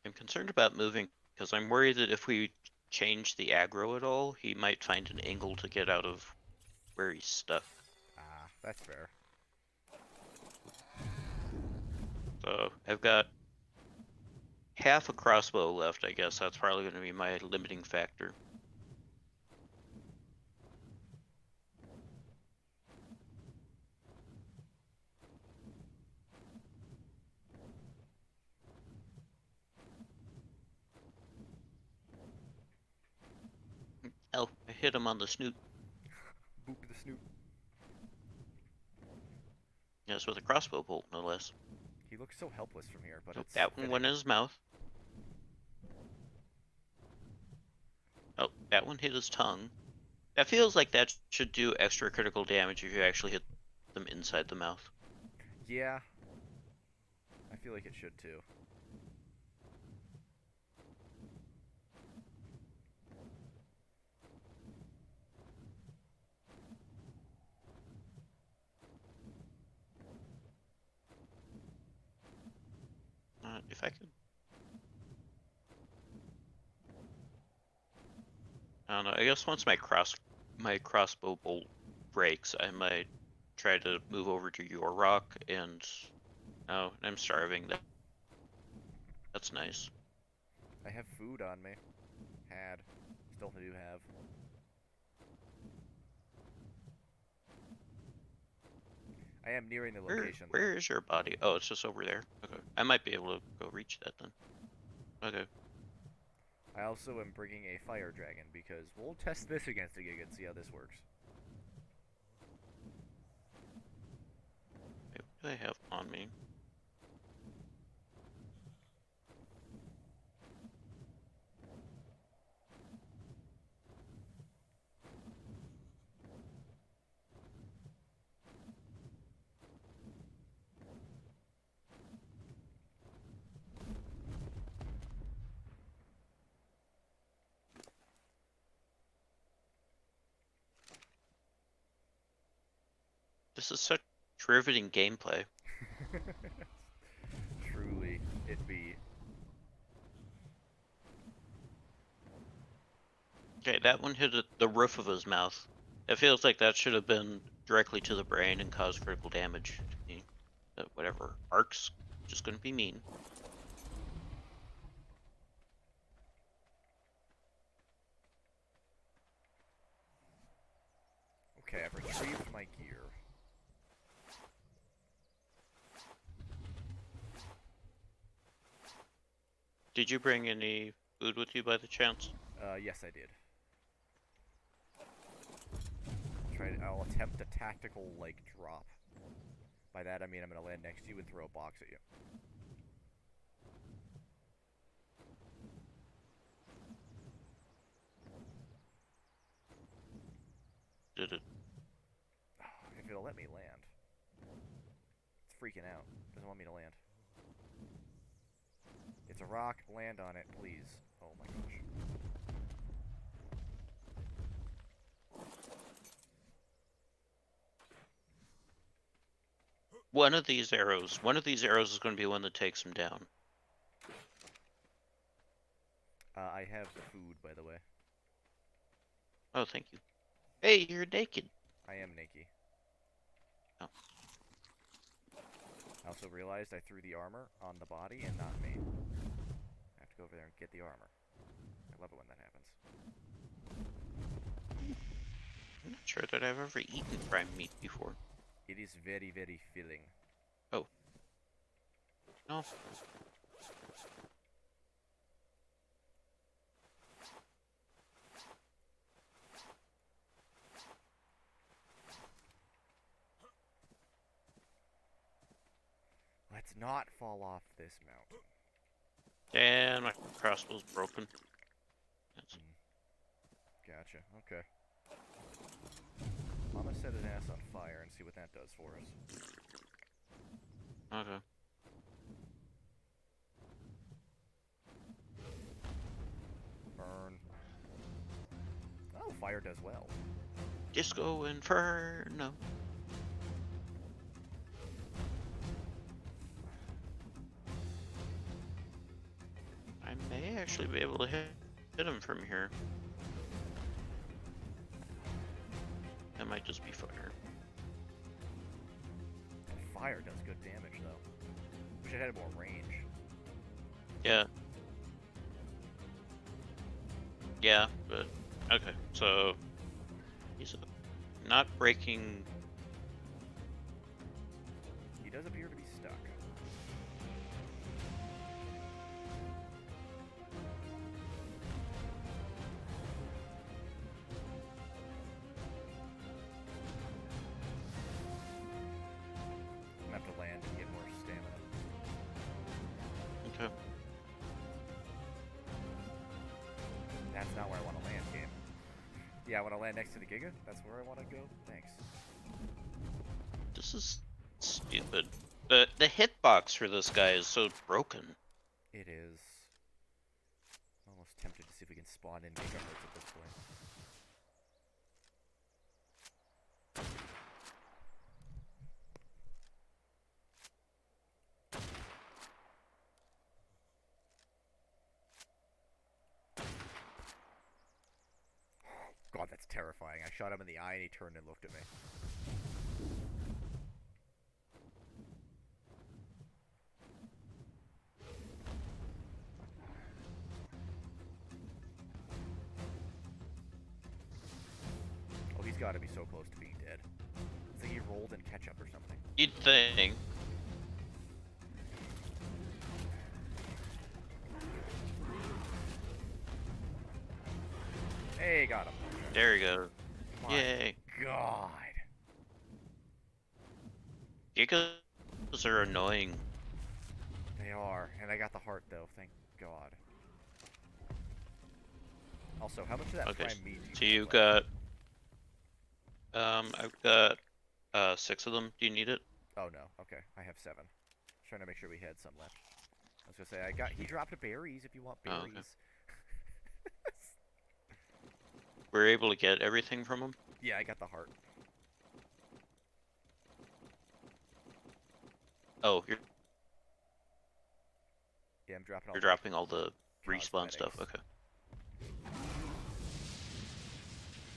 I'm concerned about moving, because I'm worried that if we change the aggro at all, he might find an angle to get out of where he's stuck. Ah, that's fair. So, I've got half a crossbow left, I guess. That's probably going to be my limiting factor. Oh, I hit him on the snoot. Boop to the snoot. Yes, with a crossbow bolt, no less. He looks so helpless from here, but Oh, it's that one fitting. went in his mouth. Oh, that one hit his tongue. That feels like that should do extra critical damage if you actually hit them inside the mouth. Yeah. I feel like it should, too. If I could... I don't know, I guess once my crossbow bolt breaks, I might try to move over to your rock and... Oh, I'm starving. That's nice. I have food on me. Had. Still do have. I am nearing the location, though. Where is your body? Oh, it's just over there. Okay. I might be able to go reach that then. Okay. I also am bringing a fire dragon, because we'll test this against a gig and see how this works. Wait, what do I have on me? This is such riveting gameplay. Truly, it be. Okay, that one hit the roof of his mouth. It feels like that should have been directly to the brain and caused critical damage to me. But whatever. ARK's just gonna be mean. Okay, I've retrieved my gear. Did you bring any food with you by the chance? Yes, I did. I'll attempt a tactical, like, drop. By that, I mean I'm gonna land next to you and throw a box at you. Did it? If it'll let me land. It's freaking out. Doesn't want me to land. It's a rock. Land on it, please. Oh my gosh. One of these arrows is going to be one that takes him down. I have food, by the way. Oh, thank you. Hey, you're naked. I am naked. Oh. I also realized I threw the armor on the body and not me. I have to go over there and get the armor. I love it when that happens. I'm not sure that I've ever eaten prime meat before. It is very, very filling. Oh. No. Let's not fall off this mountain. And my crossbow's broken. Gotcha, okay. I'm gonna set an ass on fire and see what that does for us. Okay. fire does well. Disco Inferno. I may actually be able to hit him from here. That might just be fire. Fire does good damage, though. Wish it had more range. Yeah. Yeah, but okay. So he's not breaking. He does appear to be stuck. I'm gonna have to land and get more stamina. Okay. That's not where I want to land, game. Yeah, I want to land next to the Giga. That's where I want to go. Thanks. This is stupid. The hitbox for this guy is so broken. It is. I'm almost tempted to see if we can spawn in gigahertz at this point. God, that's terrifying. I shot him in the eye and he turned and looked at me. Oh, he's got to be so close to being dead. It's like he rolled in ketchup or something. You'd think. Hey, got him. There you go. My Yay. God. Gigas are annoying. They are. And I got the heart, though. Thank God. Also, how much of that Okay, prime meat so do you you have got I've got 6 of them. Do you need it? Oh, no. Okay. I have 7. Trying to make sure we had some left. I was gonna say, he dropped berries if you want Oh, berries. okay. We're able to get everything from them? Yeah, I got the heart. Oh, Yeah, I'm dropping all you're the dropping all the respawn cosmetics. stuff. Okay.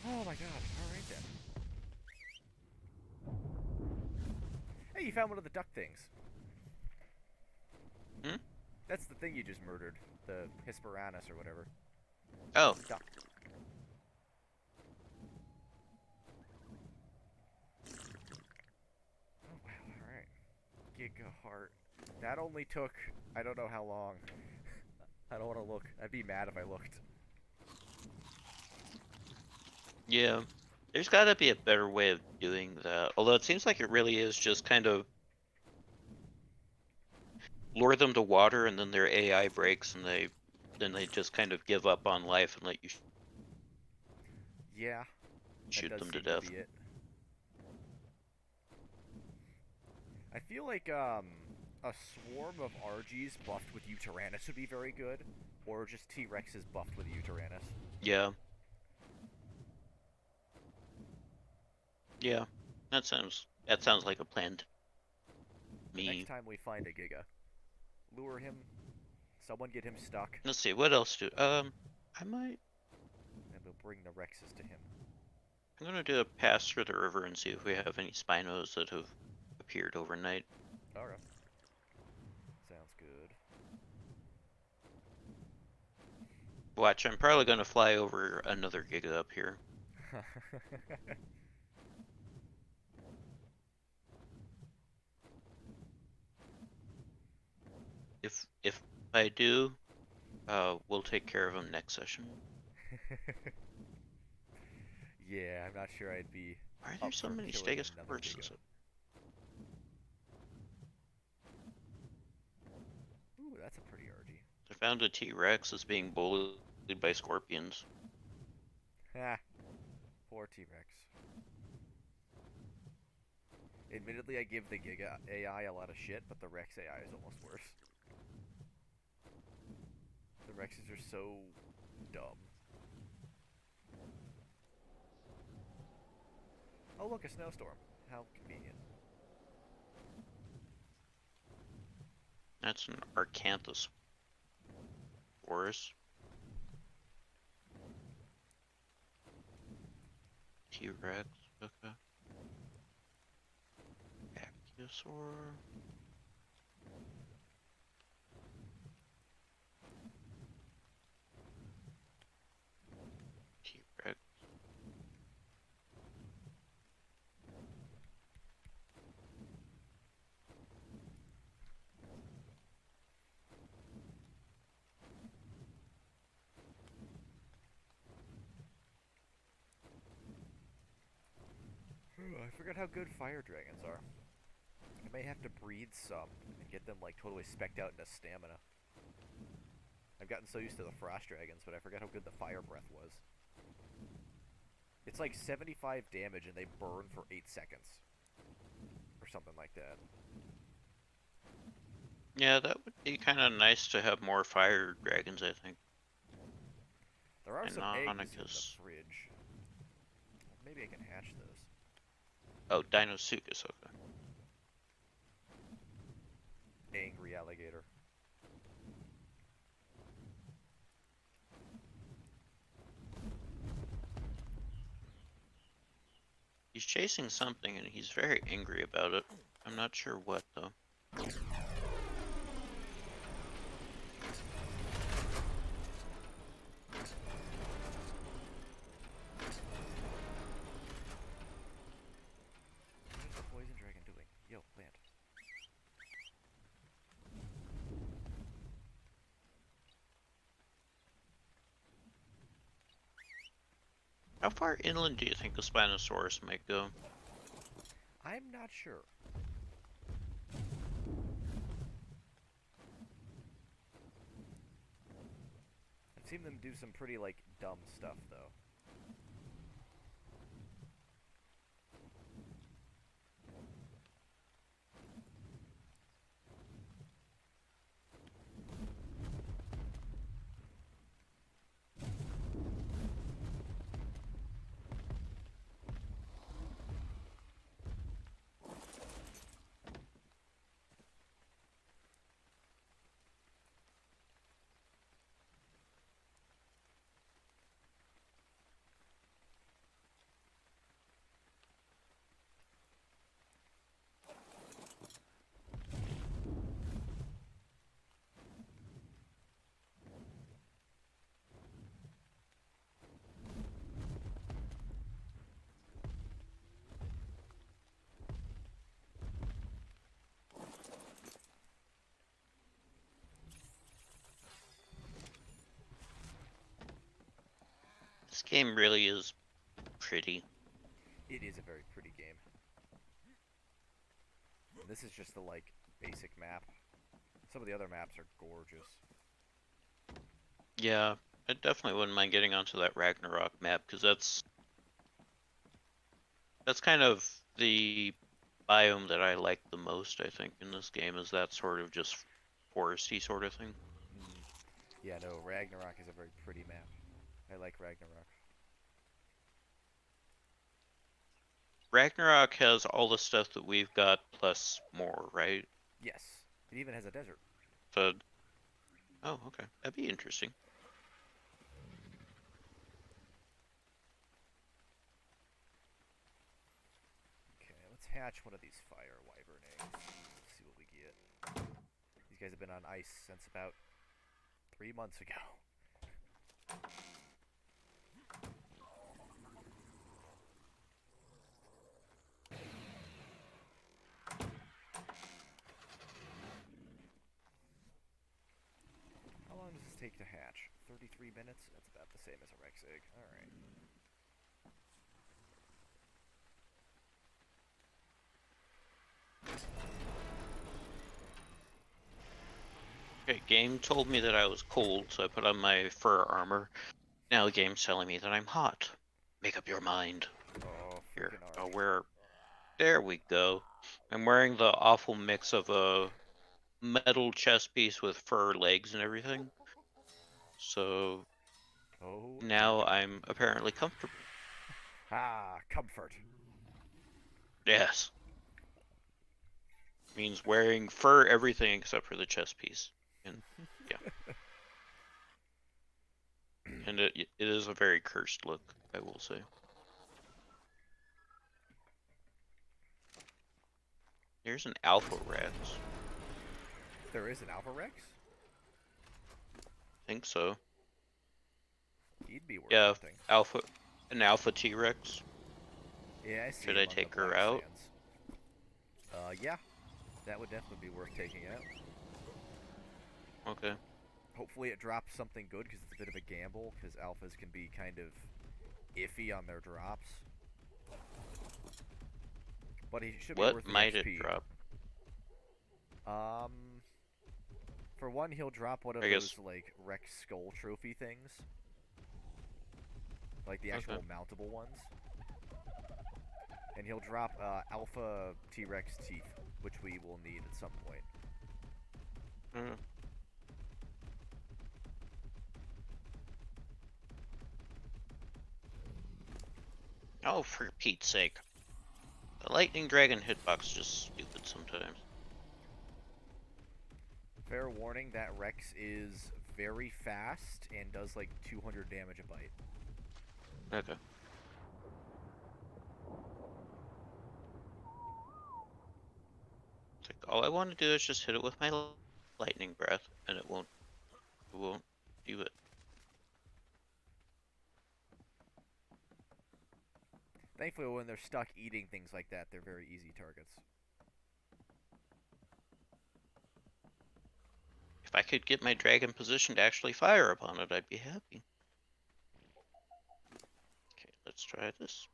Oh my God. Alright then. Hey, you found one of the duck things. Hmm? That's the thing you just murdered. The Hesperornis or whatever. Oh, Duck. Oh wow, alright. Giga heart. That only took, I don't know how long. I don't want to look. I'd be mad if I looked. yeah. There's got to be a better way of doing that. Although it seems like it really is just kind of lure them to water, and then their AI breaks, and they just kind of give up on life and let you Yeah, shoot that does them to seem death. to be it. I feel like a swarm of RGs buffed with Uteranus would be very good, or just T-Rexes buffed with Uteranus. Yeah. Yeah. That sounds like a plan to The next me. time we find a Giga, lure him, someone get him stuck, Let's see, what else do I might and we'll bring the Rexes to him. I'm gonna do a pass through the river and see if we have any Spinos that have appeared overnight. Alright. Sounds good. Watch, I'm probably gonna fly over another Giga up here. If I do, we'll take care of him next session. Yeah, I'm not sure I'd be Why are there up so for many killing another Stegosaurus? Giga. Ooh, that's a pretty RG. I found a T-Rex that's being bullied by scorpions. Ha! Poor T-Rex. Admittedly, I give the Giga AI a lot of shit, but the Rex AI is almost worse. The Rexes are so dumb. Oh, look, a snowstorm. How convenient. That's an Arcanthus Forest. T-Rex. Okay. Brachiosaur. T-Rex. I forgot how good fire dragons are. I may have to breed some and get them like totally specced out into stamina. I've gotten so used to the frost dragons, but I forgot how good the fire breath was. It's like 75 damage and they burn for 8 seconds. Or something like that. Yeah, that would be kind of nice to have more fire dragons, I think. There are some eggs in the Deinonychus. fridge. Maybe I can hatch those. Oh, Deinosuchus, okay. Angry alligator. He's chasing something and he's very angry about it. I'm not sure what, though. What is the poison dragon doing? Yo, land. How far inland do you think the Spinosaurus might go? I'm not sure. I've seen them do some pretty, like, dumb stuff, though. This game really is pretty. It is a very pretty game. And this is just the, like, basic map. Some of the other maps are gorgeous. Yeah, I definitely wouldn't mind getting onto that Ragnarok map, because that's kind of the biome that I like the most, I think, in this game, is that sort of just foresty sort of thing. Mm. Yeah, no, Ragnarok is a very pretty map. I like Ragnarok. Ragnarok has all the stuff that we've got plus more, right? Yes. It even has a desert. So, oh, okay, that'd be interesting. Okay, let's hatch one of these fire wyvern eggs. See what we get. These guys have been on ice since about 3 months ago. How long does this take to hatch? 33 minutes? That's about the same as a Rex egg. Alright. Okay, game told me that I was cold, so I put on my fur armor. Now the game's telling me that I'm hot. Make up your mind. Oh, Here, freaking I'll ARK. wear. There we go. I'm wearing the awful mix of a metal chest piece with fur legs and everything. So Oh, dear now God. I'm apparently comfortable. Ah, comfort. Yes. Means wearing fur everything except for the chest piece. And yeah. And it is a very cursed look, I will say. There's an Alpha Rex. There is an Alpha Rex? I think so. He'd be worth Yeah, hunting. an Alpha T-Rex. Yeah, I see Should him I on the take her black out? sands. Yeah. That would definitely be worth taking out. Okay. Hopefully it drops something good, because it's a bit of a gamble, because alphas can be kind of iffy on their drops. But he should be What worth the might it XP. drop? Um, for one, he'll drop one of I those, guess. like, Rex Skull trophy things. Like the Okay. actual mountable ones. And he'll drop Alpha T-Rex teeth, which we will need at some point. Mm. Oh, for Pete's sake. The Lightning Dragon hitbox is just stupid sometimes. Fair warning, that Rex is very fast and does like 200 damage a bite. Okay. It's like, all I want to do is just hit it with my lightning breath, and it won't do it. Thankfully, when they're stuck eating things like that, they're very easy targets. If I could get my dragon positioned to actually fire upon it, I'd be happy. Okay, let's try this.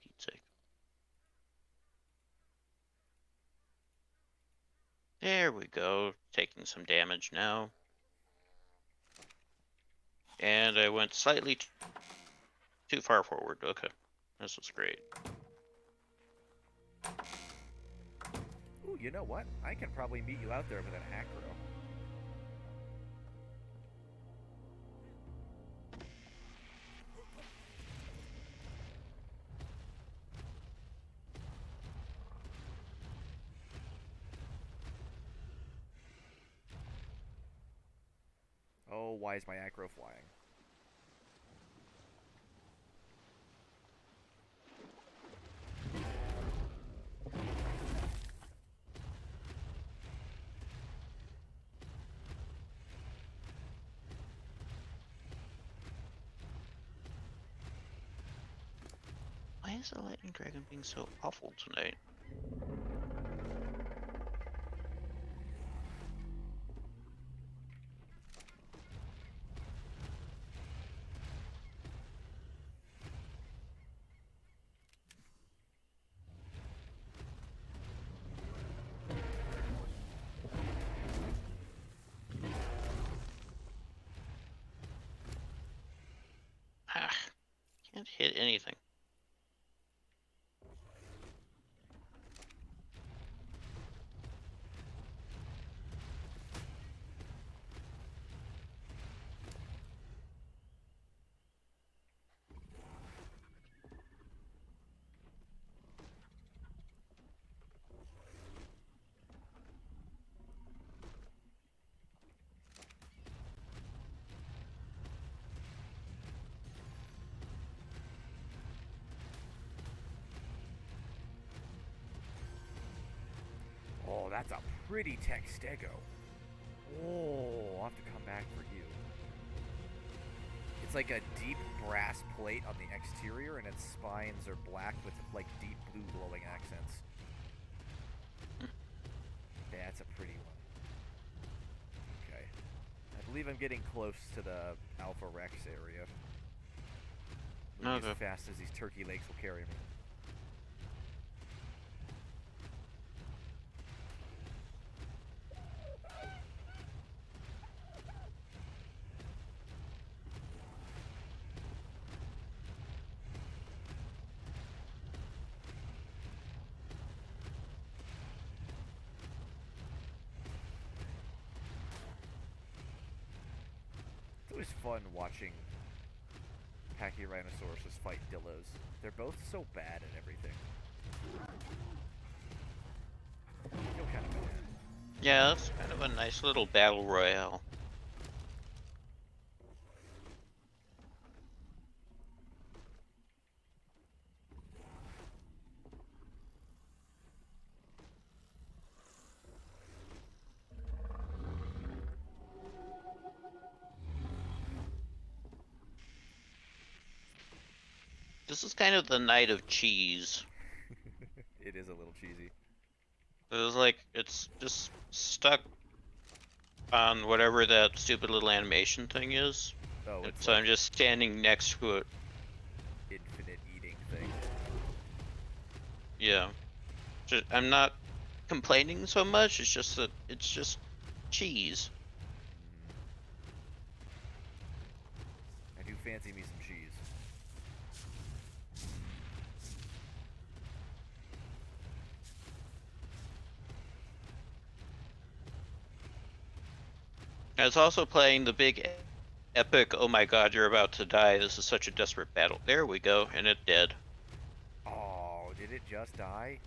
Pete's sake. There we go. Taking some damage now. And I went slightly too far forward. Okay. This was great. Ooh, you know what? I can probably meet you out there with an acro. Oh, why is my acro flying? Why is the lightning dragon being so awful tonight? Ah, can't hit anything. Oh, that's a pretty Textego. Oh, I'll have to come back for you. It's like a deep brass plate on the exterior, and its spines are black with like deep blue glowing accents. That's a pretty one. Okay. I believe I'm getting close to the Alpha Rex area. Moving Okay. as fast as these turkey legs will carry me. always fun watching Pachyrhinosaurus fight Dillos. They're both so bad at everything. I feel kind of bad. Yeah, that's kind of a nice little battle royale. This is kind of the night of cheese. It is a little cheesy. It was like, it's just stuck on whatever that stupid little animation thing is. Oh, And it's so like I'm just standing next to it. infinite eating thing. Yeah. I'm not complaining so much, it's just that it's just cheese. I do fancy me some cheese. I was also playing the big epic, oh my god, you're about to die, this is such a desperate battle. There we go, and it did. Oh, did it just die?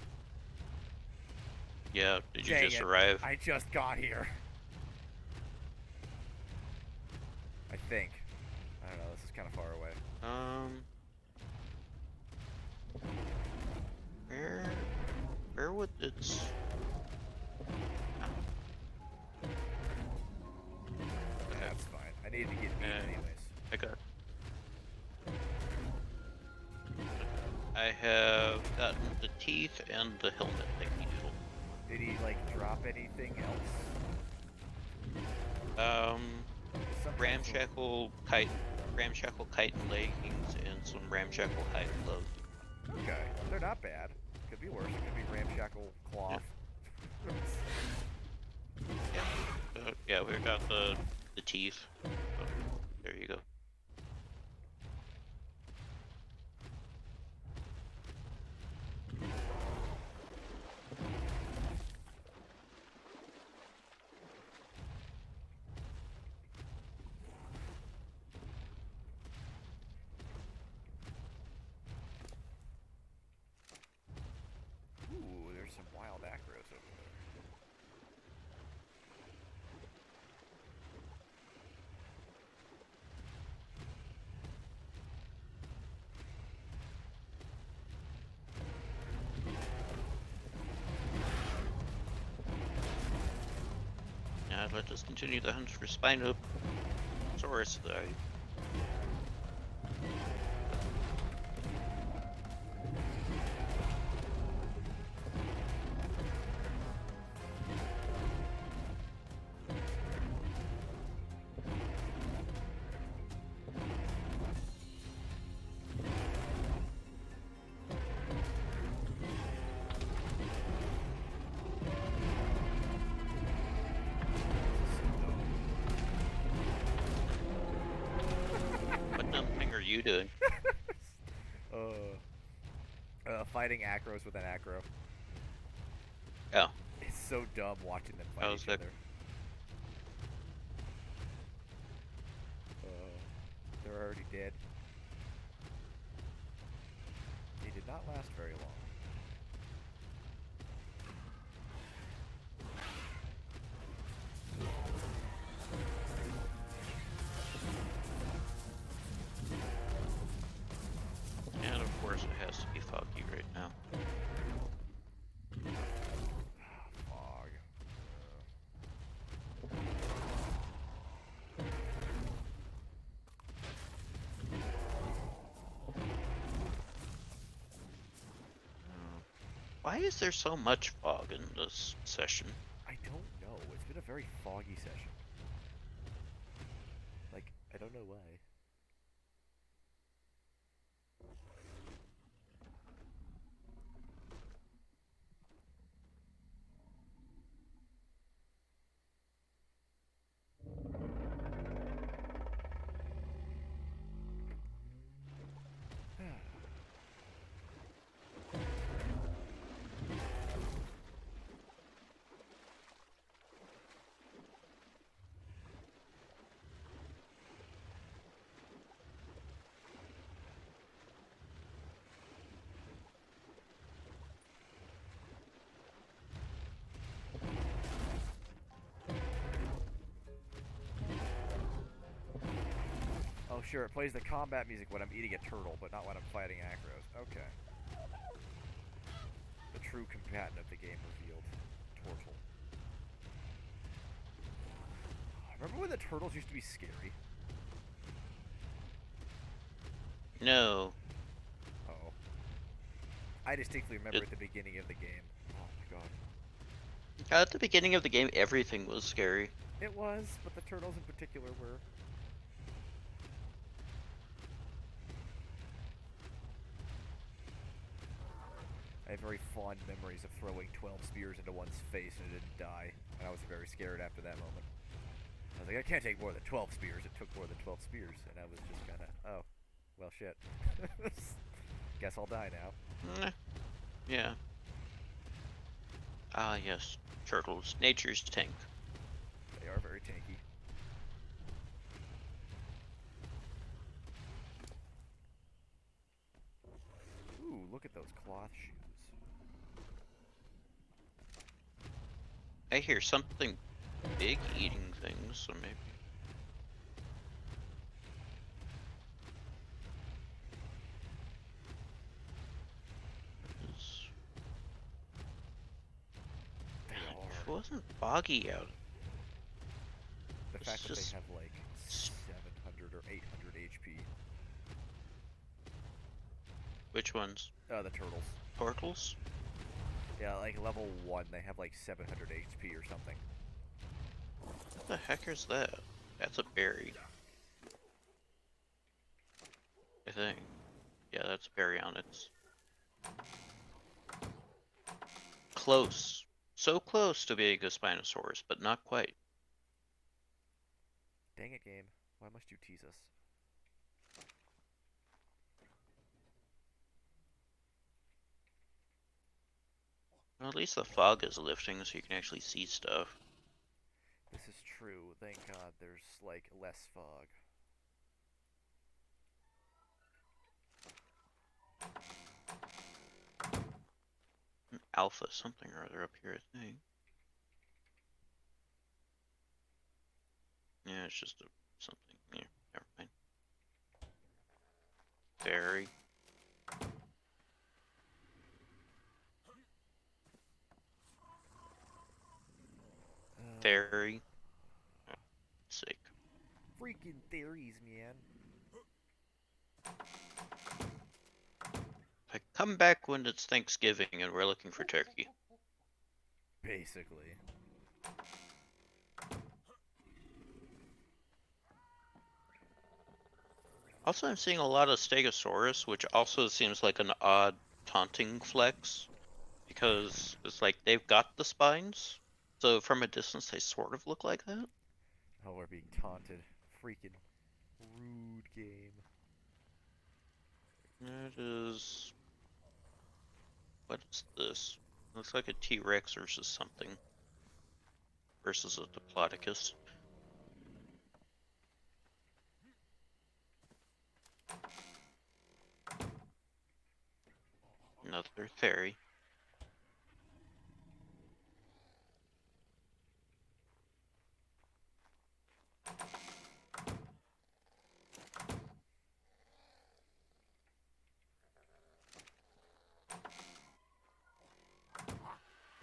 Yeah, did you Dang just it. arrive? I just got here. I think. I don't know, this is kind of far away. Where, where would it's... Okay. That's fine. I needed to get meat anyways. I got. I have gotten the teeth and the helmet thingy doodle. Did he, like, drop anything else? Ramshackle kite and leggings and some ramshackle hide gloves. Okay, they're not bad. Could be worse. It could be ramshackle cloth. Yeah, yeah, we got the teeth. So, there you go. Ooh, there's some wild acros over there. Yeah, let us continue the hunt for Spinosaurus. What dumb thing are you doing? Fighting acros with an acro. Oh, It's so dumb watching them I fight was each like, other. They're already dead. They did not last very long. and of course it has to be foggy right now. Fog. Why is there so much fog in this session? I don't know. It's been a very foggy session. Like, I don't know why. sure, it plays the combat music when I'm eating a turtle, but not when I'm fighting acros. Okay. The true combatant of the game revealed. Turtle. Remember when the turtles used to be scary? No. Uh-oh. I distinctly remember It, at the beginning of the game. Oh my god. at the beginning of the game, everything was scary. It was, but the turtles in particular were. I have very fond memories of throwing 12 spears into one's face and it didn't die, and I was very scared after that moment. I was like, I can't take more than 12 spears. It took more than 12 spears, and I was just kind of, oh, well, shit. Guess I'll die now. Yeah. Ah, yes. Turtles. Nature's tank. They are very tanky. Ooh, look at those cloth shoes. I hear something big eating things, so maybe. They If it are. wasn't foggy out, The it's fact that they just. have like 700 or 800 HP. Which ones? The turtles. Turtles? Yeah, like level 1, they have like 700 HP or something. What the heck is that? That's a berry. I think. Yeah, that's a berry on its. Close. So close to being a Spinosaurus, but not quite. Dang it, game. Why must you tease us? Well, at least the fog is lifting so you can actually see stuff. This is true. Thank God there's, like, less fog. Alpha something or other up here, I think. Yeah, it's just something. Yeah, never mind. Berry. Fairy. Oh, sake. Freaking theories, man. I come back when it's Thanksgiving and we're looking for turkey. Basically. Also, I'm seeing a lot of Stegosaurus, which also seems like an odd taunting flex. Because it's like they've got the spines. So from a distance, they sort of look like that. Oh, we're being taunted. Freaking rude game. It is. What is this? Looks like a T-Rex versus something. Versus a Diplodocus. Another fairy.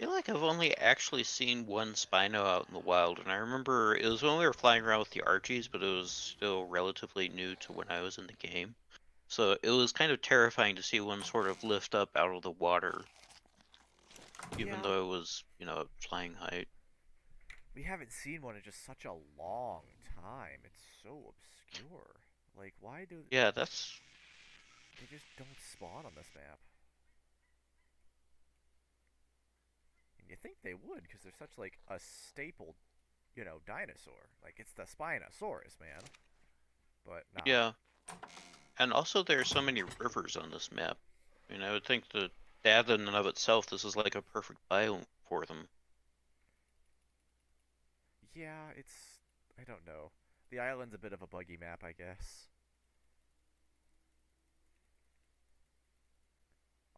I feel like I've only actually seen one Spino out in the wild, and I remember it was when we were flying around with the Archies, but it was still relatively new to when I was in the game. So it was kind of terrifying to see one sort of lift up out of the water, even Yeah, though it was, at flying height. we haven't seen one in just such a long time. It's so obscure. Like, why do Yeah, that's. they just don't spawn on this map? And you think they would, because they're such, like, a staple, dinosaur. Like, it's the Spinosaurus, man. But, nah. Yeah, and also there are so many rivers on this map. I mean, I would think that in and of itself, this is like a perfect biome for them. Yeah, I don't know. The island's a bit of a buggy map, I guess.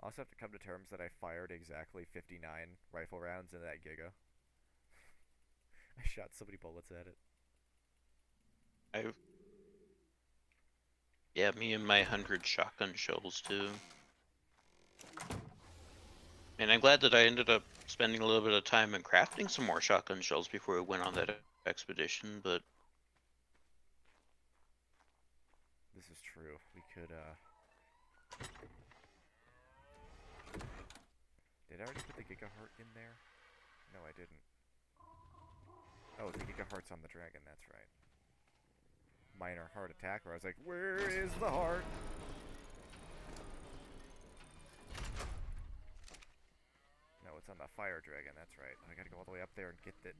I'll also have to come to terms that I fired exactly 59 rifle rounds into that Giga. I shot so many bullets at it. I Yeah, me and my 100 shotgun shells too. And I'm glad that I ended up spending a little bit of time and crafting some more shotgun shells before we went on that expedition, but This is true. We could, Did I already put the gigaheart in there? No, I didn't. Oh, the gigaheart's on the dragon, that's right. Minor heart attack, where I was like, where is the heart? No, it's on the fire dragon, that's right. I gotta go all the way up there and get it.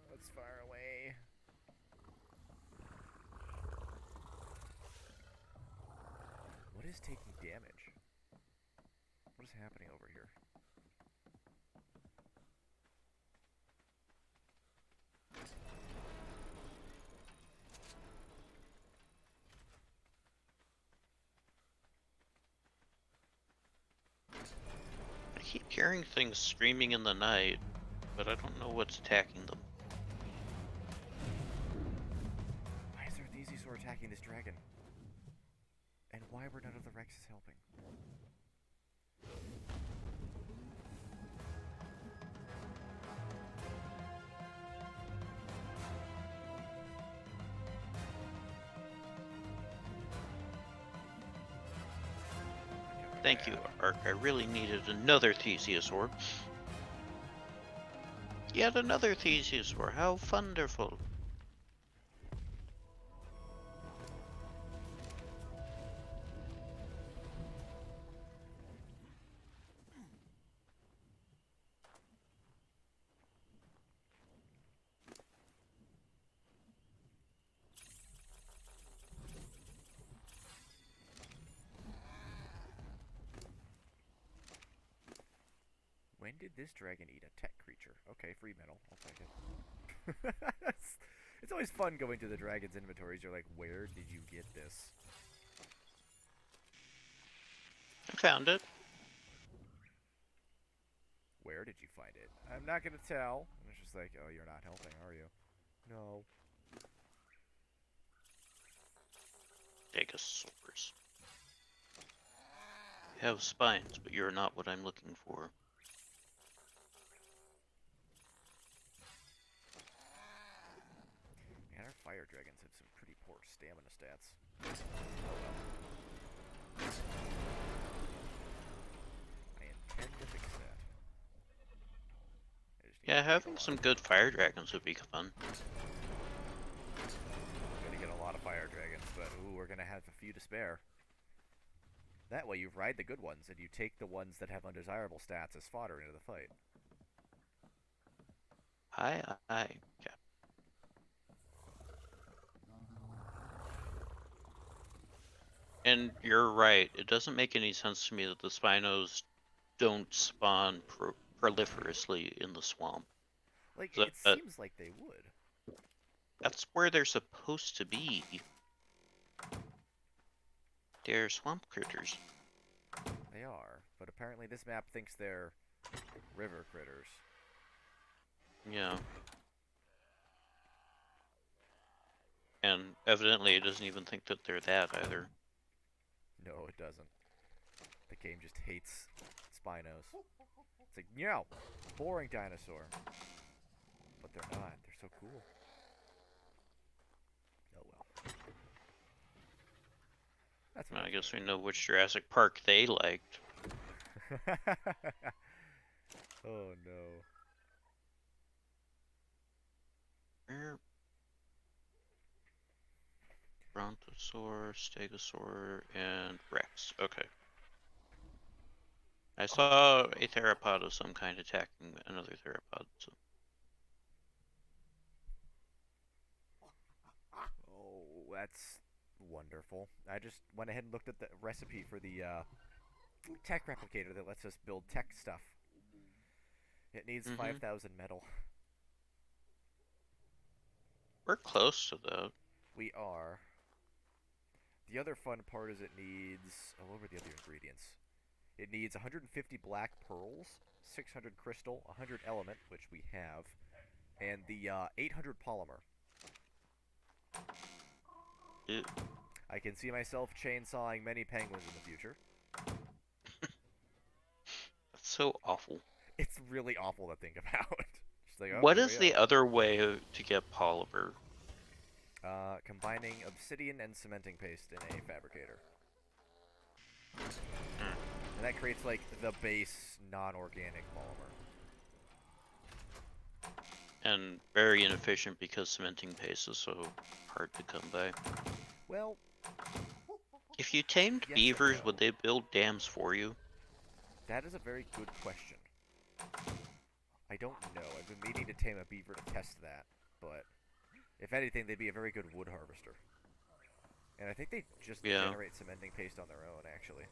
That's far away. What is taking damage? What is happening over here? I keep hearing things screaming in the night, but I don't know what's attacking them. Why is there a Thesiosaur attacking this dragon? And why were none of the Rexes helping? Thank you, ARK. I really needed another Thesiosaur. Yet another Thesiosaur. How wonderful. When did this dragon eat a tech creature? Okay, free metal. I'll take it. It's always fun going to the dragon's inventories. You're like, where did you get this? I found it. Where did you find it? I'm not gonna tell. And it's just like, oh, you're not helping, are you? No. Stegosaurs. You have spines, but you're not what I'm looking for. Man, our fire dragons have some pretty poor stamina stats. Oh well. I intend to fix that. I just need Yeah, to get having some good fire dragons would be fun. gonna get a lot of fire dragons, but ooh, we're gonna have a few to spare. That way you ride the good ones, and you take the ones that have undesirable stats as fodder into the fight. Aye. Yeah. And you're right. It doesn't make any sense to me that the Spinos don't spawn proliferously in the swamp. Like, That, it seems like they would. that's where they're supposed to be. They're swamp critters. They are, but apparently this map thinks they're river critters. Yeah. And evidently it doesn't even think that they're that either. No, it doesn't. The game just hates Spinos. It's like, meow, boring dinosaur. But they're not. They're so cool. Oh well. That's what I guess we know which Jurassic Park they liked. Oh no. Where? Brontosaur, Stegosaur, and Rex. Okay. I saw a theropod of some kind attacking another theropod. So. Oh, that's wonderful. I just went ahead and looked at the recipe for the tech replicator that lets us build tech stuff. It needs 5,000 metal. We're close to that. We are. The other fun part is it needs... Oh, what were the other ingredients? It needs 150 black pearls, 600 crystal, 100 element, which we have, and the 800 polymer. Ew. I can see myself chainsawing many penguins in the future. That's so awful. It's really awful to think about. Just like, oh, What here we is the are. other way to get polymer? Combining obsidian and cementing paste in a fabricator. Hmm. And that creates, like, the base non-organic polymer. And very inefficient because cementing paste is so hard to come by. Well, If you tamed yes and beavers, would no. they build dams for you? That is a very good question. I don't know. I've been meaning to tame a beaver to test that, but if anything, they'd be a very good wood harvester. And I think they just Yeah. generate cementing paste on their own, actually.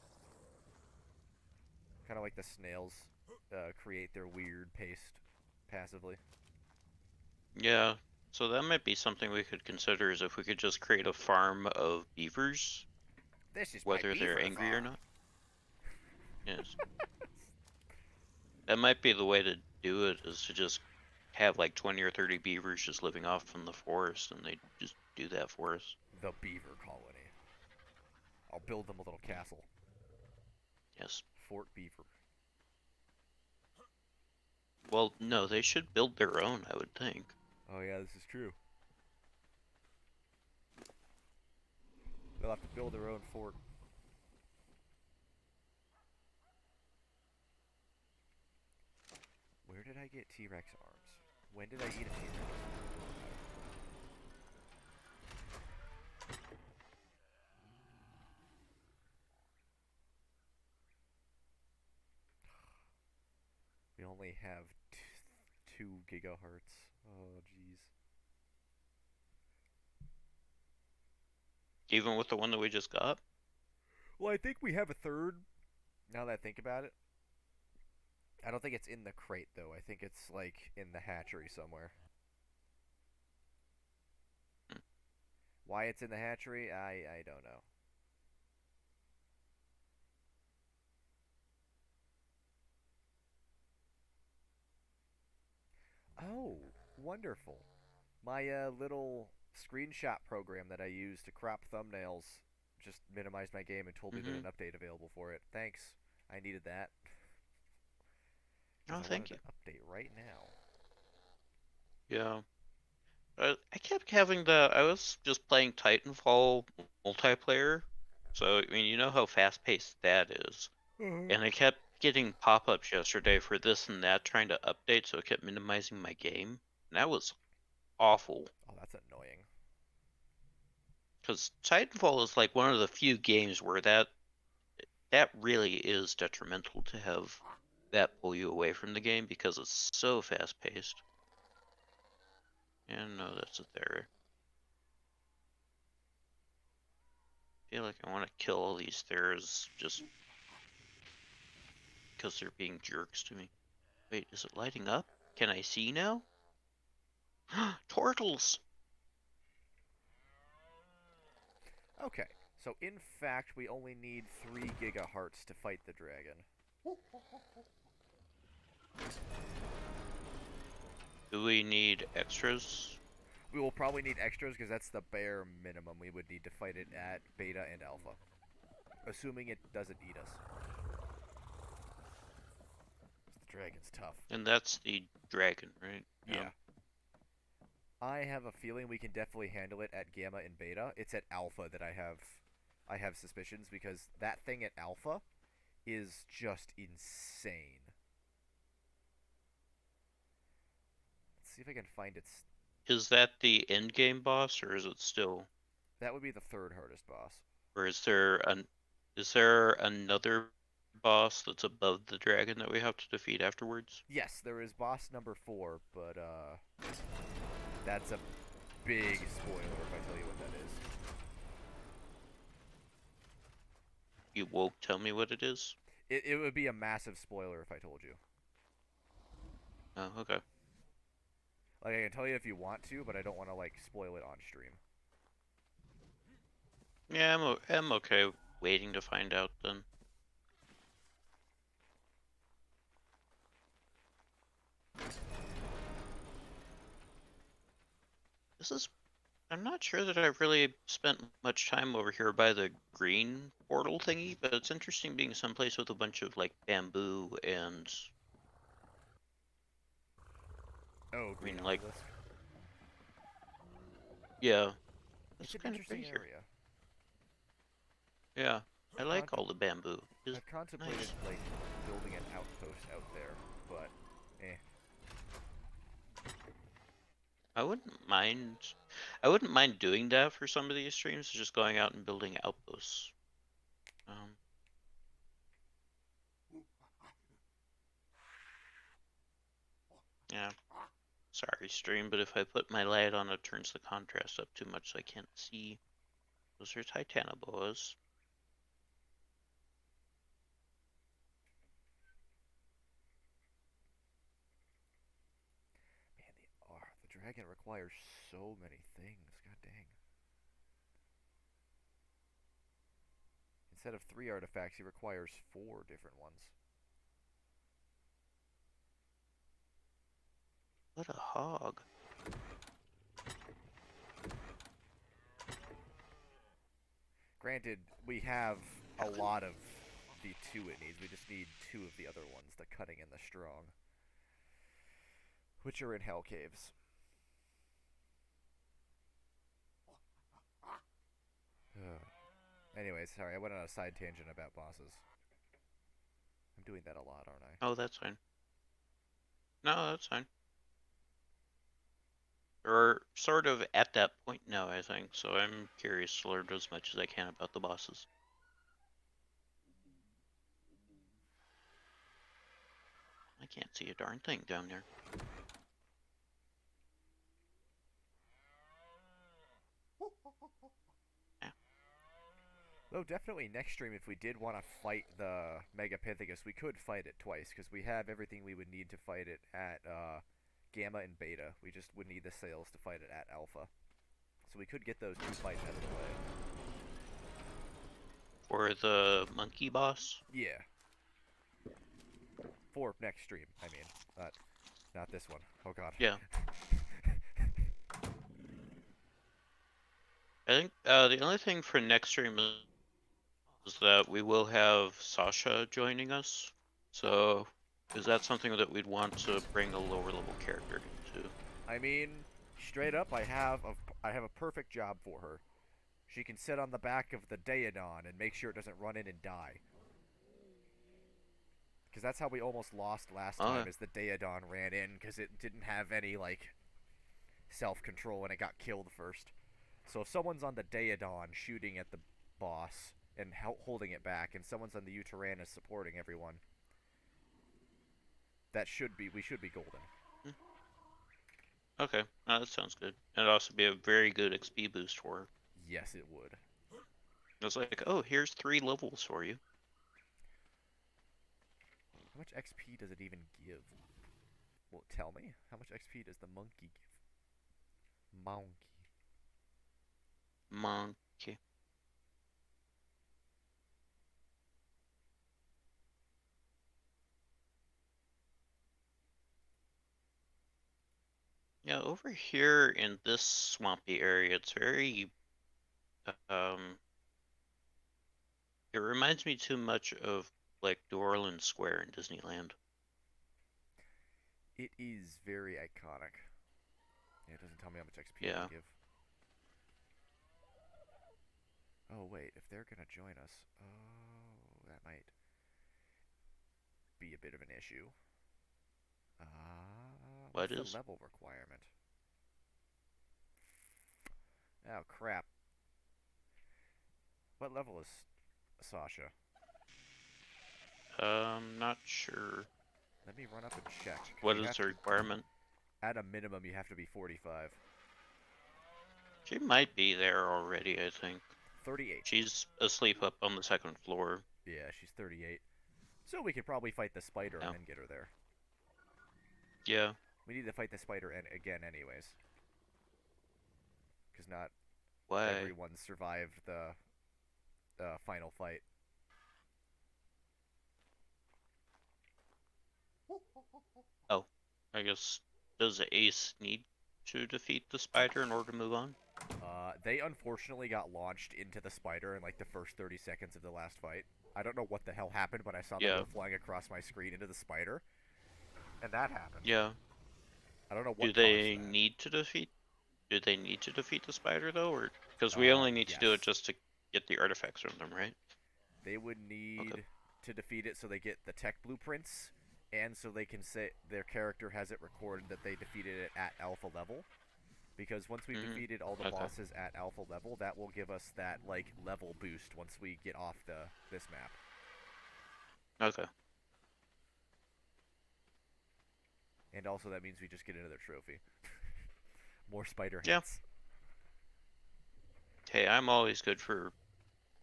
Kind of like the snails create their weird paste passively. Yeah. So that might be something we could consider is if we could just create a farm of beavers, This is my whether they're beaver angry or farm. not. Yes. That might be the way to do it is to just have like 20 or 30 beavers just living off from the forest and they just do that for us. The beaver colony. I'll build them a little castle. Yes. Fort Beaver. Well, no, they should build their own, I would think. Oh yeah, this is true. They'll have to build their own fort. Where did I get T-Rex arms? When did I eat a T-Rex? We only have 2 gigahertz. Oh, jeez. Even with the one that we just got? Well, I think we have a third. Now that I think about it, I don't think it's in the crate though. I think it's like in the hatchery somewhere. Hmm. Why it's in the hatchery, I don't know. Oh, wonderful. My little screenshot program that I use to crop thumbnails just minimized my game and told me there's Mm-hmm. an update available for it. Thanks. I needed that. Because Oh, I thank wanted to you. update right now. Yeah. I kept having the. I was just playing Titanfall multiplayer. So, I mean, you know how fast paced that is. Uh-huh. And I kept getting pop ups yesterday for this and that trying to update, so it kept minimizing my game. And that was awful. Oh, that's annoying. Because Titanfall is like one of the few games where that really is detrimental to have that pull you away from the game because it's so fast paced. And no, that's it there. I feel like I want to kill all these Theras just because they're being jerks to me. Wait, is it lighting up? Can I see now? Turtles! Okay, so in fact, we only need 3 gigahertz to fight the dragon. Do we need extras? We will probably need extras because that's the bare minimum we would need to fight it at beta and alpha. Assuming it doesn't eat us. The dragon's tough. And that's the dragon, right? Yeah. I have a feeling we can definitely handle it at gamma and beta. It's at alpha that I have suspicions because that thing at alpha is just insane. Let's see if I can find its. Is that the end game boss, or is it still, That would be the third hardest boss. or is there another boss that's above the dragon that we have to defeat afterwards? Yes, there is boss number 4, but that's a big spoiler if I tell you what that is. You won't tell me what it is? It would be a massive spoiler if I told you. Oh, okay. Like, I can tell you if you want to, but I don't want to, like, spoil it on stream. Yeah, I'm okay waiting to find out then. This is I'm not sure that I've really spent much time over here by the green portal thingy, but it's interesting being someplace with a bunch of like bamboo and Oh, I green mean like obelisk. yeah, It's that's an kind of interesting pretty here. area. Yeah, I I've, like contem- all the bamboo. It's I've contemplated nice. like building an outpost out there, but eh. I wouldn't mind. I wouldn't mind doing that for some of these streams, just going out and building outposts. Um, yeah. Sorry, stream, but if I put my light on, it turns the contrast up too much, so I can't see. Those are Titanoboas. Man, the dragon requires so many things. God dang. Instead of 3 artifacts, he requires 4 different ones. What a hog. Granted, we have a lot of the 2 it needs. We just need 2 of the other ones, the cutting and the strong, which are in Hell Caves. Anyways, sorry, I went on a side tangent about bosses. I'm doing that a lot, aren't I? Oh, that's fine. No, that's fine. We're sort of at that point now, I think, so I'm curious to learn as much as I can about the bosses. I can't see a darn thing down there. Yeah. Though definitely next stream, if we did want to fight the Megapithecus, we could fight it twice, because we have everything we would need to fight it at Gamma and Beta. We just would need the sails to fight it at Alpha. So we could get those 2 fights out of the way. For the monkey boss? Yeah. For next stream, I mean. Not this one. Oh god. Yeah. I think the only thing for next stream is that we will have Sasha joining us. So is that something that we'd want to bring a lower level character into? I mean, straight up, I have a perfect job for her. She can sit on the back of the Daedon and make sure it doesn't run in and die. Because that's how we almost lost last time, Okay. is the Daedon ran in because it didn't have any, like, self-control and it got killed first. So if someone's on the Daedon shooting at the boss and holding it back, and someone's on the Uteranus supporting everyone, we should be golden. Okay, that sounds good. It'd also be a very good XP boost for her. Yes, it would. It's like, oh, here's 3 levels for you. How much XP does it even give? Well, tell me. How much XP does the monkey give? Monkey. Monkey. Yeah, over here in this swampy area, it's very, it reminds me too much of like New Orleans Square in Disneyland. It is very iconic. Yeah, it doesn't tell me how much XP it'll Yeah. give. Oh, wait. If they're gonna join us... Oh, that might be a bit of an issue. What What's the is? level requirement? Oh, crap. What level is Sasha? Not sure. Let me run up and check. 'Cause What you is have the to... requirement? At a minimum, you have to be 45. She might be there already, I think. 38. She's asleep up on the 2nd floor. Yeah, she's 38. So we could probably fight the spider and Yeah. then get her there. Yeah. We need to fight the spider again anyways. Because not Why? everyone survived the final fight. Oh. I guess, does Ace need to defeat the spider in order to move on? They unfortunately got launched into the spider in like the first 30 seconds of the last fight. I don't know what the hell happened, but I saw them Yeah. go flying across my screen into the spider, and that happened. Yeah. I don't know Do what caused they that. need to defeat? Do they need to defeat the spider though, or because we only need to do it Yes. just to get the artifacts from them, right? They would Okay. need to defeat it so they get the tech blueprints, and so they can say their character has it recorded that they defeated it at alpha level. Because once we've Mm. defeated all the Okay. bosses at alpha level, that will give us that like level boost once we get off this map. Okay. And also that means we just get another trophy. More spider Yeah. heads. Hey, I'm always good for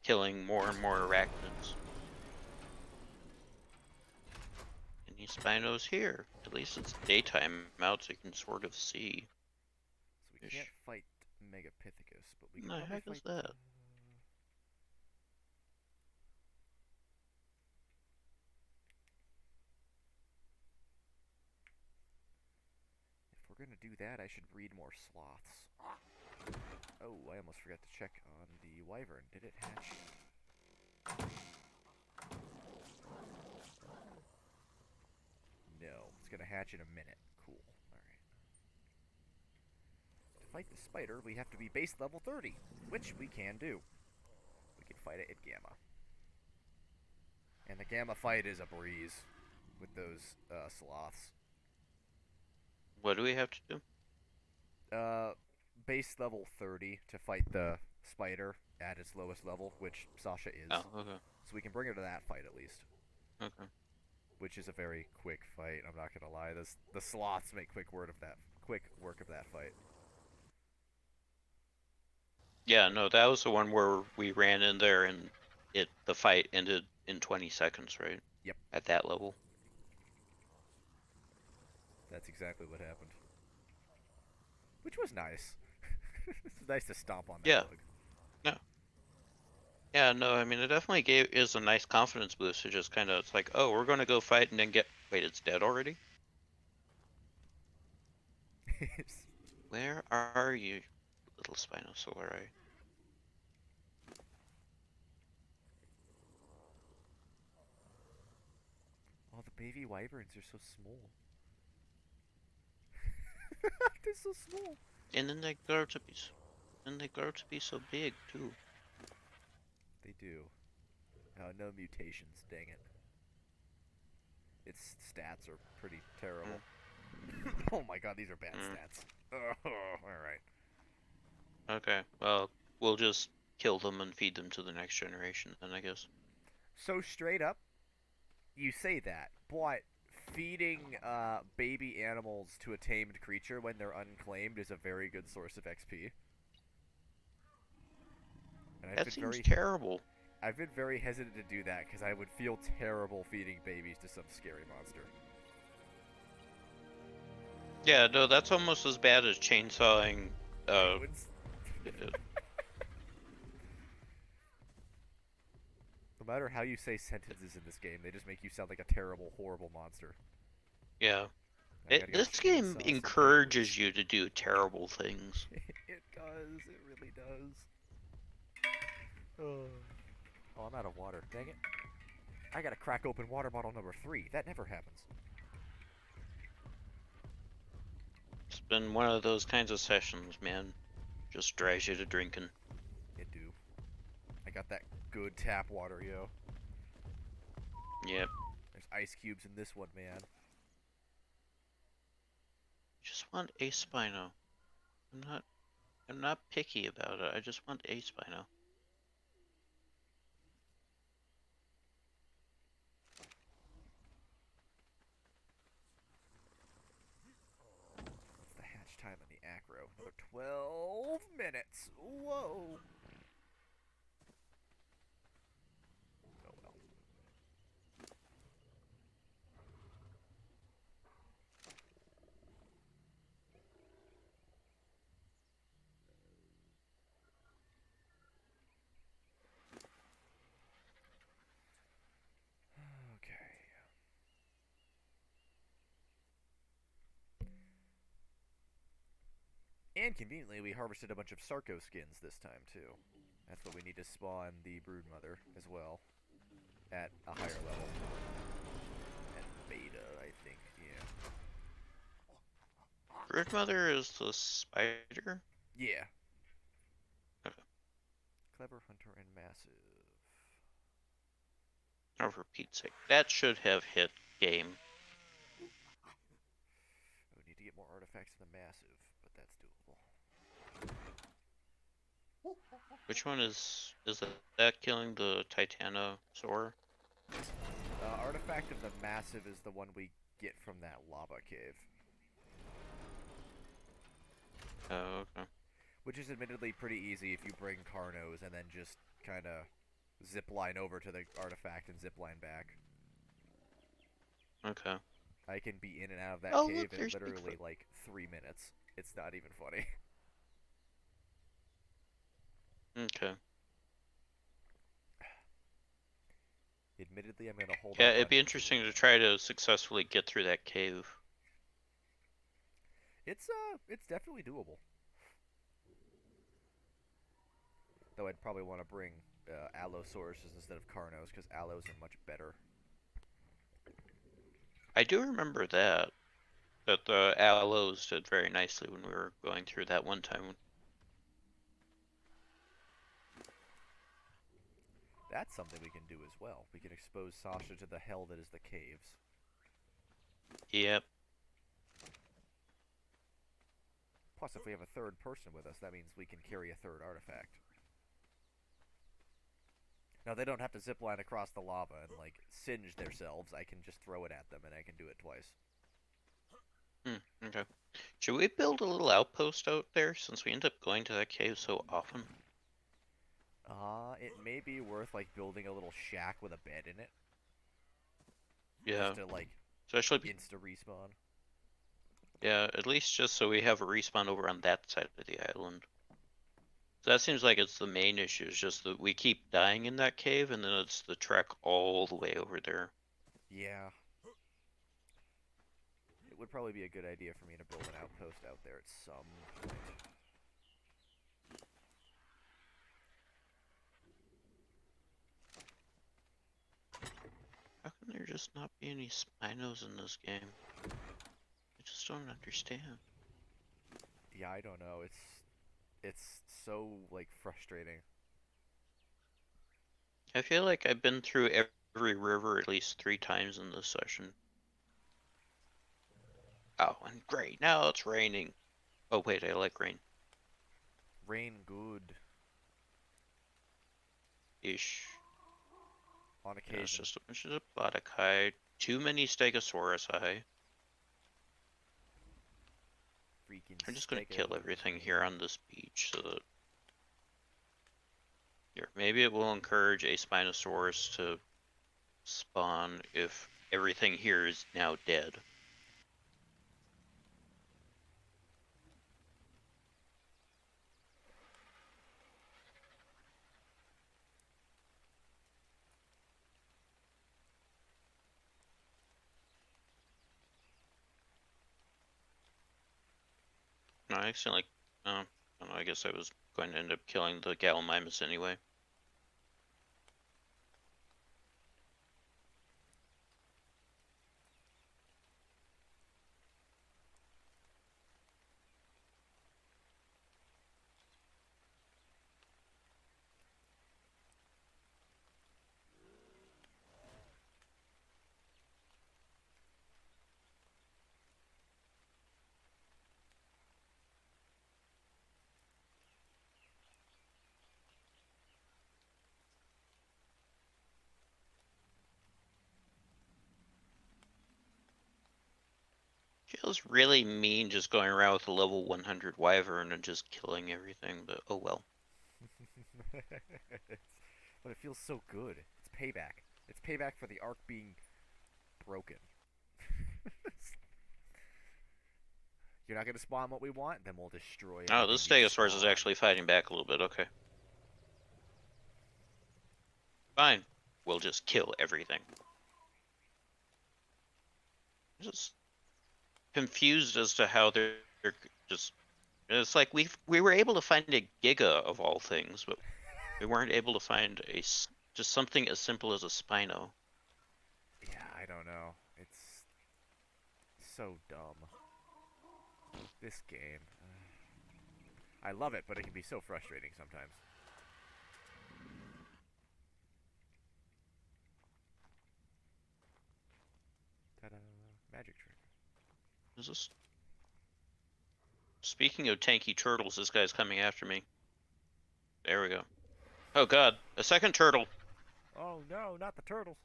killing more and more arachnids. Any Spinos here? At least it's daytime out, so you can sort of see. So we can't Ish. fight Megapithecus, but we What can the probably heck is fight. that? If we're gonna do that, I should breed more sloths. Oh, I almost forgot to check on the wyvern. Did it hatch? No, it's gonna hatch in a minute. Cool. Alright. To fight the spider, we have to be base level 30, which we can do. We can fight it at Gamma. And the Gamma fight is a breeze with those sloths. What do we have to do? Uh, Base level 30 to fight the spider at its lowest level, which Sasha is. Oh, okay. So we can bring her to that fight at least. Okay. Which is a very quick fight. I'm not gonna lie. The sloths make quick work of that fight. Yeah, no, that was the one where we ran in there and the fight ended in 20 seconds, right? Yep, At that level. that's exactly what happened. Which was nice. It's nice to stomp on that Yeah. bug. No. Yeah, no, I mean it definitely is a nice confidence boost to just kind of it's like, oh, we're gonna go fight and then get wait, it's dead already? Where are you, little Spinosauri? Oh, the baby wyverns are so small. They're so small. And then they grow to be and they grow to be so big too. They do. No mutations, dang it. Its stats are pretty terrible. Mm, Oh my god, these are bad mm. stats. Oh, alright. Okay, well, we'll just kill them and feed them to the next generation then, I guess. So straight up, you say that, but feeding baby animals to a tamed creature when they're unclaimed is a very good source of XP. And That seems terrible. I've been very hesitant to do that because I would feel terrible feeding babies to some scary monster. Yeah, no, that's almost as bad as chainsawing, uh, Penguins. uh, No matter how you say sentences in this game, they just make you sound like a terrible, horrible monster. yeah. I gotta go This game chainsaw some penguins. encourages you to do terrible things. It does. It really does. Oh. Oh, I'm out of water. Dang it. I gotta crack open water bottle number 3. That never happens. It's been one of those kinds of sessions, man. Just drives you to drinking. It do. I got that good tap water, yo. Yep. There's ice cubes in this one, man. Just want a Spino. I'm not picky about it. I just want a Spino. What's the hatch time on the acro? Another 12 minutes. Whoa. Oh well. Okay. And conveniently, we harvested a bunch of Sarco skins this time, too. That's what we need to spawn the Broodmother as well. At a higher level. At beta, I think, yeah. Broodmother is the spider? Yeah. Okay. Clever Hunter and Massive. Oh, for Pete's sake. That should have hit game. We need to get more artifacts in the Massive, but that's doable. Which one is that killing the Titanosaur? Artifact of the Massive is the one we get from that lava cave. Oh, okay. Which is admittedly pretty easy if you bring Carnos and then just kind of zipline over to the artifact and zipline back. Okay. I can be in and out of that Oh, cave look, in there's literally Bigfoot. like 3 minutes. It's not even funny. Okay. Admittedly, I'm gonna hold Yeah, off it'd on be interesting to try to successfully get through that cave. It's definitely doable. Though I'd probably want to bring Allosauruses instead of Carnos because Allos are much better. I do remember that the aloes did very nicely when we were going through that one time. That's something we can do as well. We can expose Sasha to the hell that is the caves. Yep. Plus, if we have a third person with us, that means we can carry a third artifact. Now, they don't have to zipline across the lava and, like, singe themselves. I can just throw it at them, and I can do it twice. Okay. Should we build a little outpost out there since we end up going to that cave so often? It may be worth, like, building a little shack with a bed in it. Yeah. Just to, like, Especially, insta-respawn. yeah, at least just so we have a respawn over on that side of the island. So that seems like it's the main issue, is just that we keep dying in that cave, and then it's the trek all the way over there. Yeah. It would probably be a good idea for me to build an outpost out there at some point. How can there just not be any Spinos in this game? I just don't understand. Yeah, I don't know. It's so, like, frustrating. I feel like I've been through every river at least 3 times in this session. Oh, and great, now it's raining. Oh wait, I like rain. Rain good. Ish. On Yeah, it's occasion. just a bunch of Diplodocus, too many Stegosaurus. Freaking I'm just gonna kill stegos, everything man. here on this beach so that here, maybe it will encourage a Spinosaurus to spawn if everything here is now dead. No, I accidentally, I don't know, I guess I was going to end up killing the Gallimimus anyway. Feels really mean just going around with a level 100 Wyvern and just killing everything, but oh well. But it feels so good. It's payback. It's payback for the ARK being broken. You're not gonna spawn what we want, then we'll destroy Oh, everything this you Stegosaurus is spawn. actually fighting back a little bit, okay. Fine. We'll just kill everything. I'm just confused as to how they're just And it's like we were able to find a giga of all things, but we weren't able to find just something as simple as a Spino. Yeah, I don't know. It's so dumb. This game. I love it, but it can be so frustrating sometimes. Ta-da! Magic trick. Is this? Speaking of tanky turtles, this guy's coming after me. There we go. Oh god, a second turtle. Oh no, not the turtles.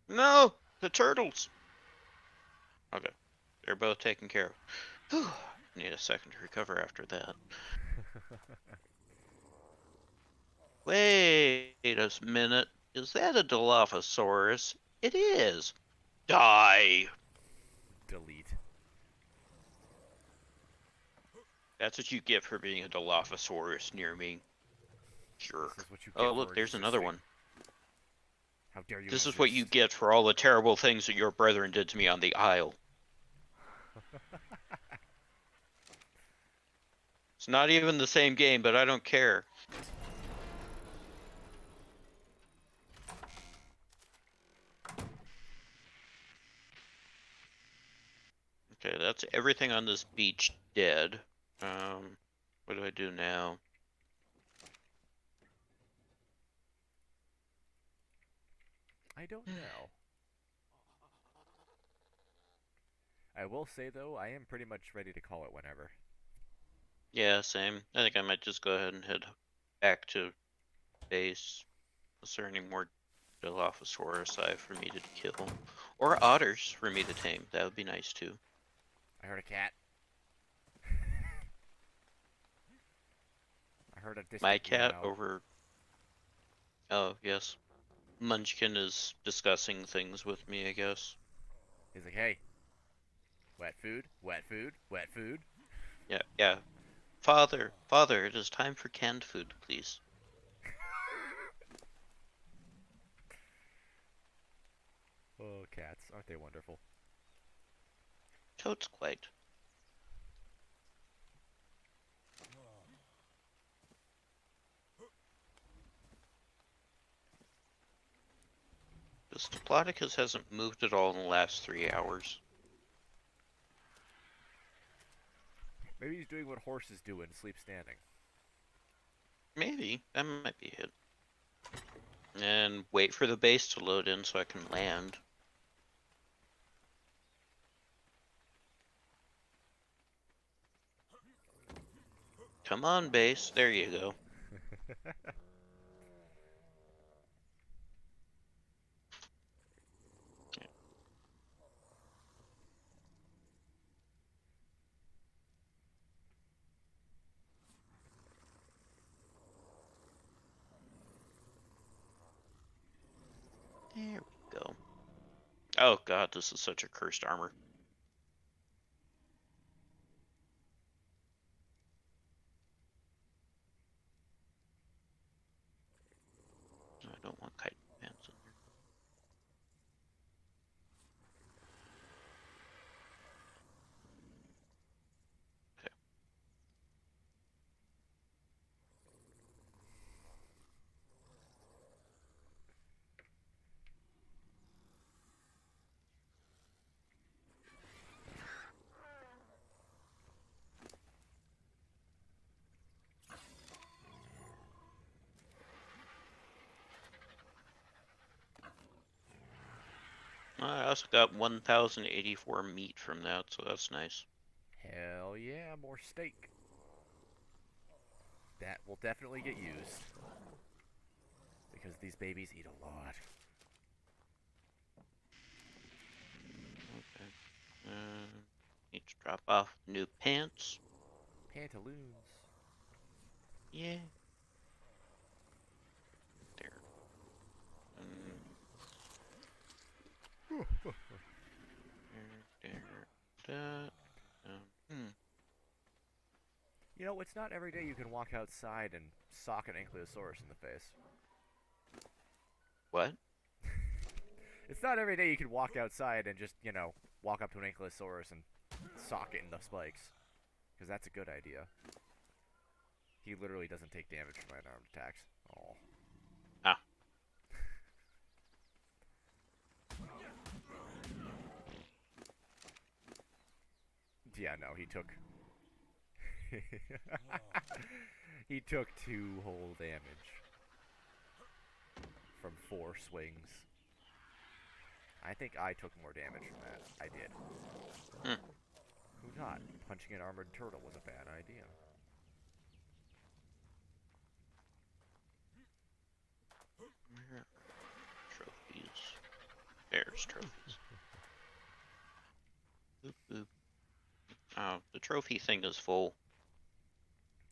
No, the turtles. Okay, they're both taken care of. Whew. Need a second to recover after that. Wait a minute. Is that a Dilophosaurus? It is. Die. Delete. That's what you get for being a Dilophosaurus near me. This Jerk. is what you Oh, get look, for there's another existing. one. How dare you This is what you exist? get for all the terrible things that your brethren did to me on the Isle. It's not even the same game, but I don't care. Okay, that's everything on this beach dead. What do I do now? I don't know. I will say though, I am pretty much ready to call it whenever. Yeah, same. I think I might just go ahead and head back to base. Is there any more Dilophosaurus for me to kill? Or otters for me to tame. That would be nice too. I heard a cat. I heard a My distant cat meow. over... Oh, yes. Munchkin is discussing things with me, I guess. He's like, hey, wet food, wet food, wet food. Yeah, yeah. Father, it is time for canned food, please. Oh, cats, aren't they wonderful? Totes quite. This Diplodocus hasn't moved at all in the last 3 hours. Maybe he's doing what horses do and sleep standing. Maybe. That might be it. And wait for the base to load in so I can land. Come on, base. There you go. There we go. Oh god, this is such a cursed armor. I don't want kite pants in there. Okay. I also got 1,084 meat from that, so that's nice. Hell yeah, more steak. That will definitely get used. Because these babies eat a lot. Okay. Need to drop off new pants. Pantaloons. Yeah. There. Um, that. Hmm. You know, it's not every day you can walk outside and sock an ankylosaurus in the face. What? It's not every day you can walk outside and just, you know, walk up to an ankylosaurus and sock it in the spikes. because that's a good idea. He literally doesn't take damage from my unarmed attacks. Oh. Ah. Yeah, no, he took... he took 2 whole damage from 4 swings. I think I took more damage from that. I did. Hmm. Who not? Punching an armored turtle was a bad idea. Where are trophies? There's trophies. Boop, boop. Oh, the trophy thing is full.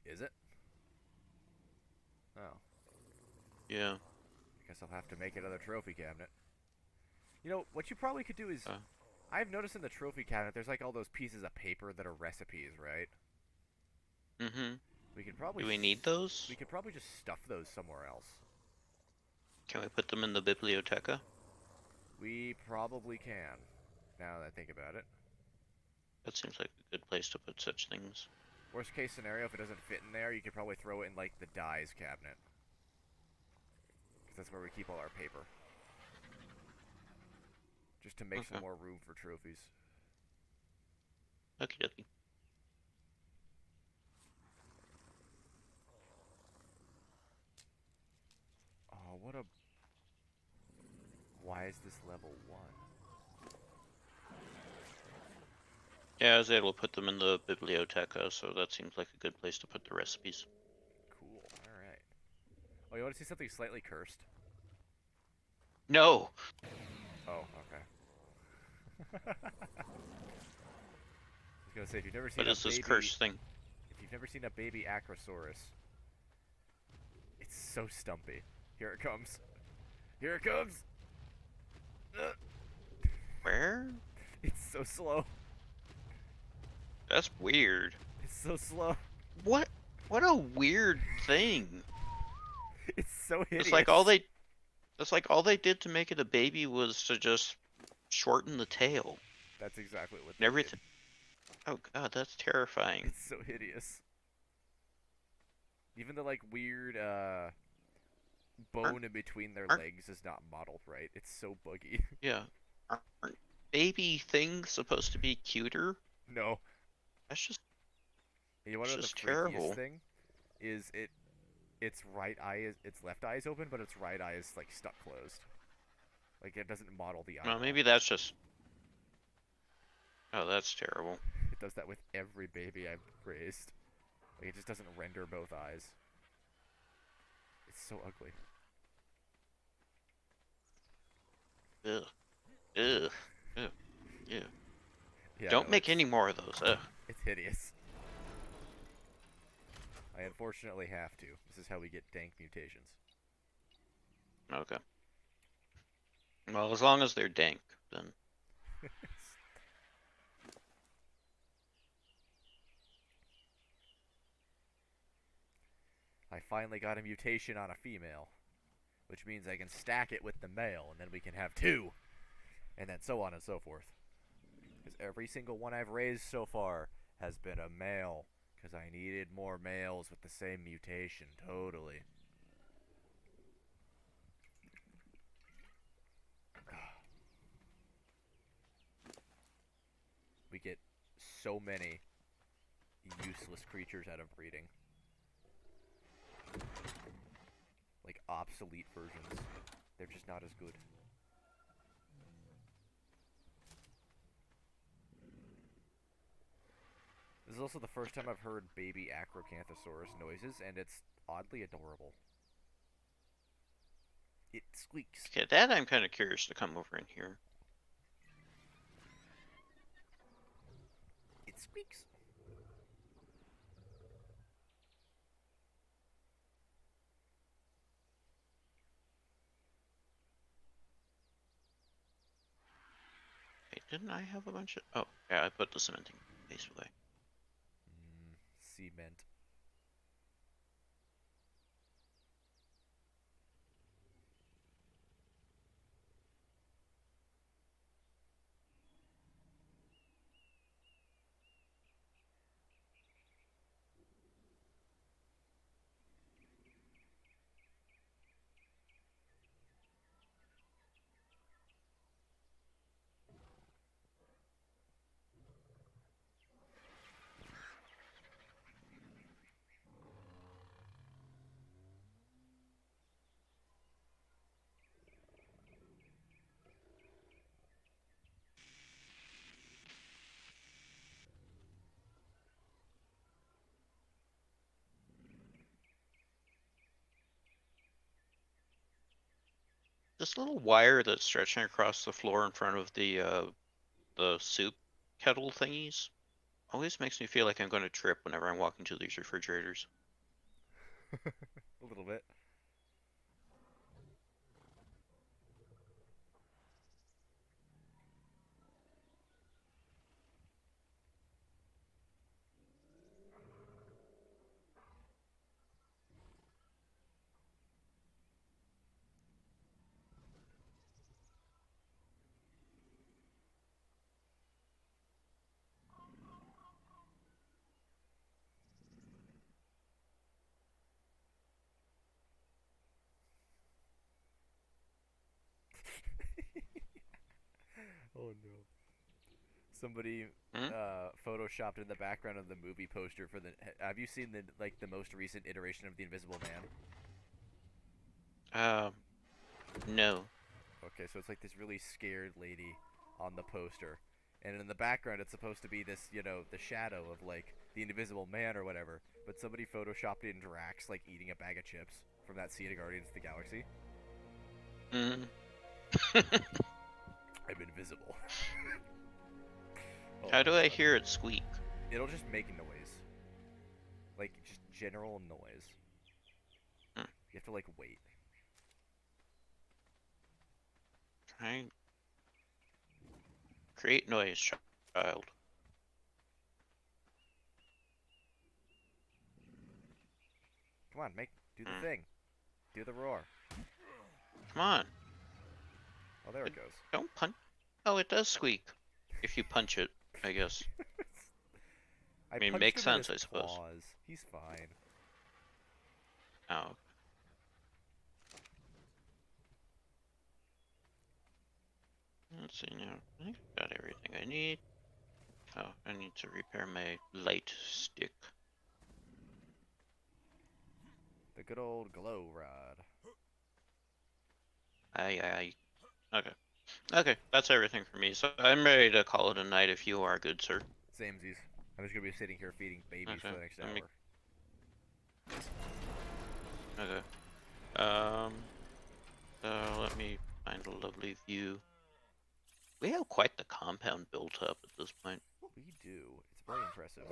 Is it? Oh. Yeah. I guess I'll have to make another trophy cabinet. You know, what you probably could do is... Uh, I've noticed in the trophy cabinet, there's like all those pieces of paper that are recipes, right? mm-hmm. We could probably... Do we need those? We could probably just stuff those somewhere else. Can we put them in the biblioteca? We probably can, now that I think about it. That seems like a good place to put such things. Worst case scenario, if it doesn't fit in there, you could probably throw it in, like, the dyes cabinet. Because that's where we keep all our paper. Just to make some more room for trophies. Okie dokie. Oh, what a... Why is this level 1? Yeah, I was able to put them in the biblioteca, so that seems like a good place to put the recipes. Cool, alright. Oh, you want to see something slightly cursed? No! Oh, okay. I was gonna say, if you've never seen What a is this baby... cursed thing? If you've never seen a baby Acrosaurus, it's so stumpy. Here it comes. Here it comes! Where? It's so slow. That's weird. It's so slow. What? What a weird thing. It's so hideous. It's like all they... That's like all they did to make it a baby was to just shorten the tail. That's exactly what And they everything. did. Oh god, that's terrifying. It's so hideous. Even the, like, weird, bone in between their Aren't, legs is not modeled right. It's so buggy. yeah. Aren't baby things supposed to be cuter? No. That's just... You want It's to know the just freakiest terrible. thing? Is its right eye is... Its left eye is open, but its right eye is, like, stuck closed. Like, it doesn't model the eye. Well, maybe that's just... Oh, that's terrible. It does that with every baby I've raised. Like, it just doesn't render both eyes. It's so ugly. Ugh. Ugh. Ugh. Ew. Yeah, Don't no, make any more of those. Ugh. It's hideous. I unfortunately have to. This is how we get dank mutations. Okay. Well, as long as they're dank, then... I finally got a mutation on a female, which means I can stack it with the male, and then we can have 2, and then so on and so forth. Because every single one I've raised so far has been a male, because I needed more males with the same mutation, totally. We get so many useless creatures out of breeding. Like, obsolete versions. They're just not as good. This is also the first time I've heard baby Acrocanthosaurus noises, and it's oddly adorable. It squeaks. Okay, that I'm kind of curious to come over in here. It squeaks. Wait, didn't I have a bunch of... Oh, yeah, I put the cementing base away. Cement. this little wire that's stretching across the floor in front of the soup kettle thingies always makes me feel like I'm going to trip whenever I'm walking to these refrigerators. A little bit. Oh no. Somebody Hmm? photoshopped in the background of the movie poster for the. Have you seen the most recent iteration of the Invisible Man? Um, no. Okay, so it's like this really scared lady on the poster, and in the background it's supposed to be this, the shadow of like the Invisible Man or whatever. But somebody photoshopped in Drax like eating a bag of chips from that scene of Guardians of the Galaxy. Mm. I'm invisible. Oh How my do I god. hear it squeak? It'll just make noise, like just general noise. Hmm. You have to like wait. Try create noise, child. Come on, do the Hmm. thing. Do the roar. Come on. Oh, there it goes. Don't punch. Oh, it does squeak. If you punch it, I guess. I I mean, punched makes him in sense, his I suppose. claws. He's fine. Oh, let's see now. I think I've got everything I need. Oh, I need to repair my light stick. The good old glow rod. Aye. Okay. Okay, that's everything for me. So I'm ready to call it a night if you are good, sir. Samesies. I'm just gonna be sitting here feeding babies Okay. for the next Let me. hour. Okay. Let me find a lovely view. We have quite the compound built up at this point. We do. It's very impressive.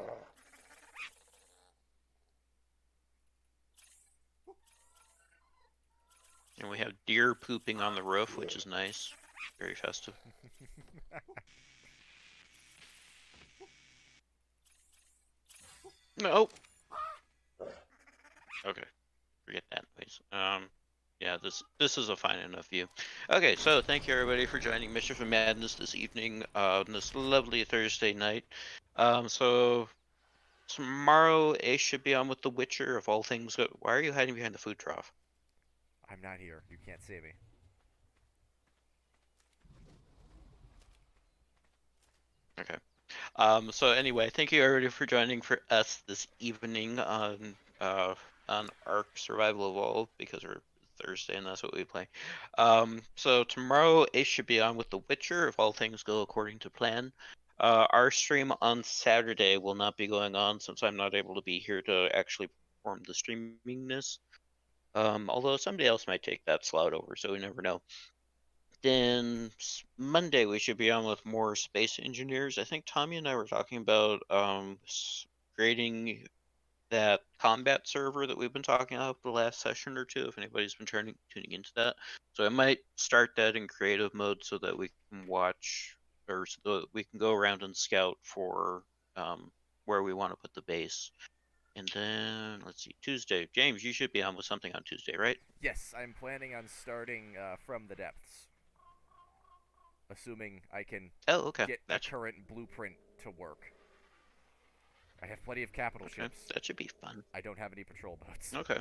And we have deer pooping on the roof, which is nice. Very festive. No. Okay. Forget that noise. Yeah, this is a fine enough view. Okay, so thank you everybody for joining Mischief and Madness this evening, on this lovely Thursday night. So tomorrow Ace should be on with The Witcher, if all things go. Why are you hiding behind the food trough? I'm not here. You can't see me. Okay. So anyway, thank you everybody for joining for us this evening on ARK Survival Evolved, because we're Thursday and that's what we play. So tomorrow Ace should be on with The Witcher if all things go according to plan. Our stream on Saturday will not be going on since I'm not able to be here to actually perform the streamingness. Although somebody else might take that slot over, so we never know. Then Monday we should be on with more space engineers. I think Tommy and I were talking about creating that combat server that we've been talking about the last session or two. If anybody's been tuning into that, so I might start that in creative mode so that we can watch, or so that we can go around and scout for where we want to put the base. And then let's see, Tuesday. James, you should be on with something on Tuesday, right? Yes, I'm planning on starting from the depths. Assuming I can Oh, okay. get a current blueprint to work. I have plenty of capital Okay. ships. That should be fun. I don't have any patrol boats. Okay.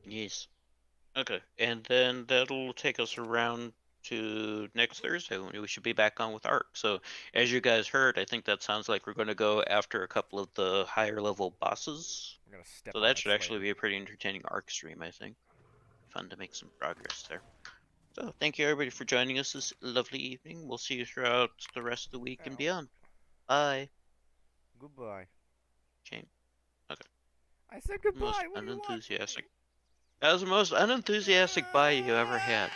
Yes. Okay. And then that'll take us around to next Thursday when we should be back on with ARK. So as you guys heard, I think that sounds like we're going to go after a couple of the higher level bosses. We're gonna step So on that that should actually slave. be a pretty entertaining ARK stream, I think. Fun to make some progress there. So thank you everybody for joining us this lovely evening. We'll see you throughout the rest of the week and Ow. beyond. Bye. Goodbye. Shame. Okay. I said Most goodbye. What do you want from me? unenthusiastic. That was the most unenthusiastic bye you ever had.